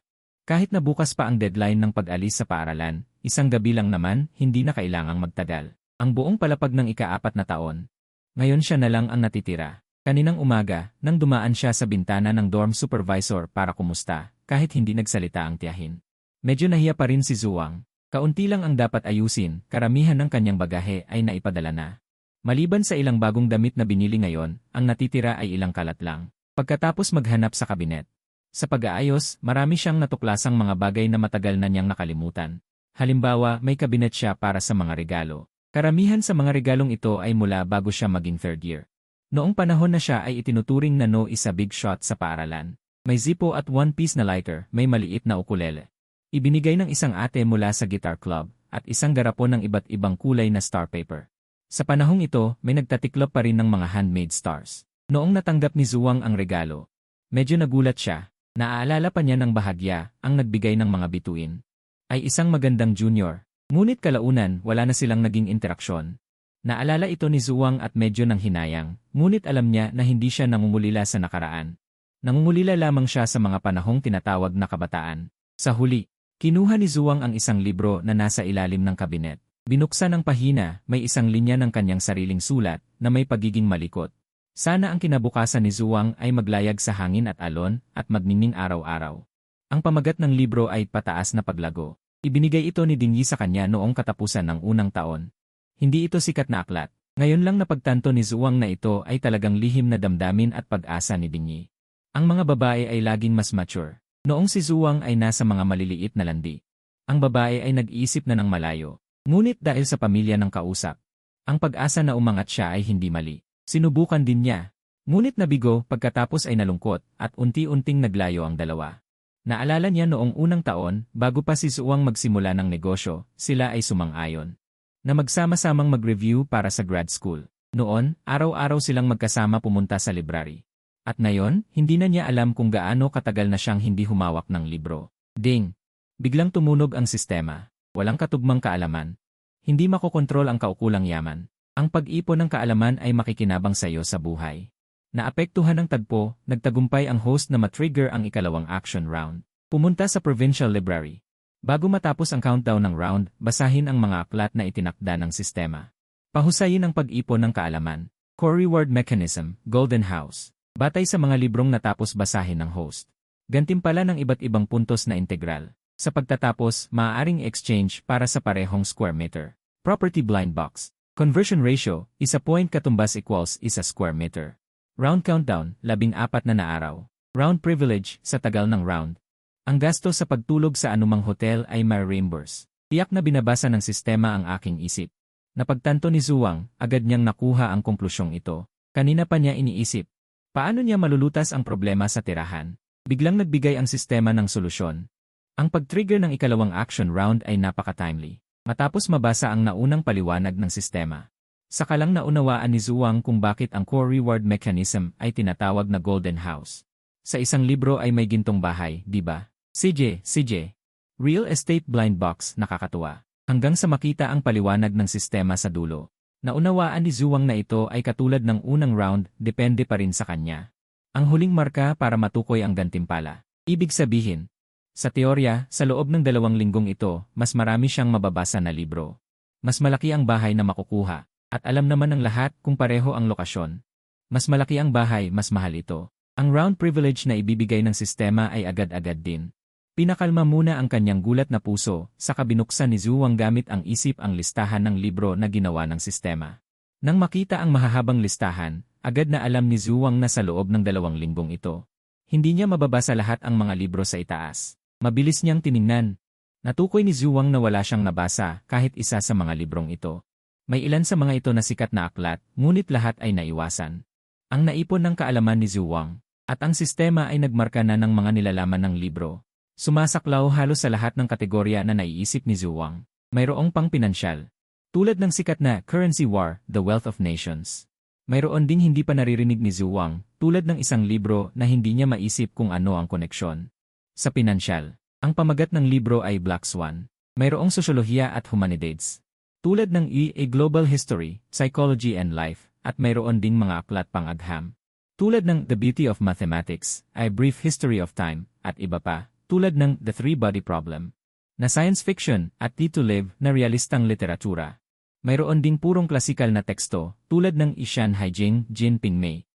Speaker 1: Kahit na bukas pa ang deadline ng pag-alis sa paaralan, isang gabi lang naman, hindi na kailangang magtagal. Ang buong palapag ng ika-4 na taon. Ngayon siya na lang ang natitira. Kaninang umaga, nang dumaan siya sa bintana ng dorm supervisor para kumusta, kahit hindi nagsalita ang tiyahin. Medyo nahiya pa rin si Zhuang. Kaunti lang ang dapat ayusin, karamihan ng kanyang bagahe ay naipadala na. Maliban sa ilang bagong damit na binili ngayon, ang natitira ay ilang kalat lang. Pagkatapos maghanap sa kabinet. Sa pag-aayos, marami siyang natuklasang mga bagay na matagal na niyang nakalimutan. Halimbawa, may kabinet siya para sa mga regalo. Karamihan sa mga regalong ito ay mula bago siya maging third year. Noong panahon na siya ay itinuturing na no is a big shot sa paaralan. May Zippo at one-piece na lighter, may maliit na ukulele. Ibinigay ng isang ate mula sa guitar club, at isang garapon ng iba't ibang kulay na star paper. Sa panahong ito, may nagtatiklop pa rin ng mga handmade stars. Noong natanggap ni Zhuang ang regalo, medyo nagulat siya. Naaalala pa niya ng bahagya, ang nagbigay ng mga bituin. Ay isang magandang junior. Ngunit kalaunan, wala na silang naging interaksyon. Naalala ito ni Zhuang at medyo nang hinayang, ngunit alam niya na hindi siya nangungulila sa nakaraan. Nangungulila lamang siya sa mga panahong tinatawag na kabataan. Sa huli, kinuha ni Zhuang ang isang libro na nasa ilalim ng kabinet. Binuksan ang pahina, may isang linya ng kanyang sariling sulat na may pagiging malikot. Sana ang kinabukasan ni Zhuang ay maglayag sa hangin at alon at magningning araw-araw. Ang pamagat ng libro ay Pataas na Paglago. Ibinigay ito ni Dingyi sa kanya noong katapusan ng unang taon. Hindi ito sikat na aklat. Ngayon lang napagtanto ni Zhuang na ito ay talagang lihim na damdamin at pag-asa ni Dingyi. Ang mga babae ay laging mas mature. Noong si Zhuang ay nasa mga maliliit na landi. Ang babae ay nag-iisip na ng malayo. Ngunit dahil sa pamilya ng kausap, ang pag-asa na umangat siya ay hindi mali. Sinubukan din niya. Ngunit nabigo pagkatapos ay nalungkot at unti-unting naglayo ang dalawa. Naalala niya noong unang taon, bago pa si Zhuang magsimula ng negosyo, sila ay sumang-ayon na magsama-samang mag-review para sa grad school. Noon, araw-araw silang magkasama pumunta sa library. At ngayon, hindi na niya alam kung gaano katagal na siyang hindi humawak ng libro. Ding! Biglang tumunog ang sistema. Walang katugmang kaalaman. Hindi makokontrol ang kaukulang yaman. Ang pag-ipon ng kaalaman ay makikinabang sa iyo sa buhay. Naapektuhan ng tagpo, nagtagumpay ang host na matrigger ang ikalawang action round. Pumunta sa Provincial Library. Bago matapos ang countdown ng round, basahin ang mga aklat na itinakda ng sistema. Pahusayin ang pag-ipon ng kaalaman. Core Reward Mechanism, Golden House. Batay sa mga librong natapos basahin ng host. Gantimpala ng iba't ibang puntos na integral. Sa pagtatapos, maaaring exchange para sa parehong square meter. Property Blind Box. Conversion ratio, isa point katumbas equals isa square meter. Round countdown, 14 na araw. Round privilege, sa tagal ng round. Ang gasto sa pagtulog sa anumang hotel ay may reimburse. Tiyak na binabasa ng sistema ang aking isip. Napagtanto ni Zhuang, agad niyang nakuha ang konklusyong ito. Kanina pa niya iniisip. Paano niya malulutas ang problema sa tirahan? Biglang nagbigay ang sistema ng solusyon. Ang pag-trigger ng ikalawang action round ay napaka-timely. Matapos mabasa ang naunang paliwanag ng sistema. Saka lang naunawaan ni Zhuang kung bakit ang core reward mechanism ay tinatawag na Golden House. Sa isang libro ay may gintong bahay, di ba? CJ. Real Estate Blind Box, nakakatuwa. Hanggang sa makita ang paliwanag ng sistema sa dulo. Naunawaan ni Zhuang na ito ay katulad ng unang round, depende pa rin sa kanya. Ang huling marka para matukoy ang gantimpala. Ibig sabihin, sa teorya, sa loob ng 2 linggong ito, mas marami siyang mababasa na libro. Mas malaki ang bahay na makukuha, at alam naman ng lahat kung pareho ang lokasyon. Mas malaki ang bahay, mas mahal ito. Ang round privilege na ibibigay ng sistema ay agad-agad din. Pinakalma muna ang kanyang gulat na puso, saka binuksan ni Zhuang gamit ang isip ang listahan ng libro na ginawa ng sistema. Nang makita ang mahahabang listahan, agad na alam ni Zhuang na sa loob ng 2 linggong ito. Hindi niya mababasa lahat ang mga libro sa itaas. Mabilis niyang tiningnan. Natukoy ni Zhuang na wala siyang nabasa kahit isa sa mga librong ito. May ilan sa mga ito na sikat na aklat, ngunit lahat ay naiwasan. Ang naipon ng kaalaman ni Zhuang, at ang sistema ay nagmarka na ng mga nilalaman ng libro. Sumasaklaw halos sa lahat ng kategorya na naiisip ni Zhu Wang. Mayroong pang pinansyal. Tulad ng sikat na Currency War, The Wealth of Nations. Mayroon ding hindi pa naririnig ni Zhu Wang, tulad ng isang libro na hindi niya maisip kung ano ang koneksyon. Sa pinansyal, ang pamagat ng libro ay Black Swan. Mayroong sosyolohiya at humanidades. Tulad ng A Global History, Psychology and Life, at mayroon ding mga aklat pang-agham. Tulad ng The Beauty of Mathematics, A Brief History of Time, at iba pa, tulad ng The Three-Body Problem, na science fiction at to Live na realistang literatura. Mayroon ding purong klasikal na teksto, tulad ng Ishan Haijing, Jin Pingmei.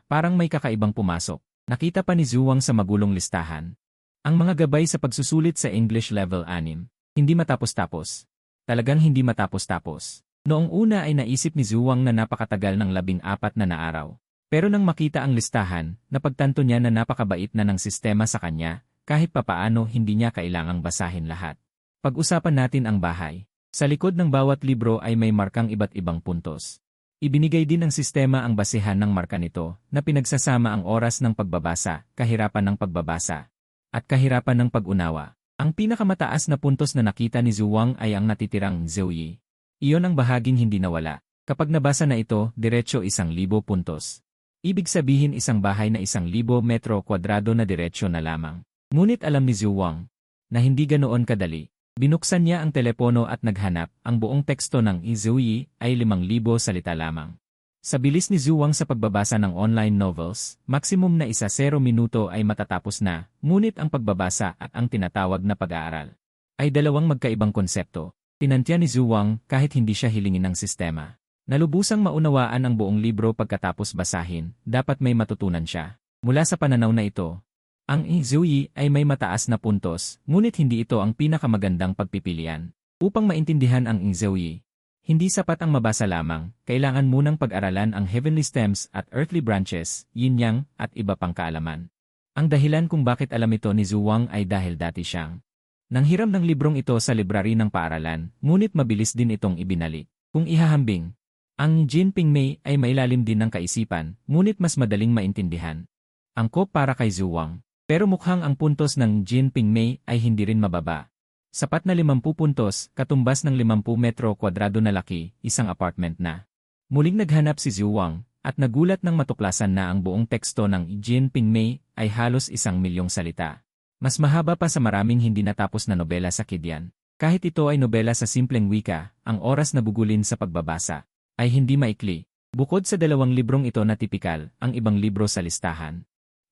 Speaker 1: Parang may kakaibang pumasok. Nakita pa ni Zhu Wang sa magulong listahan. Ang mga gabay sa pagsusulit sa English Level 6, hindi matapos-tapos. Talagang hindi matapos-tapos. Noong una ay naisip ni Zhu Wang na napakatagal ng 14 na araw. Pero nang makita ang listahan, napagtanto niya na napakabait na ng sistema sa kanya, kahit papaano hindi niya kailangang basahin lahat. Pag-usapan natin ang bahay. Sa likod ng bawat libro ay may markang iba't ibang puntos. Ibinigay din ng sistema ang basehan ng marka nito na pinagsasama ang oras ng pagbabasa, kahirapan ng pagbabasa, at kahirapan ng pag-unawa. Ang pinakamataas na puntos na nakita ni Zhu Wang ay ang natitirang Zouyi. Iyon ang bahaging hindi nawala. Kapag nabasa na ito, diretso 1,000 puntos. Ibig sabihin isang bahay na 1,000 metro kwadrado na diretso na lamang. Ngunit alam ni Zhu Wang na hindi ganoon kadali. Binuksan niya ang telepono at naghanap, ang buong teksto ng Zouyi ay 5,000 salita lamang. Sa bilis ni Zhu Wang sa pagbabasa ng online novels, maximum na 0 minuto ay matatapos na, ngunit ang pagbabasa at ang tinatawag na pag-aaral ay dalawang magkaibang konsepto. Tinantya ni Zhu Wang kahit hindi siya hilingin ng sistema. Nalubusang maunawaan ang buong libro pagkatapos basahin, dapat may matutunan siya. Mula sa pananaw na ito, ang Zouyi ay may mataas na puntos, ngunit hindi ito ang pinakamagandang pagpipilian. Upang maintindihan ang Zouyi, hindi sapat ang mabasa lamang, kailangan munang pag-aralan ang heavenly stems at earthly branches, yin-yang, at iba pang kaalaman. Ang dahilan kung bakit alam ito ni Zhu Wang ay dahil dati siyang nanghiram ng librong ito sa library ng paaralan, ngunit mabilis din itong ibinalik. Kung ihahambing, ang Jin Pingmei ay mailalim din ng kaisipan, ngunit mas madaling maintindihan. Angkop para kay Zhu Wang. Pero mukhang ang puntos ng Jin Pingmei ay hindi rin mababa. Sapat na 50 puntos, katumbas ng 50 metro kwadrado na laki, isang apartment na. Muling naghanap si Zhu Wang, at nagulat nang matuklasan na ang buong teksto ng Jin Pingmei ay halos 1,000,000 salita. Mas mahaba pa sa maraming hindi natapos na nobela sa Kidyan. Kahit ito ay nobela sa simpleng wika, ang oras na bugulin sa pagbabasa ay hindi maikli. Bukod sa 2 librong ito na tipikal, ang ibang libro sa listahan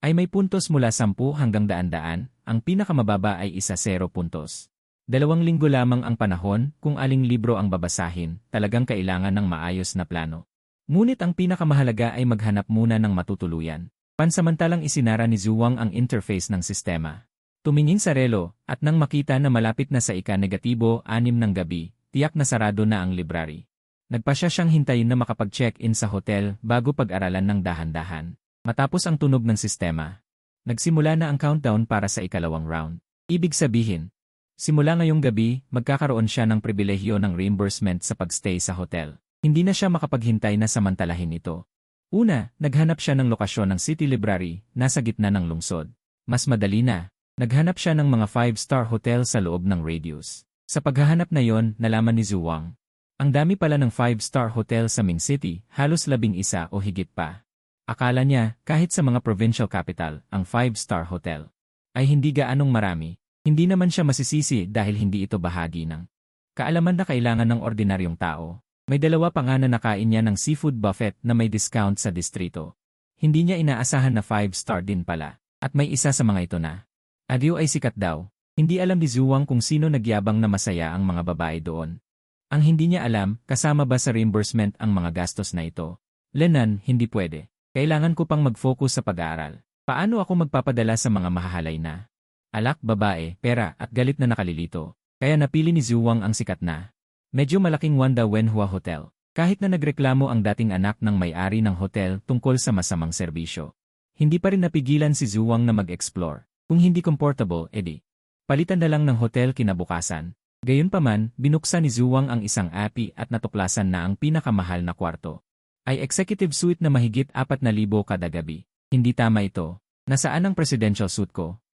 Speaker 1: ay may puntos mula 10 hanggang 100, ang pinakamababa ay 0 puntos. 2 linggo lamang ang panahon kung aling libro ang babasahin, talagang kailangan ng maayos na plano. Ngunit ang pinakamahalaga ay maghanap muna ng matutuluyan. Pansamantalang isinara ni Zhu Wang ang interface ng sistema. Tumingin sa relo, at nang makita na malapit na sa ika-6 ng gabi, tiyak na sarado na ang library. Nagpasya siyang hintayin na makapag-check-in sa hotel bago pag-aralan ng dahan-dahan. Matapos ang tunog ng sistema, nagsimula na ang countdown para sa ikalawang round. Ibig sabihin, simula ngayong gabi, magkakaroon siya ng pribilehyo ng reimbursement sa pagstay sa hotel. Hindi na siya makapaghintay na samantalahin ito. Una, naghanap siya ng lokasyon ng City Library, nasa gitna ng lungsod. Mas madali na, naghanap siya ng mga 5-star hotel sa loob ng radius. Sa paghahanap na yon, nalaman ni Zhu Wang, ang dami pala ng 5-star hotel sa Ming City, halos 11 o higit pa. Akala niya, kahit sa mga provincial capital, ang 5-star hotel ay hindi gaanong marami. Hindi naman siya masisisi dahil hindi ito bahagi ng kaalaman na kailangan ng ordinaryong tao. May 2 pa nga na nakain niya ng seafood buffet na may discount sa distrito. Hindi niya inaasahan na 5-star din pala. At may isa sa mga ito na Agyo ay sikat daw. Hindi alam ni Zhu Wang kung sino nagyabang na masaya ang mga babae doon. Ang hindi niya alam, kasama ba sa reimbursement ang mga gastos na ito? Lenan, hindi pwede. Kailangan ko pang mag-focus sa pag-aaral. Paano ako magpapadala sa mga mahahalay na alak, babae, pera at galit na nakalilito? Kaya napili ni Zhu Wang ang sikat na medyo malaking Wanda Wenhua Hotel. Kahit na nagreklamo ang dating anak ng may-ari ng hotel tungkol sa masamang serbisyo, hindi pa rin napigilan si Zhu Wang na mag-explore. Kung hindi comfortable, edi palitan na lang ng hotel kinabukasan. Gayunpaman, binuksan ni Zhu Wang ang isang api at natuklasan na ang pinakamahal na kwarto ay executive suite na mahigit 4,000 kada gabi. Hindi tama ito. Nasaan ang presidential suite ko?